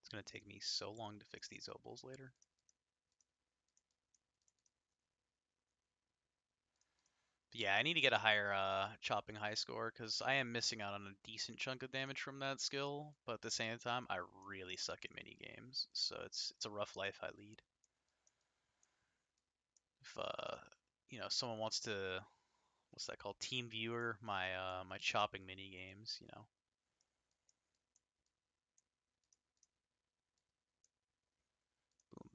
it's gonna take me so long to fix these obols later. Yeah, I need to get a higher chopping high score because I am missing out on a decent chunk of damage from that skill, but at the same time, I really suck at mini games, so it's a rough life I lead. If someone wants to, what's that called, team viewer my chopping mini games,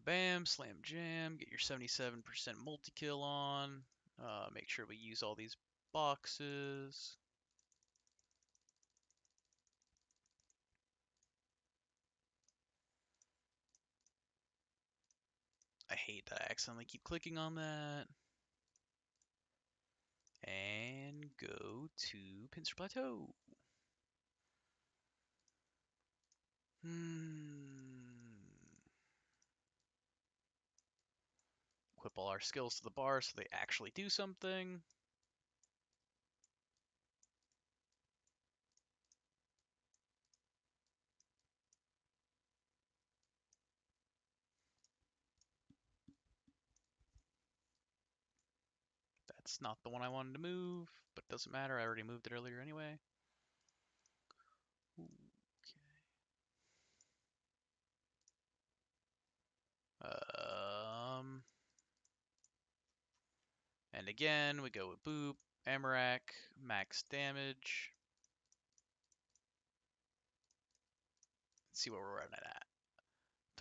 bam, slam jam, get your 77% multi-kill on. Make sure we use all these boxes. I hate that I accidentally keep clicking on that. And go to Pincer Plateau. Equip all our skills to the bar so they actually do something. That's not the one I wanted to move, but doesn't matter. I already moved it earlier anyway. And again, we go with Boop, Amarak, max damage. Let's see what we're running at.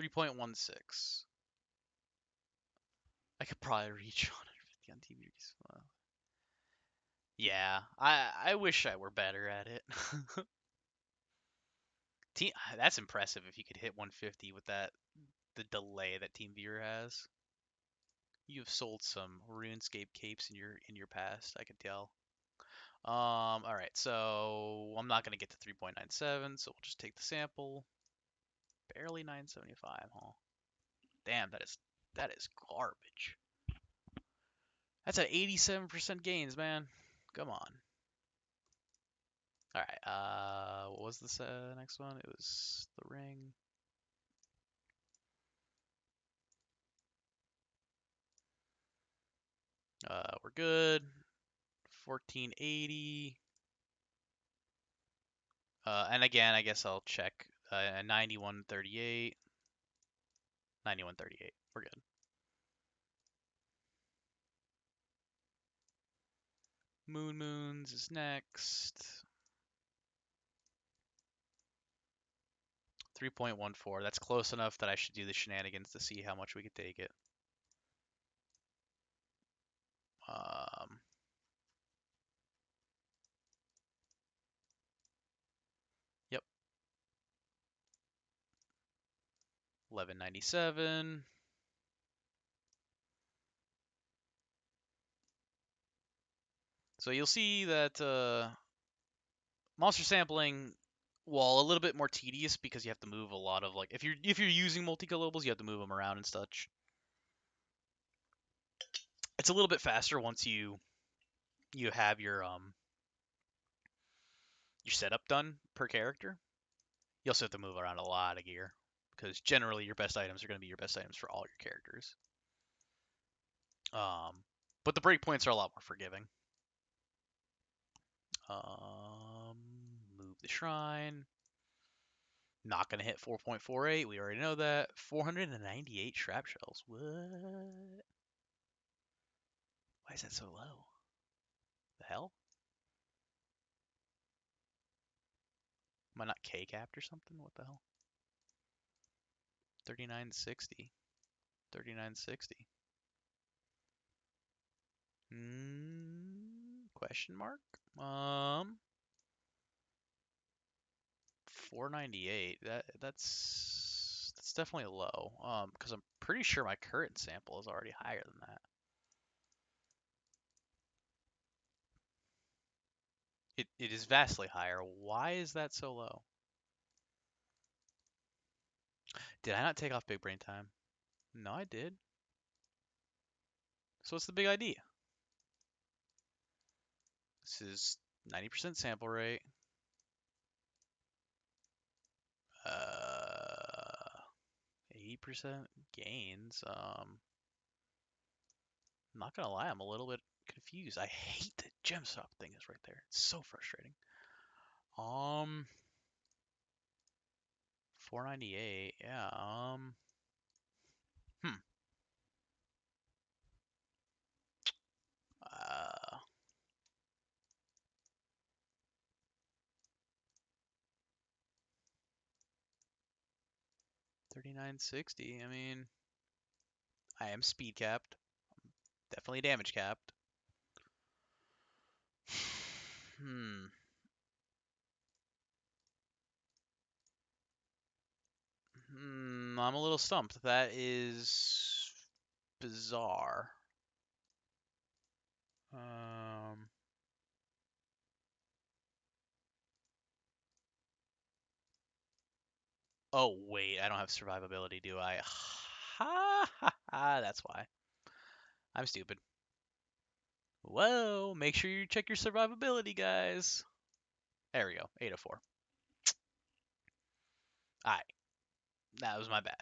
3.16. I could probably reach 150 on TVs. Well, yeah, I wish I were better at it. That's impressive if you could hit 150 with the delay that TeamViewer has. You have sold some RuneScape capes in your past, I can tell. All right, so I'm not gonna get to 3.97, so we'll just take the sample. Barely 975, huh? Damn, that is garbage. That's at 87% gains, man. Come on. All right. What was this next one? It was the ring. We're good. 1480. And again, I guess I'll check. 9138. 9138. We're good. Moons is next. 3.14. That's close enough that I should do the shenanigans to see how much we could take it. Yep. 1197. So you'll see that monster sampling, while a little bit more tedious because you have to move a lot of if you're using multi-collectibles, you have to move them around and such. It's a little bit faster once you have your setup done per character. You also have to move around a lot of gear because generally your best items are going to be your best items for all your characters. But the breakpoints are a lot more forgiving. Move the shrine. Not going to hit 4.48. We already know that. 498 shrap shells. What? Why is that so low? The hell? Am I not K-capped or something? What the hell? 3960. 3960. Question mark? 498. That's definitely low. Because I'm pretty sure my current sample is already higher than that. It is vastly higher. Why is that so low? Did I not take off big brain time? No, I did. So what's the big idea? This is 90% sample rate. 80% gains. I'm not gonna lie, I'm a little bit confused. I hate the gem swap thing is right there. It's so frustrating. 498. Yeah. Hmm. Uh, 3960. I mean, I am speed capped. Definitely damage capped. Hmm. I'm a little stumped. That is bizarre. Um. Oh wait, I don't have survivability, do I? Ha ha ha! That's why. I'm stupid. Whoa! Make sure you check your survivability, guys. There we go. 804. Alright, that was my bad.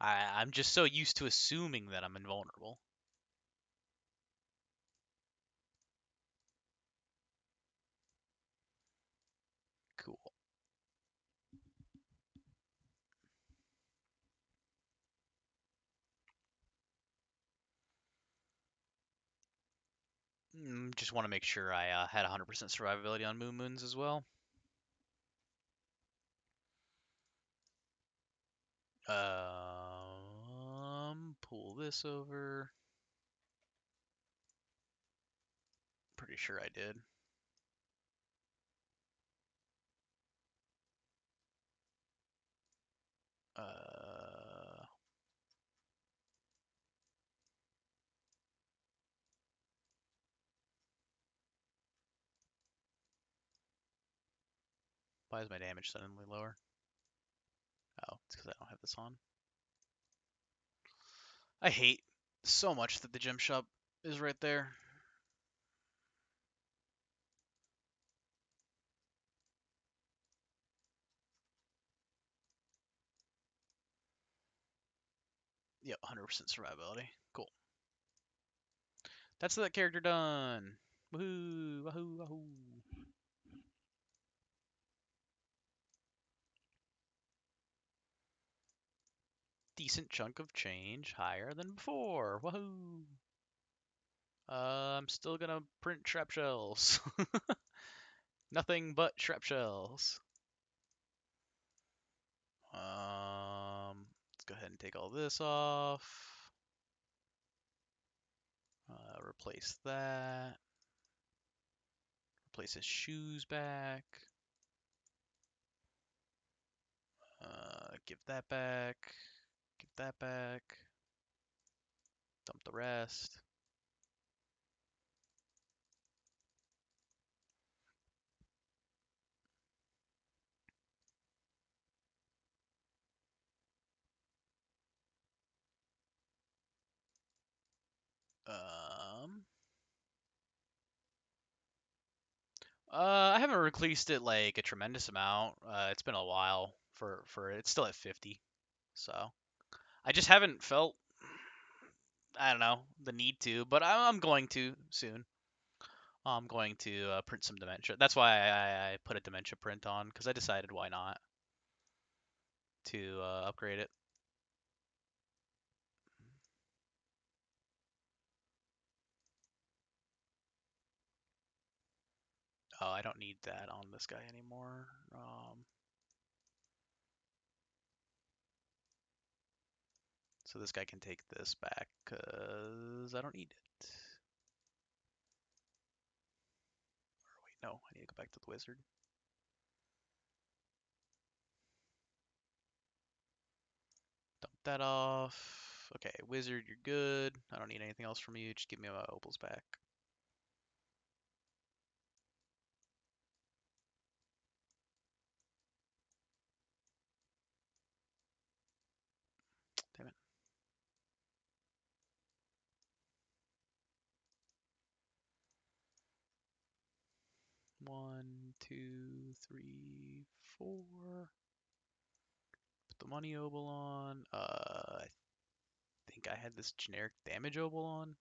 I'm just so used to assuming that I'm invulnerable. Cool. Just want to make sure I had 100% survivability on Moons as well. Pull this over. Pretty sure I did. Uh, why is my damage suddenly lower? Oh, it's because I don't have this on. I hate so much that the gem shop is right there. Yep, 100% survivability. Cool. That's that character done. Woohoo! Wahoo! Wahoo! Decent chunk of change, higher than before. Wahoo! I'm still gonna print trap shells. Nothing but trap shells. Let's go ahead and take all this off. Replace that. Replace his shoes back. Give that back. Give that back. Dump the rest. Um, I haven't released it like a tremendous amount. It's been a while for it's still at 50. So I just haven't felt, I don't know, the need to, but I'm going to soon. I'm going to print some dementia. That's why I put a dementia print on, because I decided why not to upgrade it. Oh, I don't need that on this guy anymore. So this guy can take this back, because I don't need it. Or wait, no, I need to go back to the wizard. Dump that off. Okay, wizard, you're good. I don't need anything else from you. Just give me my opals back. Damn it. One, two, three, four. Put the money obol on. I think I had this generic damage obol on.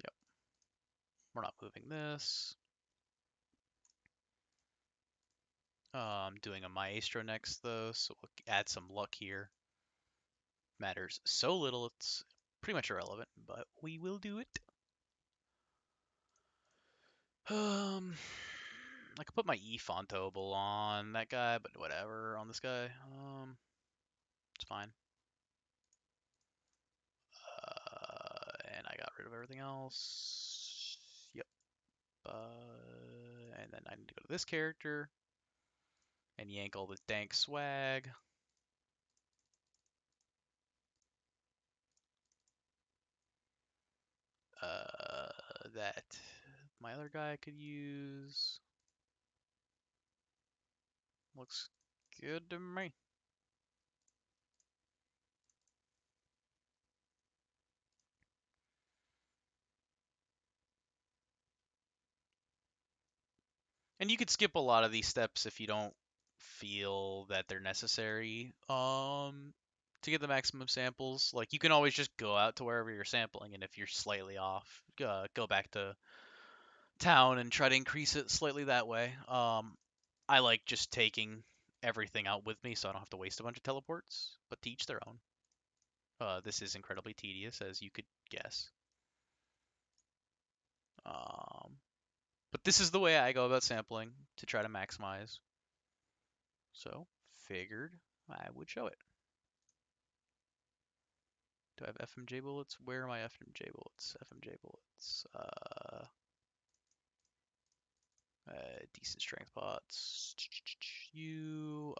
Yep. We're not moving this. I'm doing a maestro next though, so we'll add some luck here. Matters so little, it's pretty much irrelevant, but we will do it. I could put my Efontobel on that guy, but whatever on this guy. It's fine. And I got rid of everything else. Yep. And then I need to go to this character and yank all the dank swag. That my other guy could use. Looks good to me. And you could skip a lot of these steps if you don't feel that they're necessary to get the maximum samples. Like you can always just go out to wherever you're sampling, and if you're slightly off, go back to town and try to increase it slightly that way. I like just taking everything out with me so I don't have to waste a bunch of teleports, but to each their own. This is incredibly tedious, as you could guess. But this is the way I go about sampling to try to maximize. So, figured I would show it. Do I have FMJ bullets? Where are my FMJ bullets? FMJ bullets. Decent strength pots. You,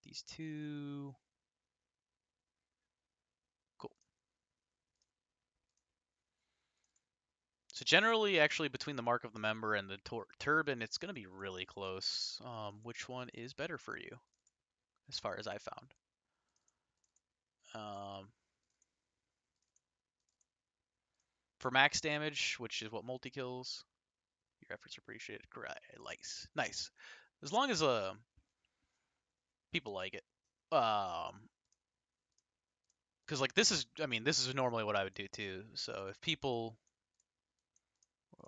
these two. Cool. So generally, actually, between the mark of the member and the turban, it's going to be really close. Which one is better for you, as far as I found? For max damage, which is what multi kills, your efforts are appreciated. Great, nice. As long as people like it, because like this is normally what I would do too. So if people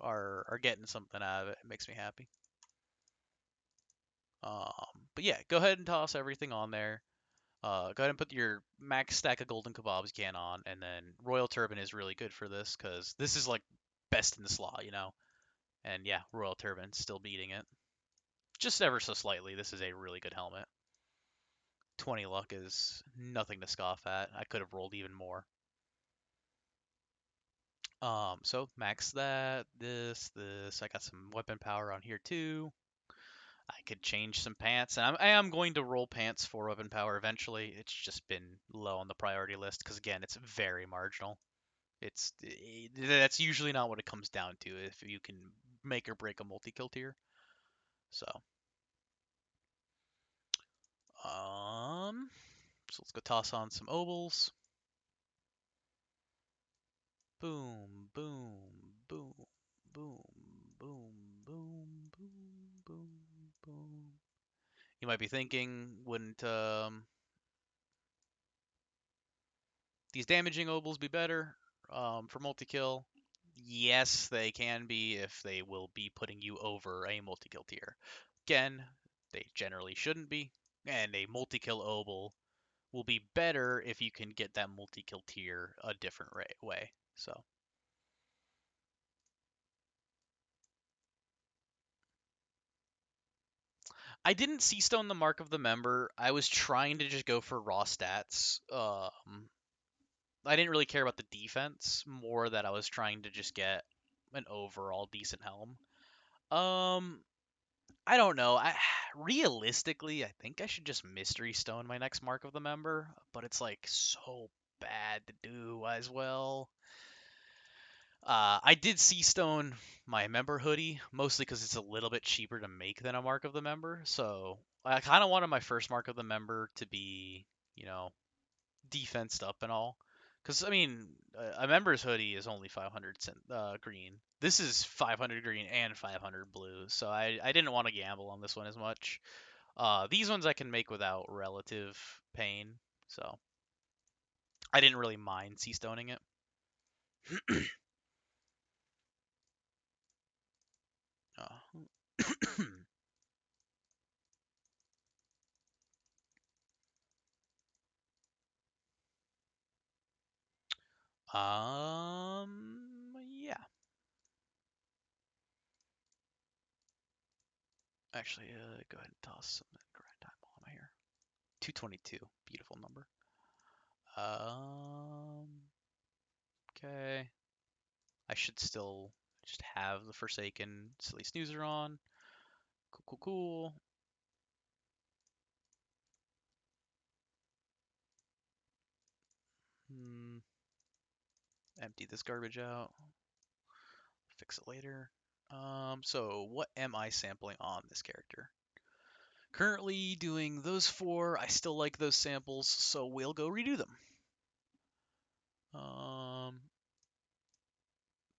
are getting something out of it, it makes me happy. But yeah, go ahead and toss everything on there. Go ahead and put your max stack of golden kebabs again on, and then Royal Turban is really good for this because this is like best in the slot, you know. And yeah, Royal Turban still beating it, just ever so slightly. This is a really good helmet. 20 luck is nothing to scoff at. I could have rolled even more. So max that, this. I got some weapon power on here too. I could change some pants, and I am going to roll pants for weapon power eventually. It's just been low on the priority list because again, it's very marginal. That's usually not what it comes down to if you can make or break a multi-kill tier. So, so let's go toss on some ovals. Boom, boom, boom, boom, boom, boom, boom, boom, boom. You might be thinking, wouldn't these damaging ovals be better for multi-kill? Yes, they can be if they will be putting you over a multi-kill tier. Again, they generally shouldn't be, and a multi-kill oval will be better if you can get that multi-kill tier a different way. So. I didn't see stone the mark of the member. I was trying to just go for raw stats. I didn't really care about the defense, more that I was trying to just get an overall decent helm. I don't know. Realistically, I think I should just mystery stone my next mark of the member, but it's like so bad to do as well. I did sea stone my member hoodie, mostly because it's a little bit cheaper to make than a mark of the member. So I kind of wanted my first mark of the member to be, you know, defensed up and all. Because, I mean, a member's hoodie is only 500 green. This is 500 green and 500 blue, so I didn't want to gamble on this one as much. These ones I can make without relative pain, so I didn't really mind sea stoning it. Yeah. Actually, go ahead and toss some grind time while I'm here. 222, beautiful number. Okay. I should still just have the Forsaken Silly Snoozer on. Cool, cool, cool. Empty this garbage out. Fix it later. So what am I sampling on this character? Currently doing those four. I still like those samples, so we'll go redo them. 3.49,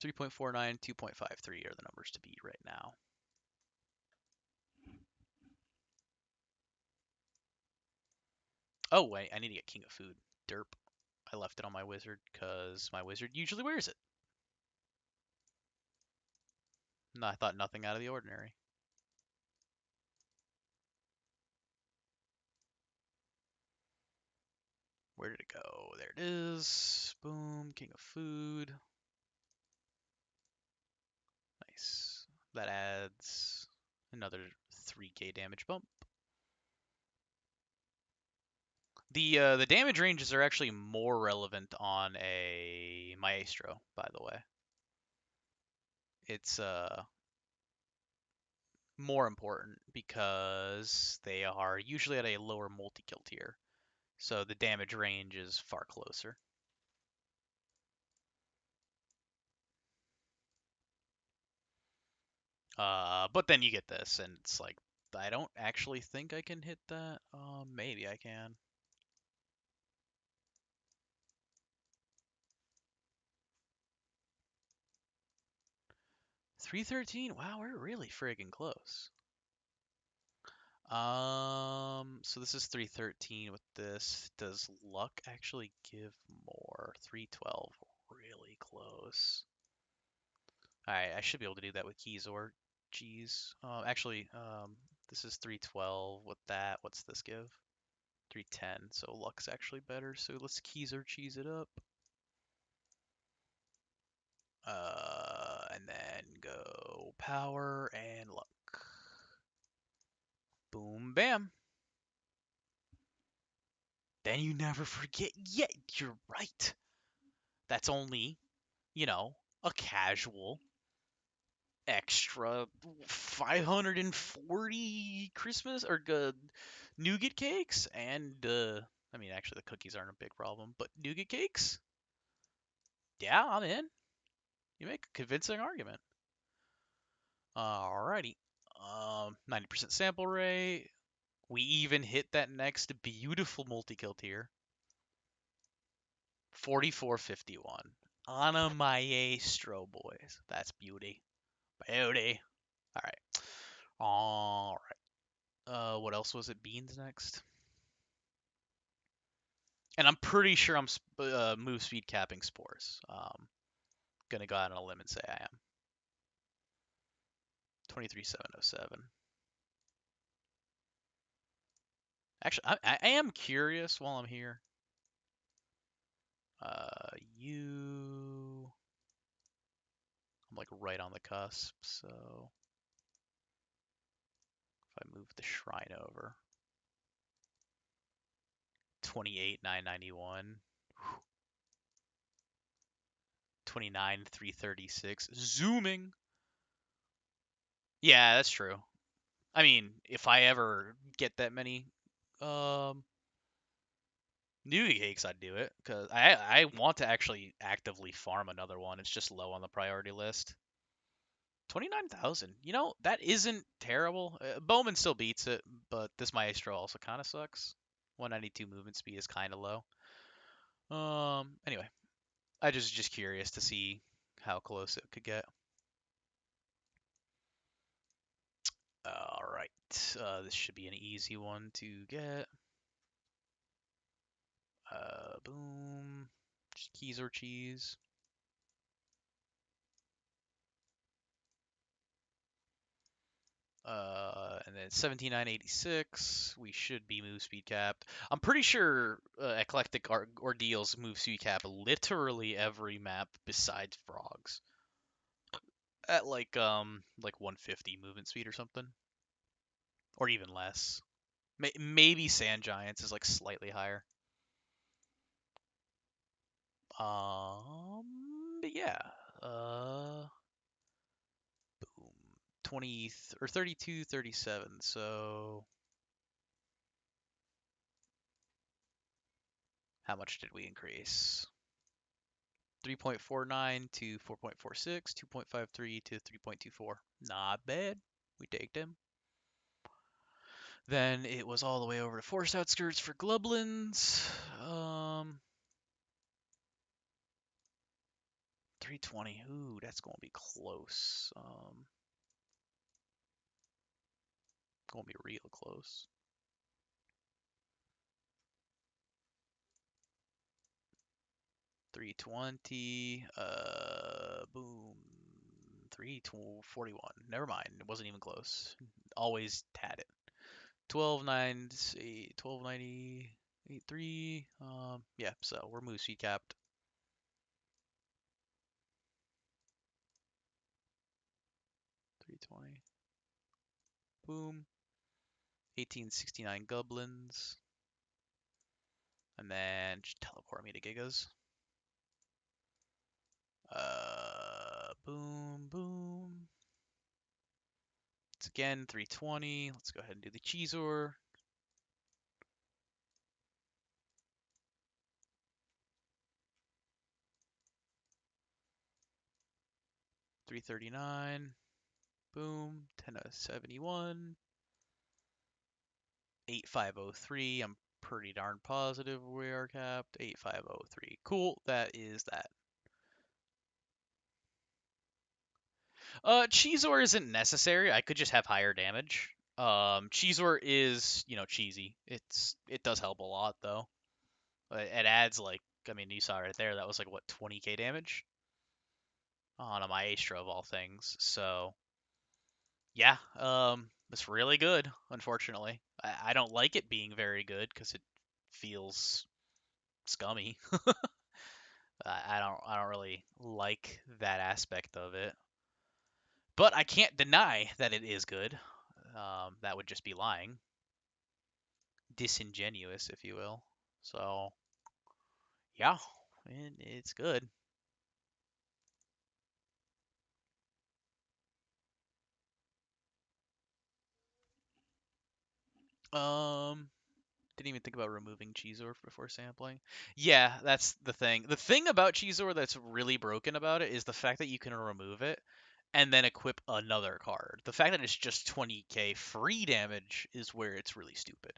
2.53 are the numbers to beat right now. Oh, wait, I need to get King of Food. Derp. I left it on my wizard because my wizard usually wears it. No, I thought nothing out of the ordinary. Where did it go? There it is. Boom, King of Food. Nice. That adds another 3k damage bump. The damage ranges are actually more relevant on a Maestro, by the way. It's more important because they are usually at a lower multi-kill tier. So the damage range is far closer. But then you get this, and it's like, I don't actually think I can hit that. Maybe I can. $313. Wow, we're really friggin' close. So this is 313 with this. Does luck actually give more? 312. Really close. Alright, I should be able to do that with keys or G's. Actually, this is 312 with that. What's this give? 310. So luck's actually better. So let's keys or cheese it up. And then go power and luck. Boom, bam. Then you never forget. Yeah, you're right. That's only, a casual extra 540 Christmas or nougat cakes, and I mean, actually, the cookies aren't a big problem, but nougat cakes, yeah, I'm in. You make a convincing argument. Alrighty, 90% sample rate. We even hit that next beautiful multi-kill tier. 4451 on a Maestro, boys. That's beauty. Beauty. All right. All right. What else was it? Beans next. And I'm pretty sure I'm move speed capping spores. Gonna go out on a limb and say I am. 23707. Actually, I am curious while I'm here. You. I'm like right on the cusp, so if I move the shrine over. 28,991. 29,336. Zooming. Yeah, that's true. I mean, if I ever get that many newbie cakes, I'd do it because I want to actually actively farm another one. It's just low on the priority list. 29,000. That isn't terrible. Bowman still beats it, but this Maestro also kind of sucks. 192 movement speed is kind of low. Anyway, I just curious to see how close it could get. All right, this should be an easy one to get. Boom. Just keys or cheese. And then 17,986. We should be move speed capped. I'm pretty sure Eclectic Ordeals move speed cap literally every map besides Frogs. At like 150 movement speed or something. or even less. Maybe Sand Giants is like slightly higher. But yeah. Boom. 20 or 32, 37. So how much did we increase? 3.49 to 4.46, 2.53 to 3.24. Not bad. We taked him. Then it was all the way over to Forest Outskirts for Glublins. 320. Ooh, that's going to be close. Going to be real close. 320. Boom. 341. Never mind. It wasn't even close. Always had it. 1290. 1290. 83. Yeah. So we're move speed capped. 320. Boom. 1869 goblins. And then just teleport me to Gigas. Boom, boom. It's again 320. Let's go ahead and do the Cheezor. $339. Boom. 10/71. 8503. I'm pretty darn positive we are capped. 8503. Cool. That is that. Cheezor isn't necessary. I could just have higher damage. Cheezor is, cheesy. It does help a lot though. It adds like, I mean, you saw right there. That was like what 20k damage on a Maestro of all things. So yeah, it's really good. Unfortunately, I don't like it being very good because it feels scummy. I don't really like that aspect of it. But I can't deny that it is good. That would just be lying, disingenuous, if you will. So yeah, it's good. Um, didn't even think about removing Cheezor before sampling. Yeah, that's the thing. The thing about Cheezor that's really broken about it is the fact that you can remove it and then equip another card. The fact that it's just 20k free damage is where it's really stupid.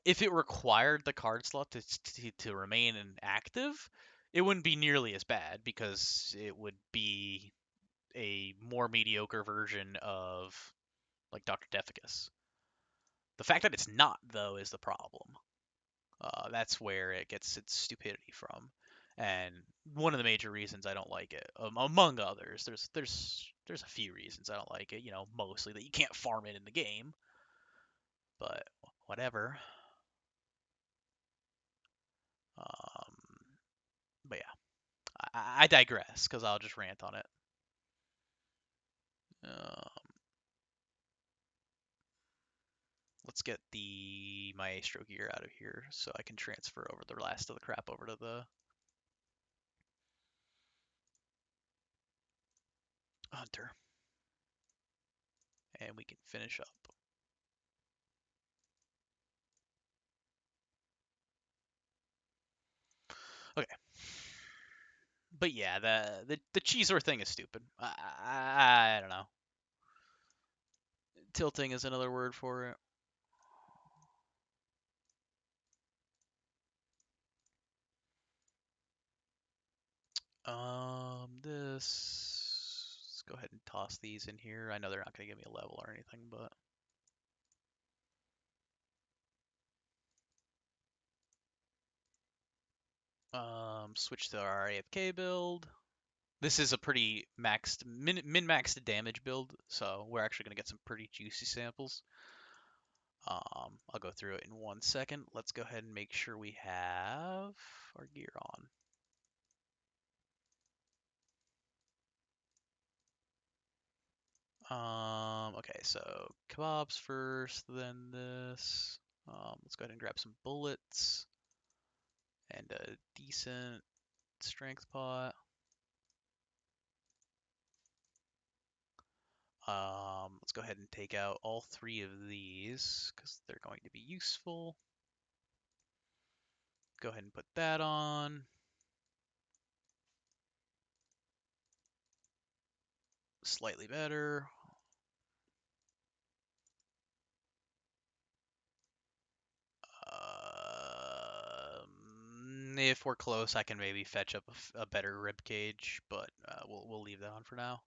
If it required the card slot to remain active, it wouldn't be nearly as bad because it would be a more mediocre version of like Dr. Defecus. The fact that it's not though is the problem. That's where it gets its stupidity from, and one of the major reasons I don't like it, among others. There's a few reasons I don't like it. Mostly that you can't farm it in the game, but whatever. Um, but yeah, I digress because I'll just rant on it. Um, let's get the Maestro gear out of here so I can transfer over the last of the crap over to the Hunter, and we can finish up. Okay. But yeah, the Cheezor thing is stupid. I don't know. Tilting is another word for it. Let's go ahead and toss these in here. I know they're not going to give me a level or anything, but switch to our AFK build. This is a pretty maxed min-maxed damage build, so we're actually going to get some pretty juicy samples. I'll go through it in 1 second. Let's go ahead and make sure we have our gear on. Okay, so kebabs first, then this. Let's go ahead and grab some bullets and a decent strength pot. Let's go ahead and take out all 3 of these because they're going to be useful. Go ahead and put that on. Slightly better. If we're close, I can maybe fetch up a better rib cage, but we'll leave that on for now.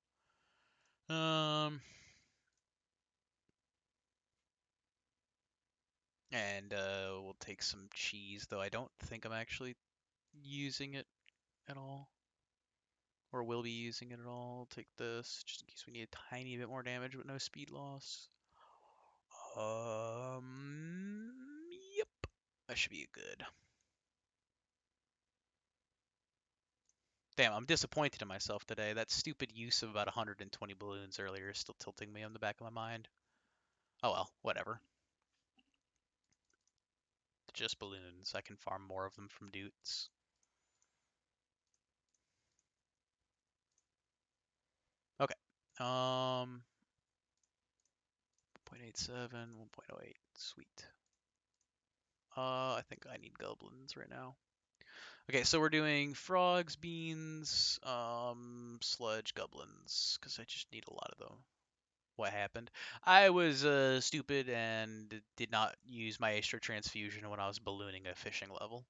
And we'll take some cheese, though I don't think I'm actually using it at all, or will be using it at all. I'll take this just in case we need a tiny bit more damage, but no speed loss. Yep, that should be good. Damn, I'm disappointed in myself today. That stupid use of about 120 balloons earlier is still tilting me on the back of my mind. Oh well, whatever. Just balloons. I can farm more of them from Dutes. Okay. 0.87, 1.08. Sweet. I think I need goblins right now. Okay, so we're doing frogs, beans, sludge, goblins, because I just need a lot of them. What happened? I was stupid and did not use my extra transfusion when I was ballooning a fishing level.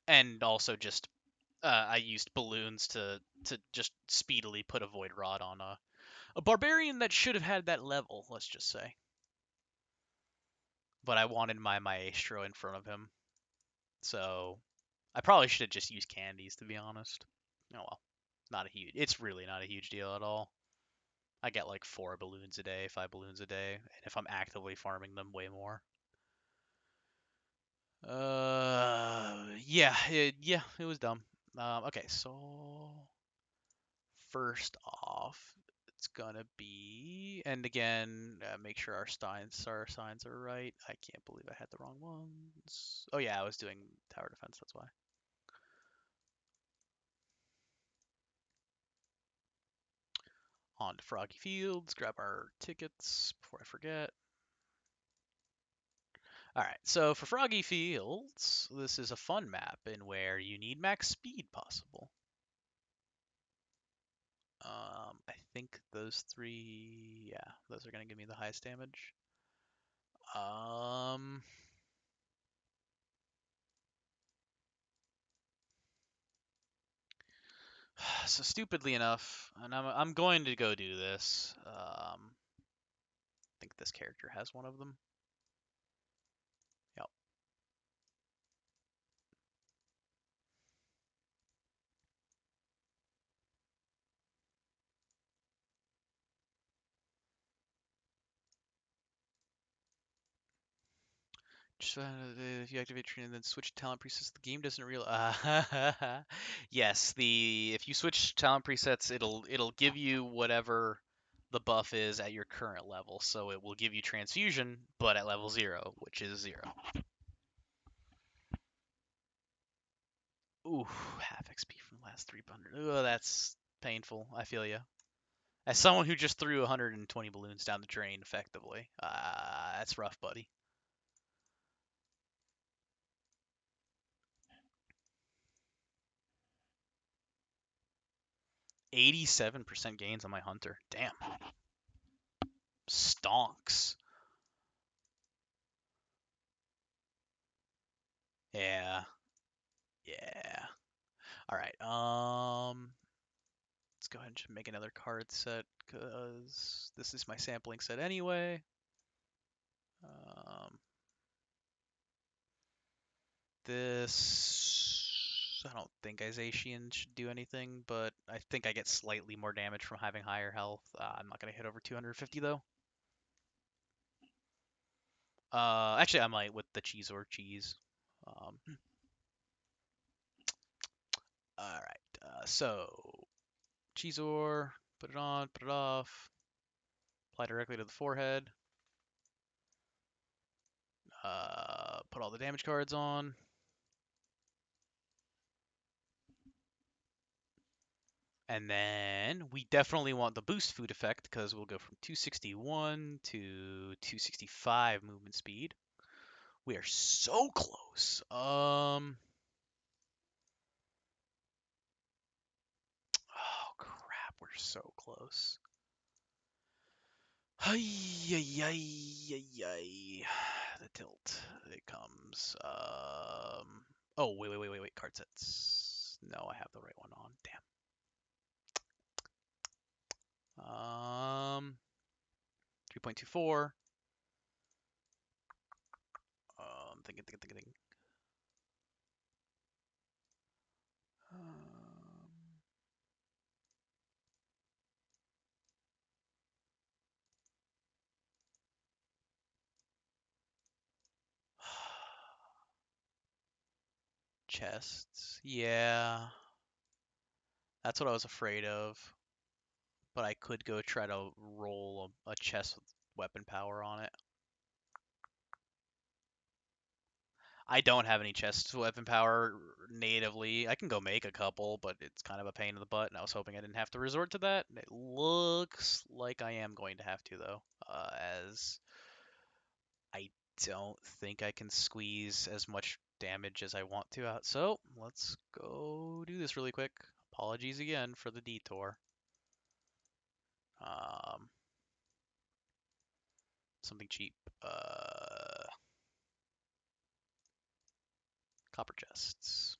And also just I used balloons to just speedily put a void rod on a barbarian that should have had that level, let's just say. But I wanted my maestro in front of him, so I probably should have just used candies, to be honest. Oh well, it's really not a huge deal at all. I get like 4 balloons a day, 5 balloons a day, and if I'm actively farming them, way more. Yeah, it was dumb. Okay, so first off, it's gonna be, and again, make sure our signs are right. I can't believe I had the wrong ones. Oh yeah, I was doing tower defense, that's why. On to Froggy Fields, grab our tickets before I forget. Alright, so for Froggy Fields, this is a fun map in where you need max speed possible. I think those 3, yeah, those are gonna give me the highest damage. So stupidly enough, and I'm going to go do this. I think this character has one of them. Yep. Just if you activate training and then switch talent presets, the game doesn't realize. Yes, if you switch talent presets, it'll give you whatever the buff is at your current level. So it will give you transfusion, but at level 0, which is 0. Ooh, half XP from the last 300. Oh, that's painful. I feel you. As someone who just threw 120 balloons down the drain effectively, that's rough, buddy. 87% gains on my hunter. Damn. Stonks. Yeah. Yeah. All right. Let's go ahead and just make another card set because this is my sampling set anyway. This, I don't think Isatian should do anything, but I think I get slightly more damage from having higher health. I'm not gonna hit over 250 though. Actually, I might with the cheese or cheese. All right. So Cheezor, Put it on, put it off. Apply directly to the forehead. Put all the damage cards on. And then we definitely want the boost food effect because we'll go from 261 to 265 movement speed. We are so close. Oh crap, we're so close. Ay, ay, ay, ay, ay. The tilt. It comes. Oh, wait. Card sets. No, I have the right one on. Damn. 3.24. Thinking. Chests. Yeah. That's what I was afraid of. But I could go try to roll a chest with weapon power on it. I don't have any chest weapon power natively. I can go make a couple, but it's kind of a pain in the butt, and I was hoping I didn't have to resort to that. It looks like I am going to have to, though, as I don't think I can squeeze as much damage as I want to out. So let's go do this really quick. Apologies again for the detour. Um, Something cheap. Copper chests.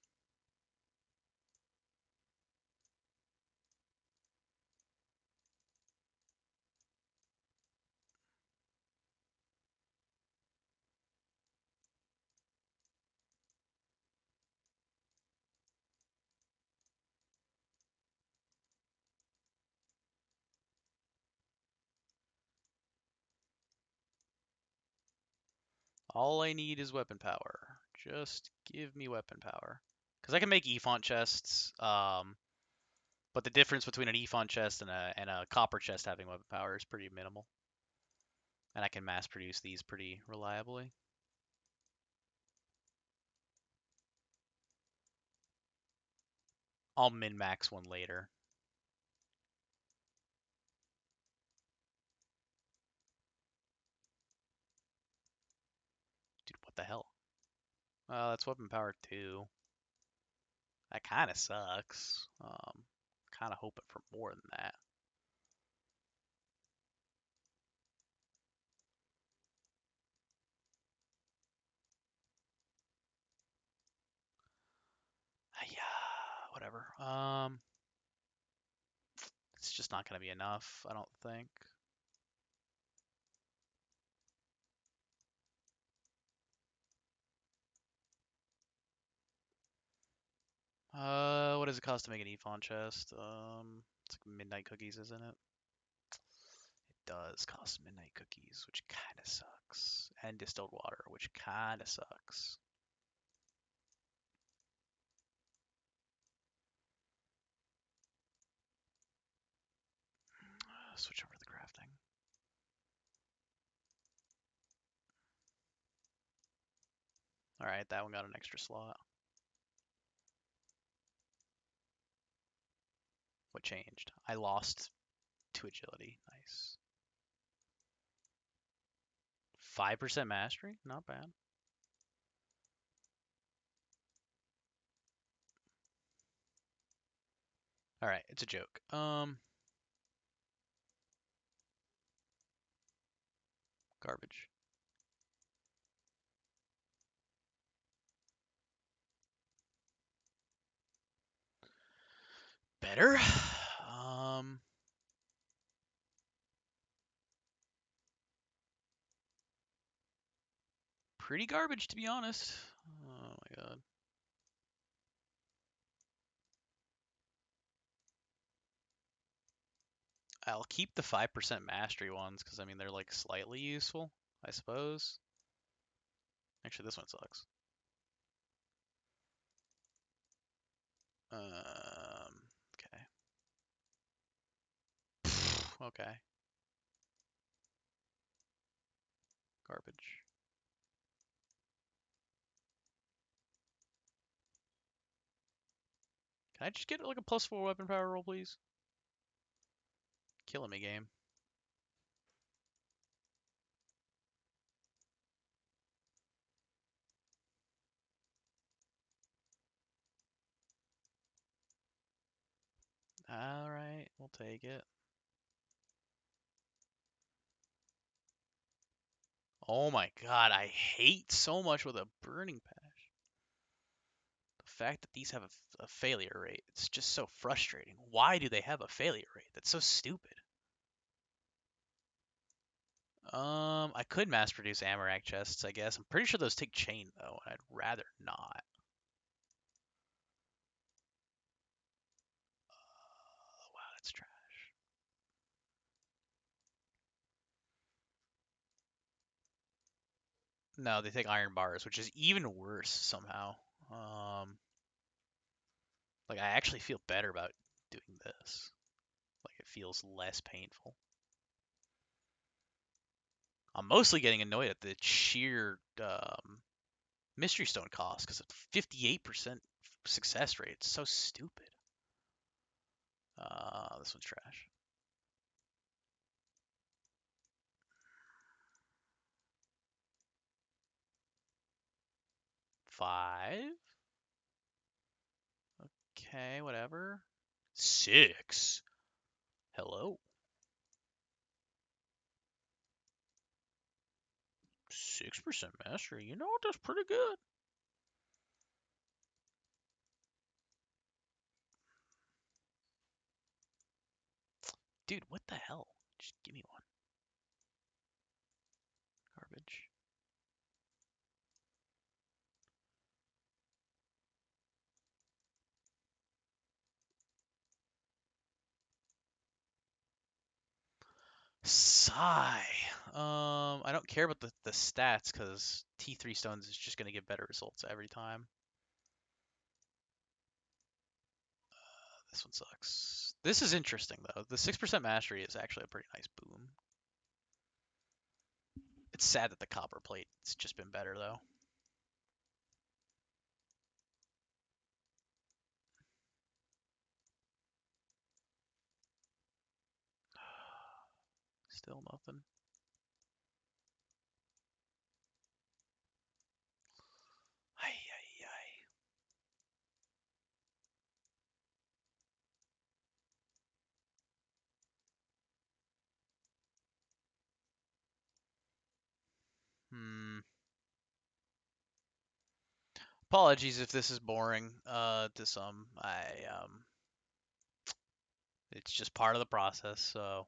All I need is weapon power. Just give me weapon power. Because I can make E-font chests, but the difference between an E-font chest and a copper chest having weapon power is pretty minimal. And I can mass produce these pretty reliably. I'll min-max one later. Dude, what the hell? That's weapon power 2. That kind of sucks. Kind of hoping for more than that. Yeah, whatever. It's just not gonna be enough, I don't think. What does it cost to make an E-font chest? It's like midnight cookies, isn't it? It does cost midnight cookies, which kind of sucks. And distilled water, which kind of sucks. Switch over to the crafting. Alright, that one got an extra slot. What changed? I lost 2 agility. Nice. 5% mastery? Not bad. Alright, it's a joke. Garbage. Better? Pretty garbage, to be honest. Oh my god. I'll keep the 5% mastery ones because I mean they're like slightly useful, I suppose. Actually, this one sucks. Okay. Okay. Garbage. Can I just get like a +4 weapon power roll, please? Killing me, game. Alright, we'll take it. Oh my god, I hate so much with a burning patch. The fact that these have a failure rate, it's just so frustrating. Why do they have a failure rate? That's so stupid. I could mass produce Amaranth chests, I guess. I'm pretty sure those take chain though, and I'd rather not. Wow, that's trash. No, they take iron bars, which is even worse somehow. Um, like I actually feel better about doing this. Like it feels less painful. I'm mostly getting annoyed at the sheer mystery stone cost because of 58% success rate. It's so stupid. This one's trash. Five. Okay, whatever. Six. Hello. 6% mastery. You know what? That's pretty good. Dude, what the hell? Just give me one. Garbage. Sigh. I don't care about the stats because T3 stones is just gonna get better results every time. This one sucks. This is interesting though. The 6% mastery is actually a pretty nice boom. It's sad that the copper plate's just been better though. Still nothing. Ay, ay, ay. Hmm. Apologies if this is boring to some. It's just part of the process, so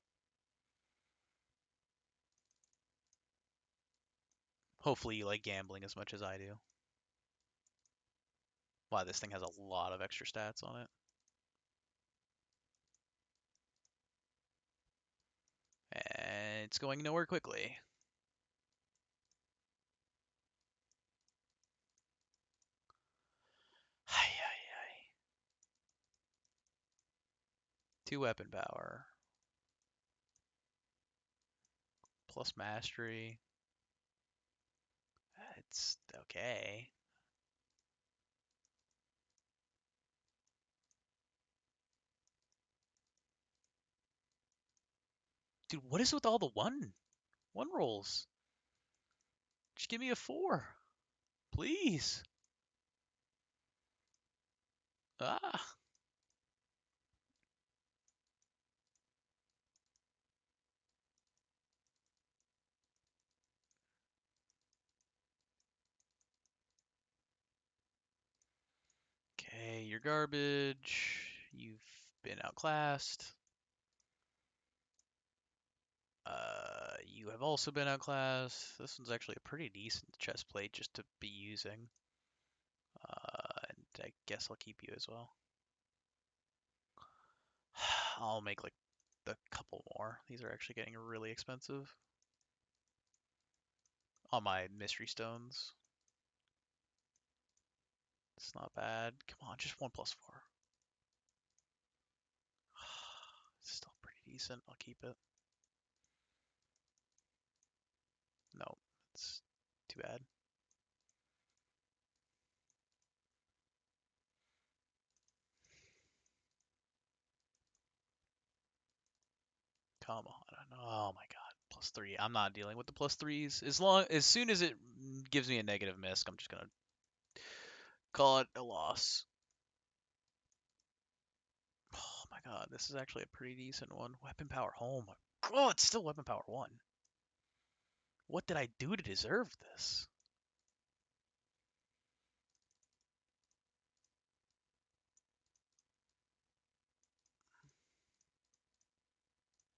hopefully you like gambling as much as I do. Wow, this thing has a lot of extra stats on it. And it's going nowhere quickly. Ay, ay, ay. 2 weapon power. Plus mastery. It's okay. Dude, what is with all the one rolls? Just give me a 4. Please. Ah. Okay, you're garbage. You've been outclassed. You have also been outclassed. This one's actually a pretty decent chest plate just to be using. And I guess I'll keep you as well. I'll make like a couple more. These are actually getting really expensive. On my mystery stones. It's not bad. Come on, just 1 + 4. It's still pretty decent. I'll keep it. No, it's too bad. Come on. Oh my god. +3. I'm not dealing with the +3s. As soon as it gives me a negative misc, I'm just gonna call it a loss. Oh my god, this is actually a pretty decent one. Weapon power. Oh my god, it's still weapon power 1. What did I do to deserve this?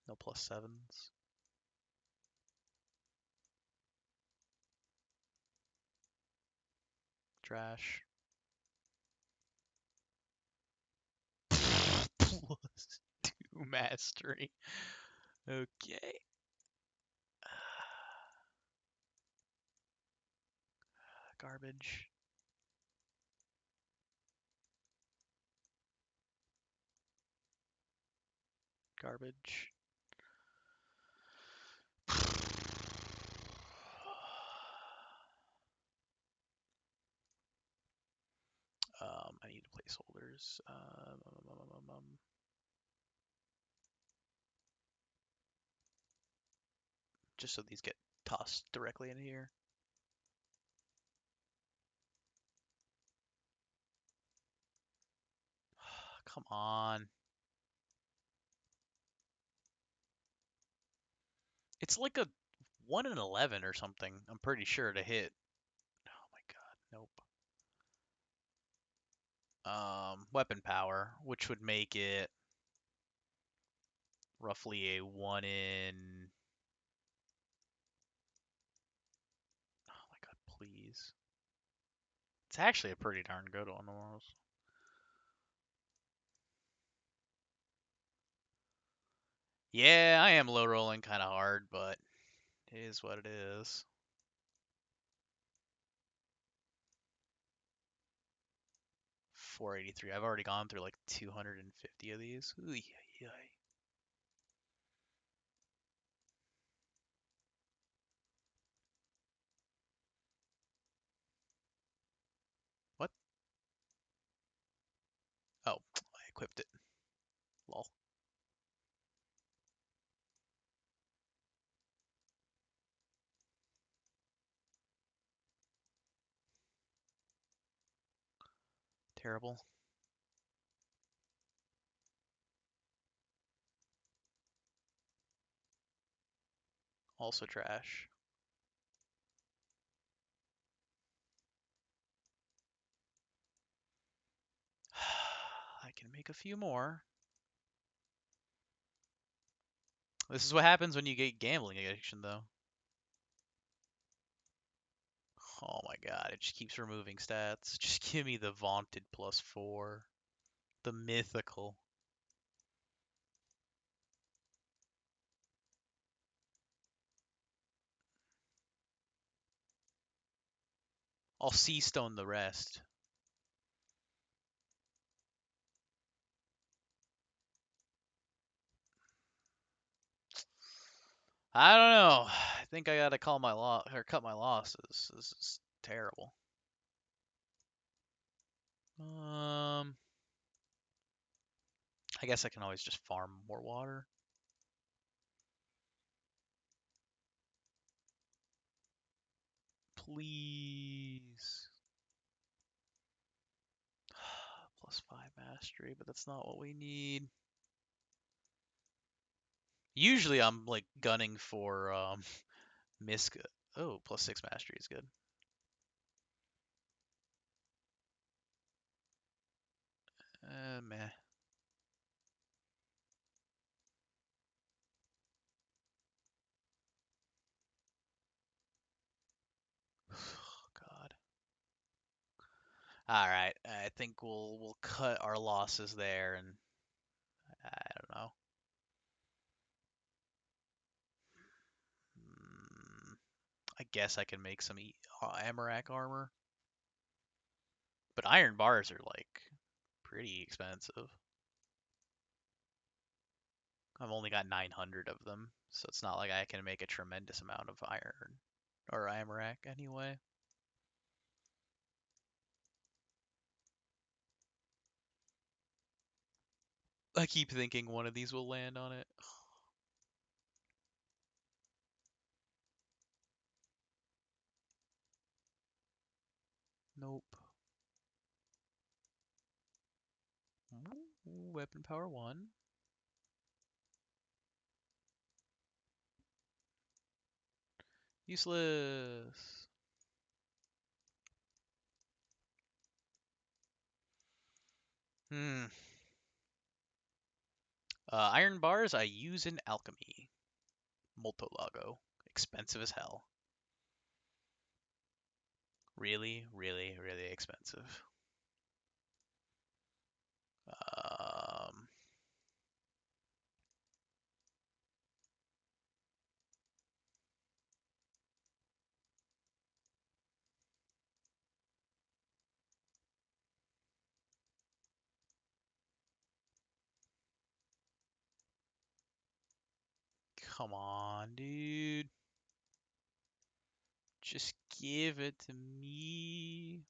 No +7s. Trash. +2 mastery. Okay. Garbage. Garbage. I need placeholders. Just so these get tossed directly in here. Come on. It's like a 1 in 11 or something, I'm pretty sure, to hit. Oh my god, nope. Weapon power, which would make it roughly a 1 in... Oh my god, please. It's actually a pretty darn good one almost. Yeah, I am low rolling kind of hard, but it is what it is. $483. I've already gone through like 250 of these. Ooh, yeah. What? Oh, I equipped it. Lol. Terrible. Also trash. I can make a few more. This is what happens when you get gambling addiction, though. Oh my god, it just keeps removing stats. Just give me the vaunted +4. The mythical. I'll Seastone the rest. I don't know. I think I gotta call my loss or cut my losses. This is terrible. I guess I can always just farm more water. Please. +5 mastery, but that's not what we need. Usually I'm like gunning for Misk. Oh, +6 mastery is good. Meh. God. All right, I think we'll cut our losses there, and I don't know. I guess I can make some Amarak armor, but iron bars are like pretty expensive. I've only got 900 of them, so it's not like I can make a tremendous amount of iron or Amarak anyway. I keep thinking one of these will land on it. Nope. Ooh, weapon power 1. Useless. Hmm. Iron bars I use in alchemy. Moltolago. Expensive as hell. Really, really, really expensive. Um, Come on, dude. Just give it to me.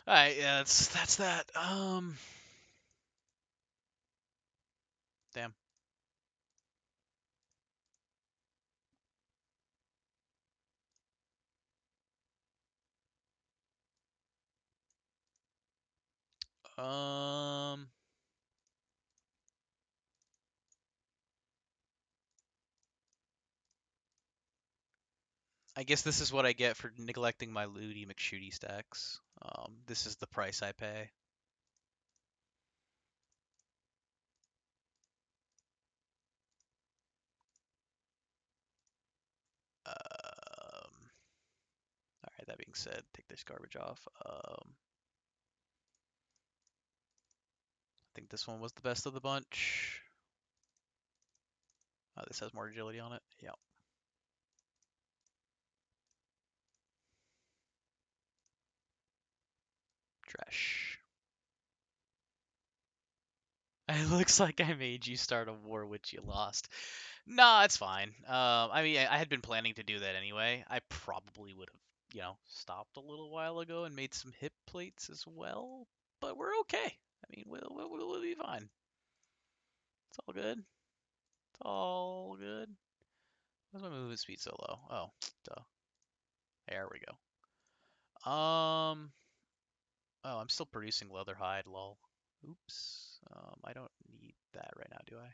Alright, yeah, that's that. Damn. Um, I guess this is what I get for neglecting my Looty McShooty stacks. This is the price I pay. Alright, that being said, take this garbage off. I think this one was the best of the bunch. This has more agility on it. Yep. Trash. It looks like I made you start a war which you lost. Nah, it's fine. I mean, I had been planning to do that anyway. I probably would have, stopped a little while ago and made some hip plates as well. But we're okay. I mean, we'll be fine. It's all good. It's all good. Why's my movement speed so low? Oh, duh. There we go. Oh, I'm still producing leather hide, lol. Oops. I don't need that right now, do I?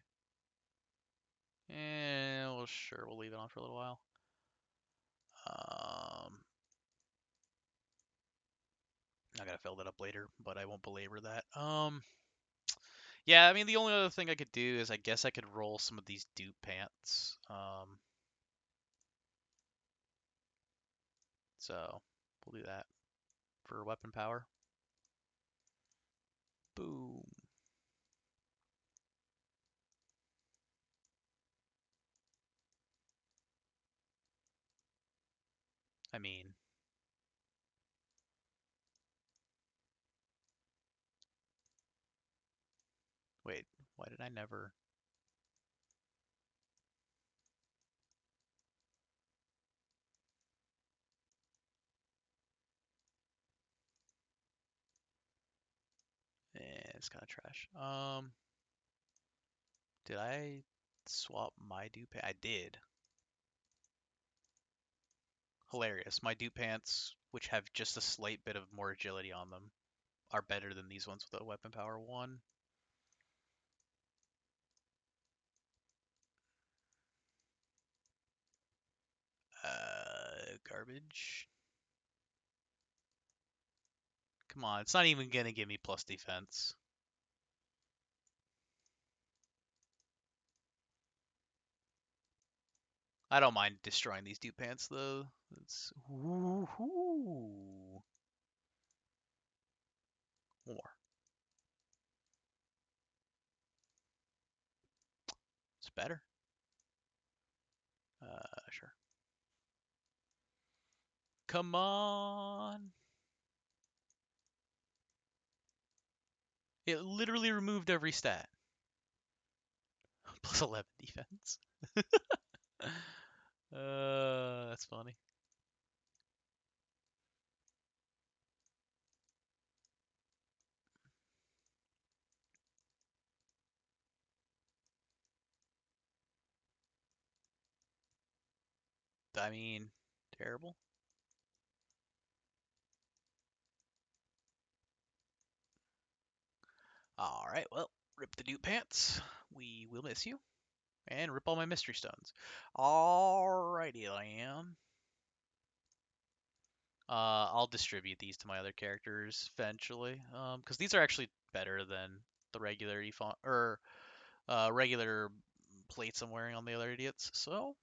Well, sure, we'll leave it on for a little while. Um, I gotta fill that up later, but I won't belabor that. Yeah, I mean, the only other thing I could do is I guess I could roll some of these dupe pants. So we'll do that for weapon power. Boom. I mean, wait, why did I never? It's kind of trash. Did I swap my dupe? I did. Hilarious. My dupe pants, which have just a slight bit of more agility on them, are better than these ones with a weapon power 1. Garbage. Come on, it's not even gonna give me plus defense. I don't mind destroying these dupe pants though. It's woohoo. better. Sure. Come on. It literally removed every stat. Plus 11 defense. That's funny. I mean, terrible. Alright, well, rip the dude pants. We will miss you. And rip all my mystery stones. Alrighty, Lamb. I'll distribute these to my other characters eventually, because these are actually better than the regular regular plates I'm wearing on the other idiots. So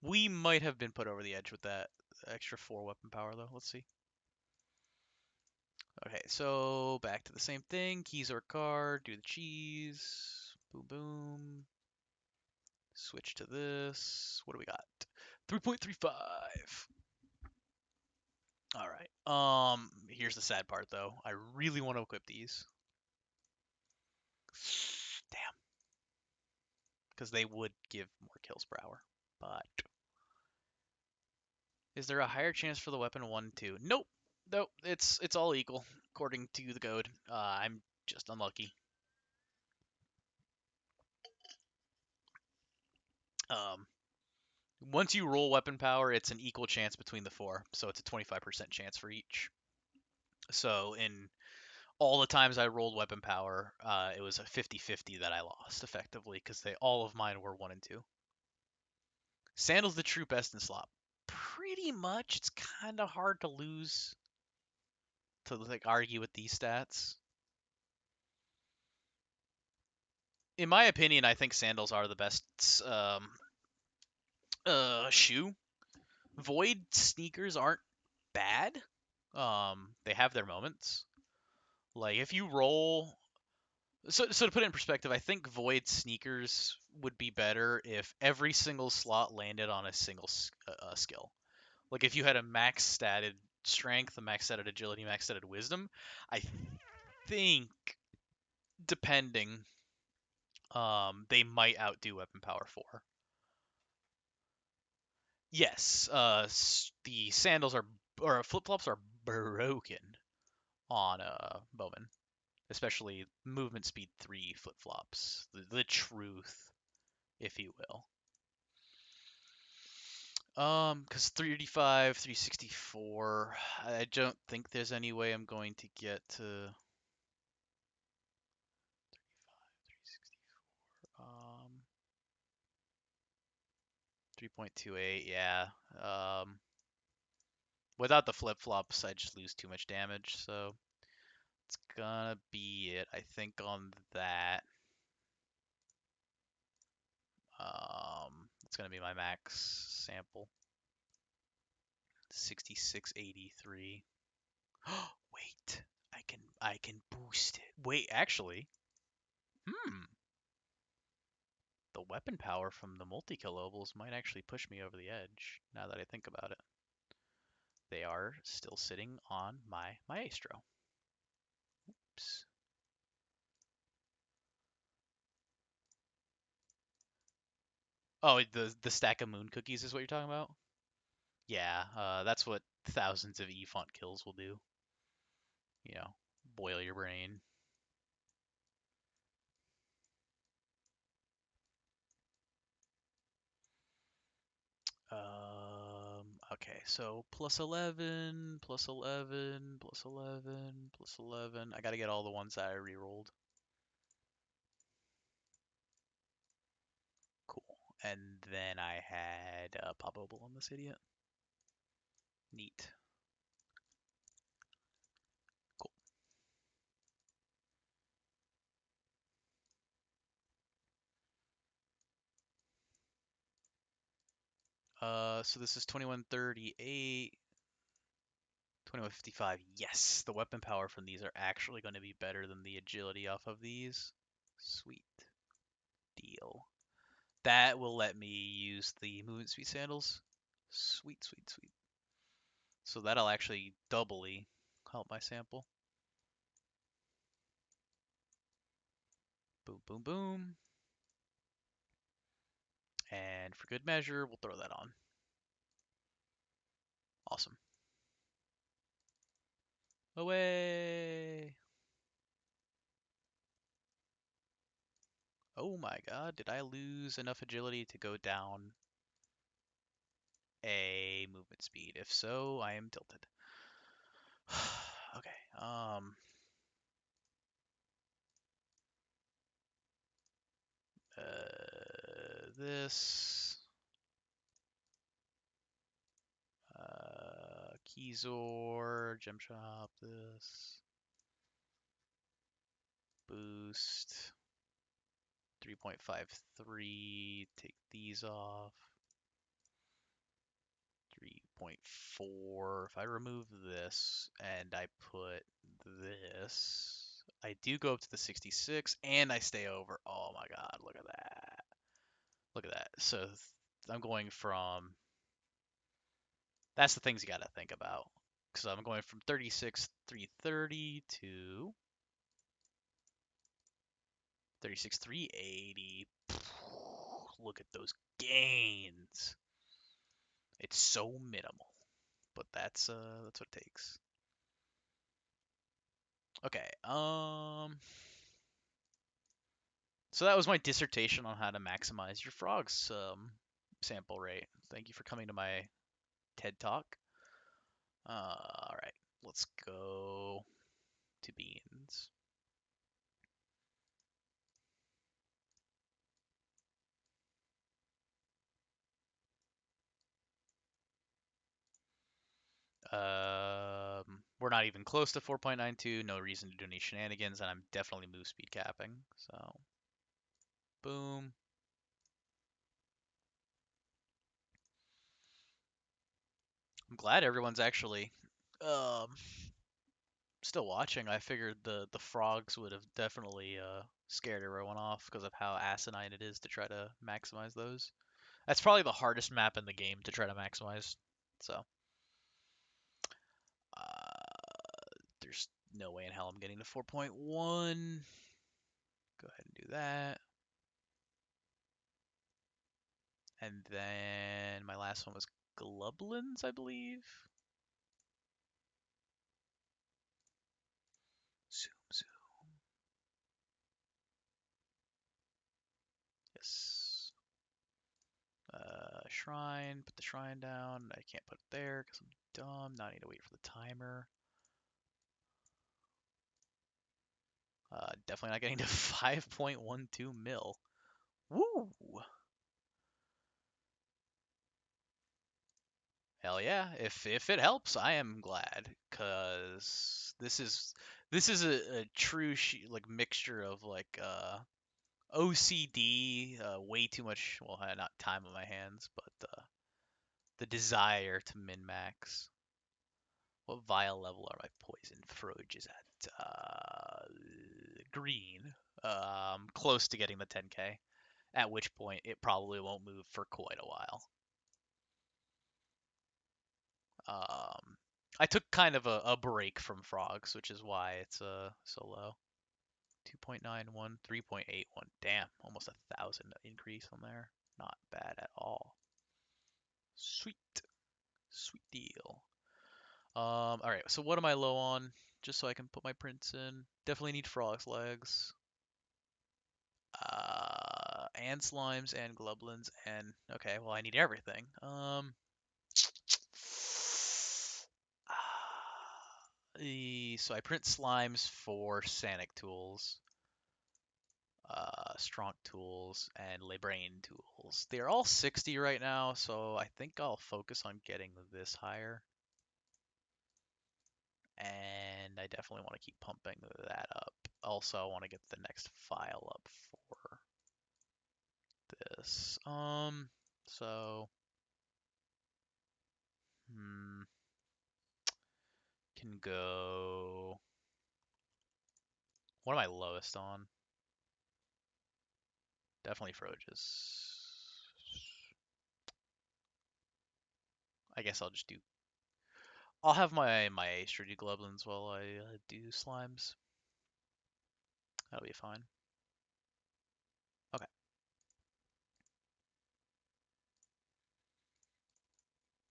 we might have been put over the edge with that extra 4 weapon power, though. Let's see. Okay, so back to the same thing. Keys or card. Do the cheese. Boom, boom. Switch to this. What do we got? 3.35. All right. Here's the sad part though. I really want to equip these. Damn. Because they would give more kills per hour. But is there a higher chance for the weapon 1-2? Nope. Nope. It's all equal according to the code. I'm just unlucky. Um, Once you roll weapon power, it's an equal chance between the 4, so it's a 25% chance for each. So in all the times I rolled weapon power, it was a 50-50 that I lost effectively because all of mine were 1 and 2. Sandal's the true best in slop. Pretty much. It's kind of hard to lose to like argue with these stats. In my opinion, I think sandals are the best shoe. Void sneakers aren't bad. They have their moments. Like if you roll, so to put it in perspective, I think void sneakers would be better if every single slot landed on a single skill. Like if you had a max statted strength, a max statted agility, max statted wisdom, I think depending, they might outdo weapon power 4. Yes, the sandals are or flip flops are broken on Bowman, especially movement speed 3 flip flops, the truth, if you will. Because 385, 364, I don't think there's any way I'm going to get to 35, 364. 3.28, yeah. Without the flip flops, I just lose too much damage, so it's gonna be it, I think, on that. It's gonna be my max sample. 6683. Wait, I can boost it. Wait, actually, the weapon power from the multi-kill ovals might actually push me over the edge. Now that I think about it, they are still sitting on my maestro. Oops. Oh, the stack of moon cookies is what you're talking about? Yeah, that's what thousands of E-font kills will do. You know, boil your brain. Okay, so plus 11, plus 11, plus 11, plus 11. I gotta get all the ones that I re-rolled. Cool. And then I had Pop Opal on this idiot. Neat. Cool. So this is 2138, 2155. Yes, the weapon power from these are actually going to be better than the agility off of these. Sweet deal. That will let me use the movement speed sandals. Sweet, sweet, sweet. So that'll actually doubly help my sample. Boom, boom, boom. And for good measure, we'll throw that on. Awesome. Away! Oh my god, did I lose enough agility to go down a movement speed? If so, I am tilted. Okay, this, Keyzor, Gem Shop, this, boost, 3.53, take these off, 3.4. If I remove this and I put this, I do go up to the 66 and I stay over. Oh my god, look at that. Look at that. So I'm going from, that's the things you got to think about. Because I'm going from 36, 330 to 36, 380. Look at those gains. It's so minimal, but that's what it takes. Okay. So that was my dissertation on how to maximize your frog's sample rate. Thank you for coming to my TED Talk. All right, let's go to beans. We're not even close to 4.92. No reason to do any shenanigans, and I'm definitely move speed capping. So, boom. I'm glad everyone's actually um, still watching. I figured the frogs would have definitely scared everyone off because of how asinine it is to try to maximize those. That's probably the hardest map in the game to try to maximize. So, there's no way in hell I'm getting to 4.1. Go ahead and do that. And then my last one was Glublins, I believe. Zoom, zoom. Yes. Shrine. Put the shrine down. I can't put it there because I'm dumb. Now I need to wait for the timer. Definitely not getting to 5.12 mil. Woo! Hell yeah! If it helps, I am glad, cause this is a true like mixture of like OCD, way too much. Well, not time on my hands, but the desire to min max. What vial level are my poison froges at? Green. Close to getting the 10k. At which point it probably won't move for quite a while. I took kind of a break from frogs, which is why it's so low. 2.91, 3.81. Damn, almost 1,000 increase on there. Not bad at all. Sweet, sweet deal. All right. So what am I low on? Just so I can put my prints in. Definitely need frog's legs. And slimes and glublins and okay. Well, I need everything. So I print slimes for Sanic tools, Strong tools, and Lebrain tools. They're all 60 right now, so I think I'll focus on getting this higher. And I definitely want to keep pumping that up. Also, I want to get the next file up for this. So, can go. What am I lowest on? Definitely Froges. I guess I'll just do. I'll have my Aestra do Globlins while I do Slimes. That'll be fine. Okay.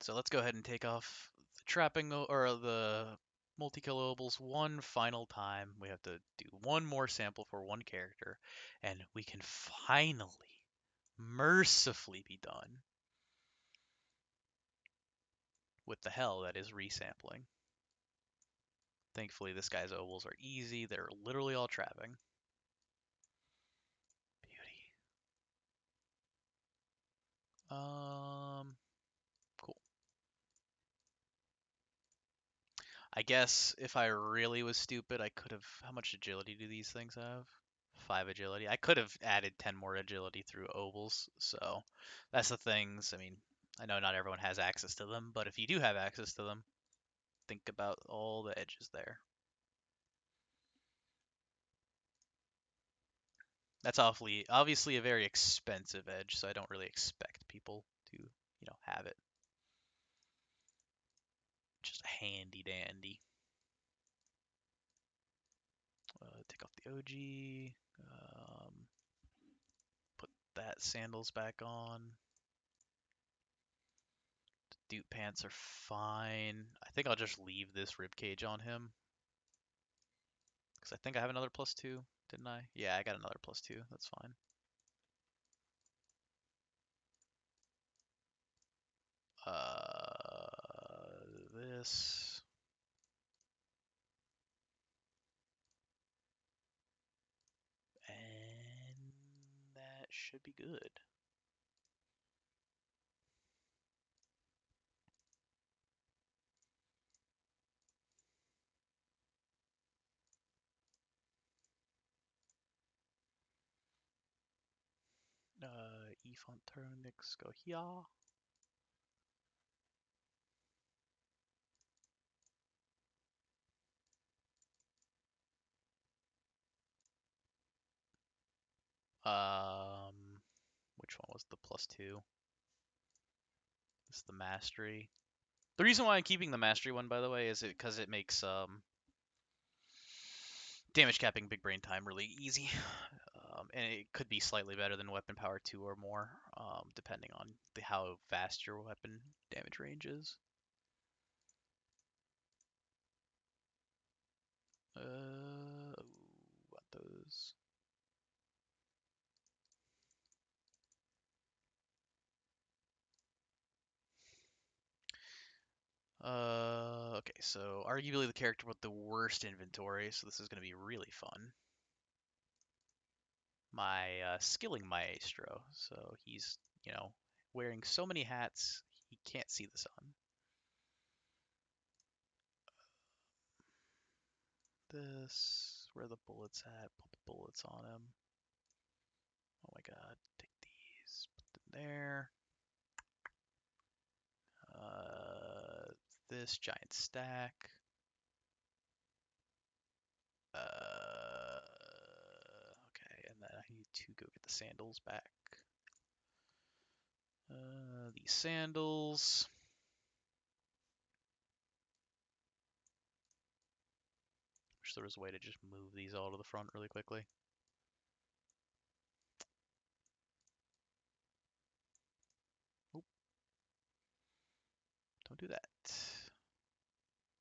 So let's go ahead and take off the trapping or the multi-kill obols one final time. We have to do one more sample for one character, and we can finally, mercifully be done with the hell that is resampling. Thankfully, this guy's obols are easy. They're literally all trapping. Beauty. Cool. I guess if I really was stupid, I could have. How much agility do these things have? 5 agility. I could have added 10 more agility through ovals. So that's the things. I mean, I know not everyone has access to them, but if you do have access to them, think about all the edges there. That's obviously a very expensive edge, so I don't really expect people to, have it. Just handy dandy. Take off the OG. Put that sandals back on. The dupe pants are fine. I think I'll just leave this ribcage on him. Because I think I have another +2, didn't I? Yeah, I got another +2. That's fine. This. And that should be good. Ephontronics go here. Which one was the +2? This is the mastery. The reason why I'm keeping the mastery one, by the way, is because it makes damage capping big brain time really easy. And it could be slightly better than weapon power 2 or more, depending on how fast your weapon damage range is. What those? Okay, so arguably the character with the worst inventory, so this is going to be really fun. My skilling maestro, so he's, wearing so many hats, he can't see the sun. This, where are the bullets at? Put the bullets on him. Oh my god, take these, put them there. This giant stack. Okay, and then I need to go get the sandals back. These sandals. Wish there was a way to just move these all to the front really quickly. Oop. Don't do that.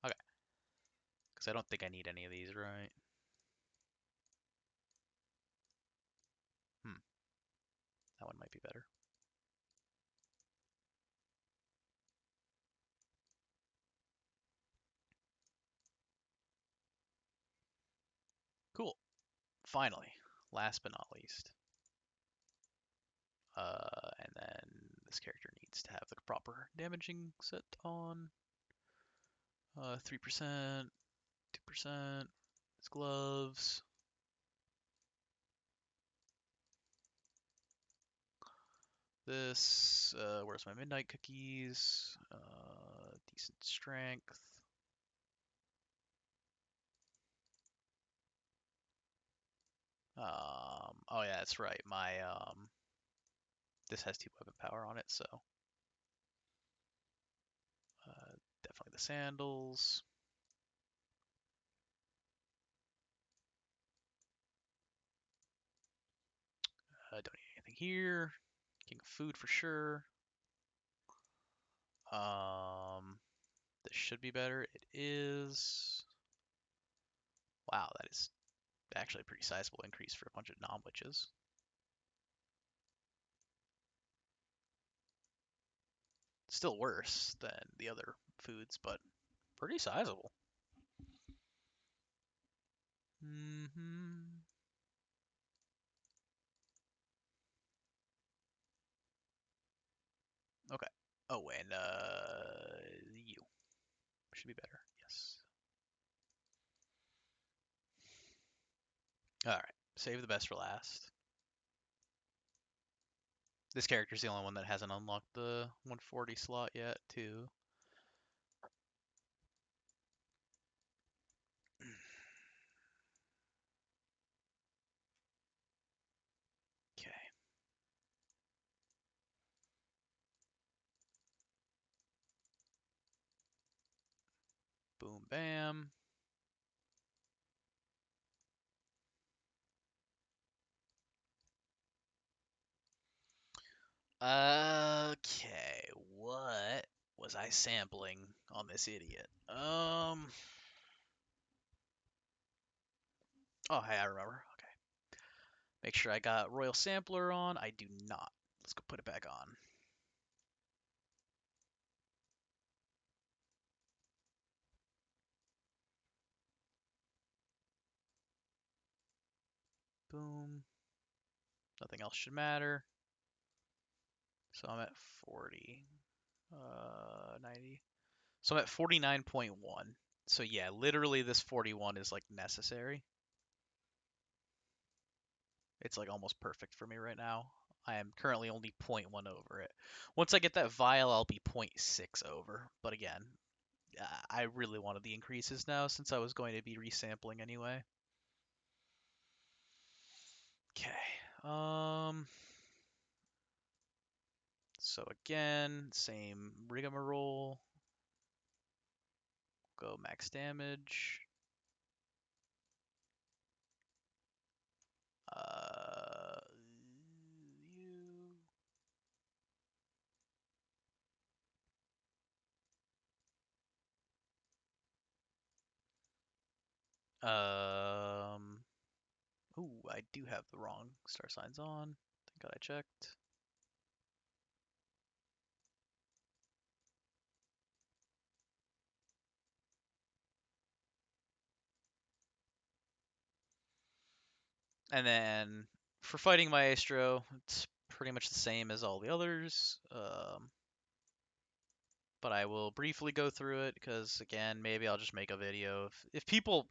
Okay. Because I don't think I need any of these, right? That one might be better. Cool. Finally, last but not least. And then this character needs to have the proper damaging set on. 3%, 2%. His gloves. This, where's my midnight cookies? Decent strength. Oh yeah, that's right. This has 2 weapon power on it, so definitely the sandals. Don't need anything here. King of food for sure. This should be better. It is. Wow, that is actually a pretty sizable increase for a bunch of non-witches. Still worse than the other foods, but pretty sizable. Mm-hmm. Okay. Oh, and you should be better. Yes. All right. Save the best for last. This character's the only one that hasn't unlocked the 140 slot yet, too. Okay. Boom, bam. Okay, what was I sampling on this idiot? Oh, hey, I remember. Okay. Make sure I got Royal Sampler on. I do not. Let's go put it back on. Boom. Nothing else should matter. So I'm at 40. 90. So I'm at 49.1. So yeah, literally this 41 is like necessary. It's like almost perfect for me right now. I am currently only 0.1 over it. Once I get that vial, I'll be 0.6 over. But again, I really wanted the increases now since I was going to be resampling anyway. Okay. So again, same rigmarole. Go max damage. You. Ooh, I do have the wrong star signs on. Thank God I checked. And then for fighting Maestro, it's pretty much the same as all the others. But I will briefly go through it because again, maybe I'll just make a video. If people,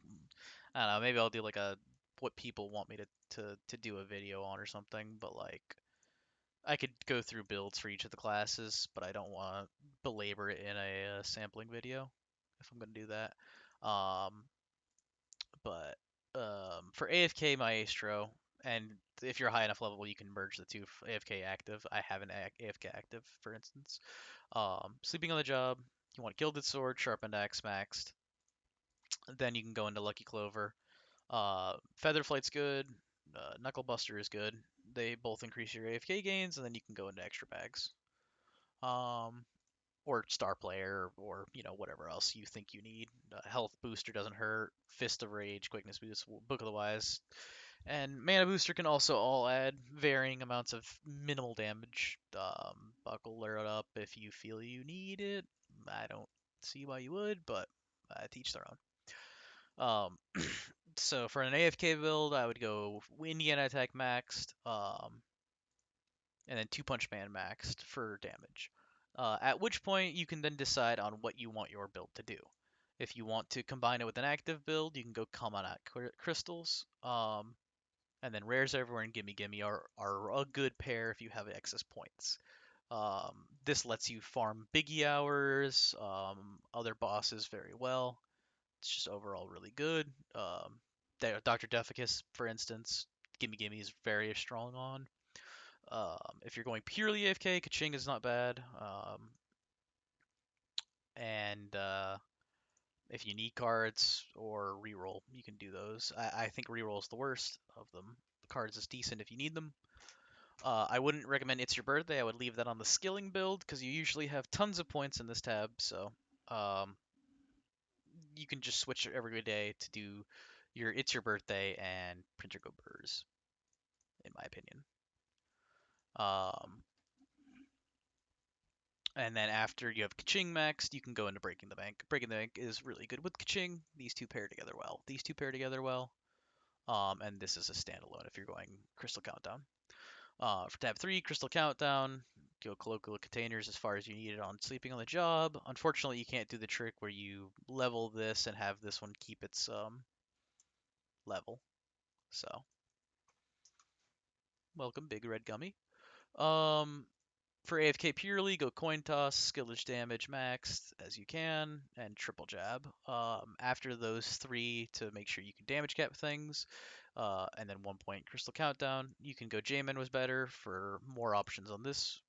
I don't know, maybe I'll do like a what people want me to do a video on or something. But like, I could go through builds for each of the classes, but I don't want to belabor it in a sampling video if I'm gonna do that. Um, but for AFK Maestro, and if you're high enough level, you can merge the two. AFK active, I have an AFK active, for instance. Sleeping on the job, you want Gilded Sword, Sharpened Axe maxed. Then you can go into Lucky Clover. Feather Flight's good. Knuckle Buster is good. They both increase your AFK gains, and then you can go into extra bags. Um, or Star Player, or whatever else you think you need. Health Booster doesn't hurt. Fist of Rage, Quickness Boost, Book of the Wise, and Mana Booster can also all add varying amounts of minimal damage. Buckle it up if you feel you need it. I don't see why you would, but teach their own. So for an AFK build, I would go Indiana Attack maxed, and then Two Punch Man maxed for damage. At which point you can then decide on what you want your build to do. If you want to combine it with an active build, you can go Commandant Crystals. And then Rares Everywhere and Gimme Gimme are a good pair if you have excess points. This lets you farm Biggie hours, other bosses very well. It's just overall really good. Dr. Deficus, for instance, Gimme Gimme is very strong on. If you're going purely AFK, Kaching is not bad. and if you need cards or reroll, you can do those. I think reroll is the worst of them. Cards is decent if you need them. I wouldn't recommend It's Your Birthday. I would leave that on the skilling build because you usually have tons of points in this tab. So um, you can just switch every day to do your It's Your Birthday and Printer Go Burrs, in my opinion. Um, and then after you have Kaching maxed, you can go into Breaking the Bank. Breaking the Bank is really good with Kaching. These two pair together well. These two pair together well. And this is a standalone if you're going Crystal Countdown. For tab 3, Crystal Countdown, go colloquial containers as far as you need it on sleeping on the job. Unfortunately, you can't do the trick where you level this and have this one keep its level. So, welcome, Big Red Gummy. Um, for AFK purely, go coin toss, skillage damage maxed as you can, and triple jab. After those three to make sure you can damage cap things, and then 1 point crystal countdown. You can go J-Man was better for more options on this,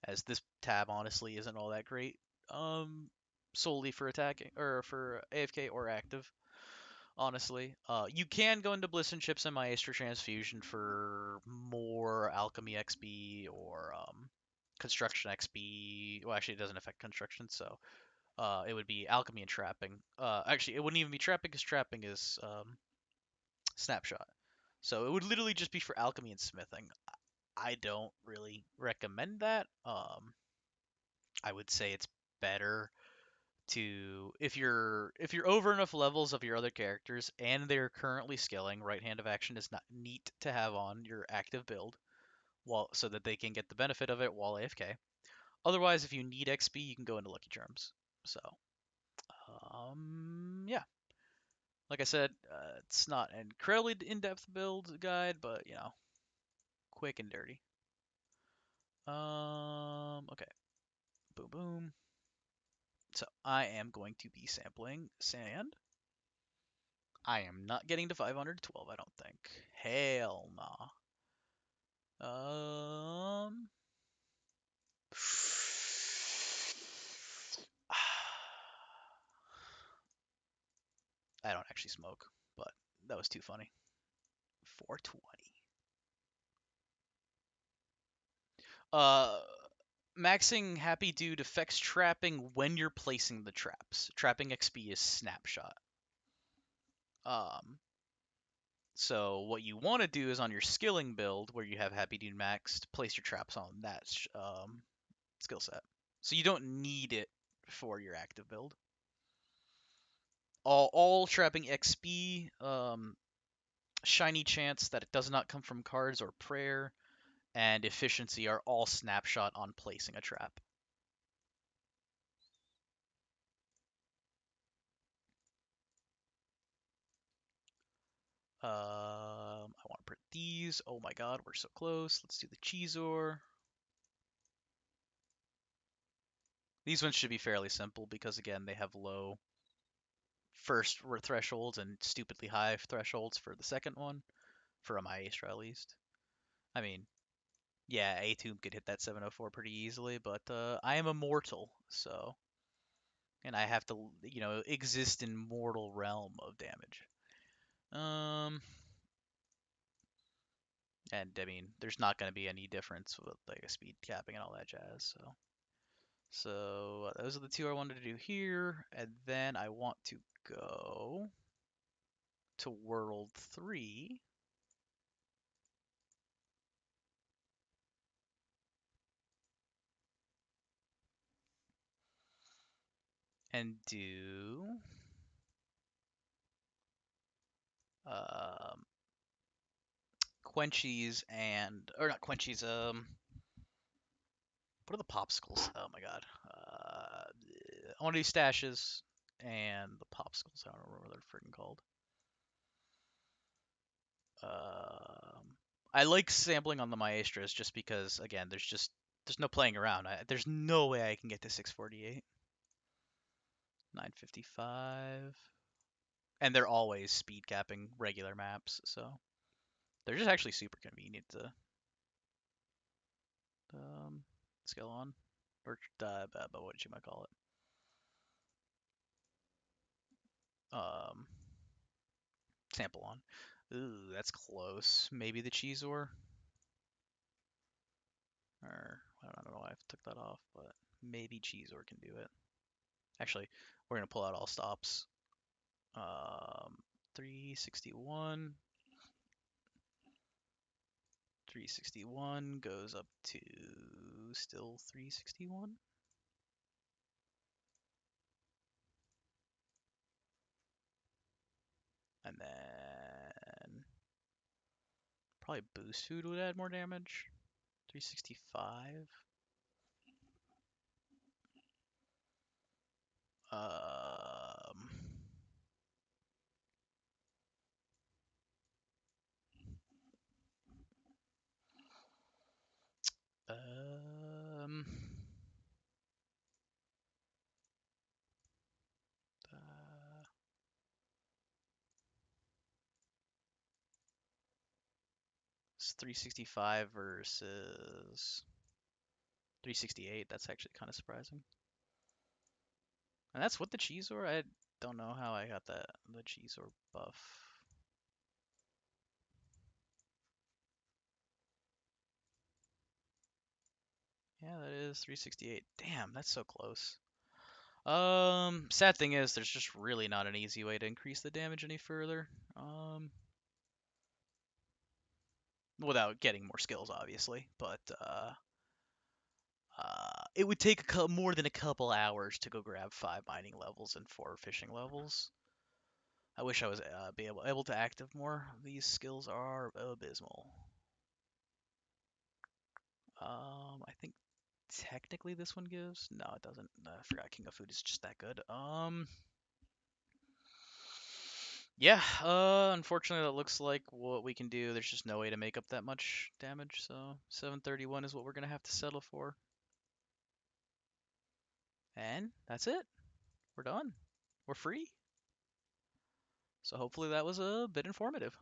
as this tab honestly isn't all that great, solely for attacking or for AFK or active. Honestly, you can go into Bliss and Chips and Maestro Transfusion for more Alchemy XP or Construction XP. Well, actually, it doesn't affect Construction, so it would be Alchemy and Trapping. Actually, it wouldn't even be Trapping because Trapping is Snapshot. So it would literally just be for Alchemy and Smithing. I don't really recommend that. I would say it's better to if you're over enough levels of your other characters and they're currently skilling, right hand of action is not neat to have on your active build while so that they can get the benefit of it while AFK. Otherwise, if you need XP, you can go into Lucky Charms. So, yeah. Like I said, it's not an incredibly in-depth build guide, but quick and dirty. Okay. Boom, boom. So I am going to be sampling sand. I am not getting to 512, I don't think. Hell nah. I don't actually smoke, but that was too funny. 420. Uh, Maxing Happy Dude affects trapping when you're placing the traps. Trapping XP is snapshot. Um, So what you want to do is on your skilling build, where you have Happy Dude maxed, place your traps on that skill set. So you don't need it for your active build. All trapping XP, shiny chance that it does not come from cards or prayer, and efficiency are all snapshot on placing a trap. I want to print these. Oh my god, we're so close. Let's do the Cheezor. These ones should be fairly simple because, again, they have low first thresholds and stupidly high thresholds for the second one, for a Maestro at least. I mean, yeah, A-Tomb could hit that 704 pretty easily, but I am immortal, so. And I have to, exist in mortal realm of damage. And I mean, there's not going to be any difference with like a speed capping and all that jazz. So those are the two I wanted to do here, and then I want to go to World 3. And do um, Quenchies and or not Quenchies. What are the popsicles? Oh my god. I want to do stashes and the popsicles. I don't remember what they're freaking called. I like sampling on the Maestros just because, again, there's no playing around. There's no way I can get to 648. 955. And they're always speed capping regular maps, so they're just actually super convenient to scale on, or what did you might call it. um, sample on. Ooh, that's close. Maybe the cheese ore? Or, I don't know why I took that off, but maybe cheese ore can do it. Actually, we're going to pull out all stops. 361. 361 goes up to still 361. And then probably boost food would add more damage. 365. Um, um, it's 365 versus 368. That's actually kind of surprising. And that's with the cheese ore. I don't know how I got the cheese ore buff. Yeah, that is 368. Damn, that's so close. Sad thing is there's just really not an easy way to increase the damage any further. Without getting more skills, obviously, but it would take more than a couple hours to go grab 5 mining levels and 4 fishing levels. I wish I was able to active more. These skills are abysmal. I think technically this one gives. No, it doesn't. I forgot King of Food is just that good. Yeah. Unfortunately, that looks like what we can do. There's just no way to make up that much damage. So 731 is what we're gonna have to settle for. And that's it. We're done. We're free. So hopefully that was a bit informative.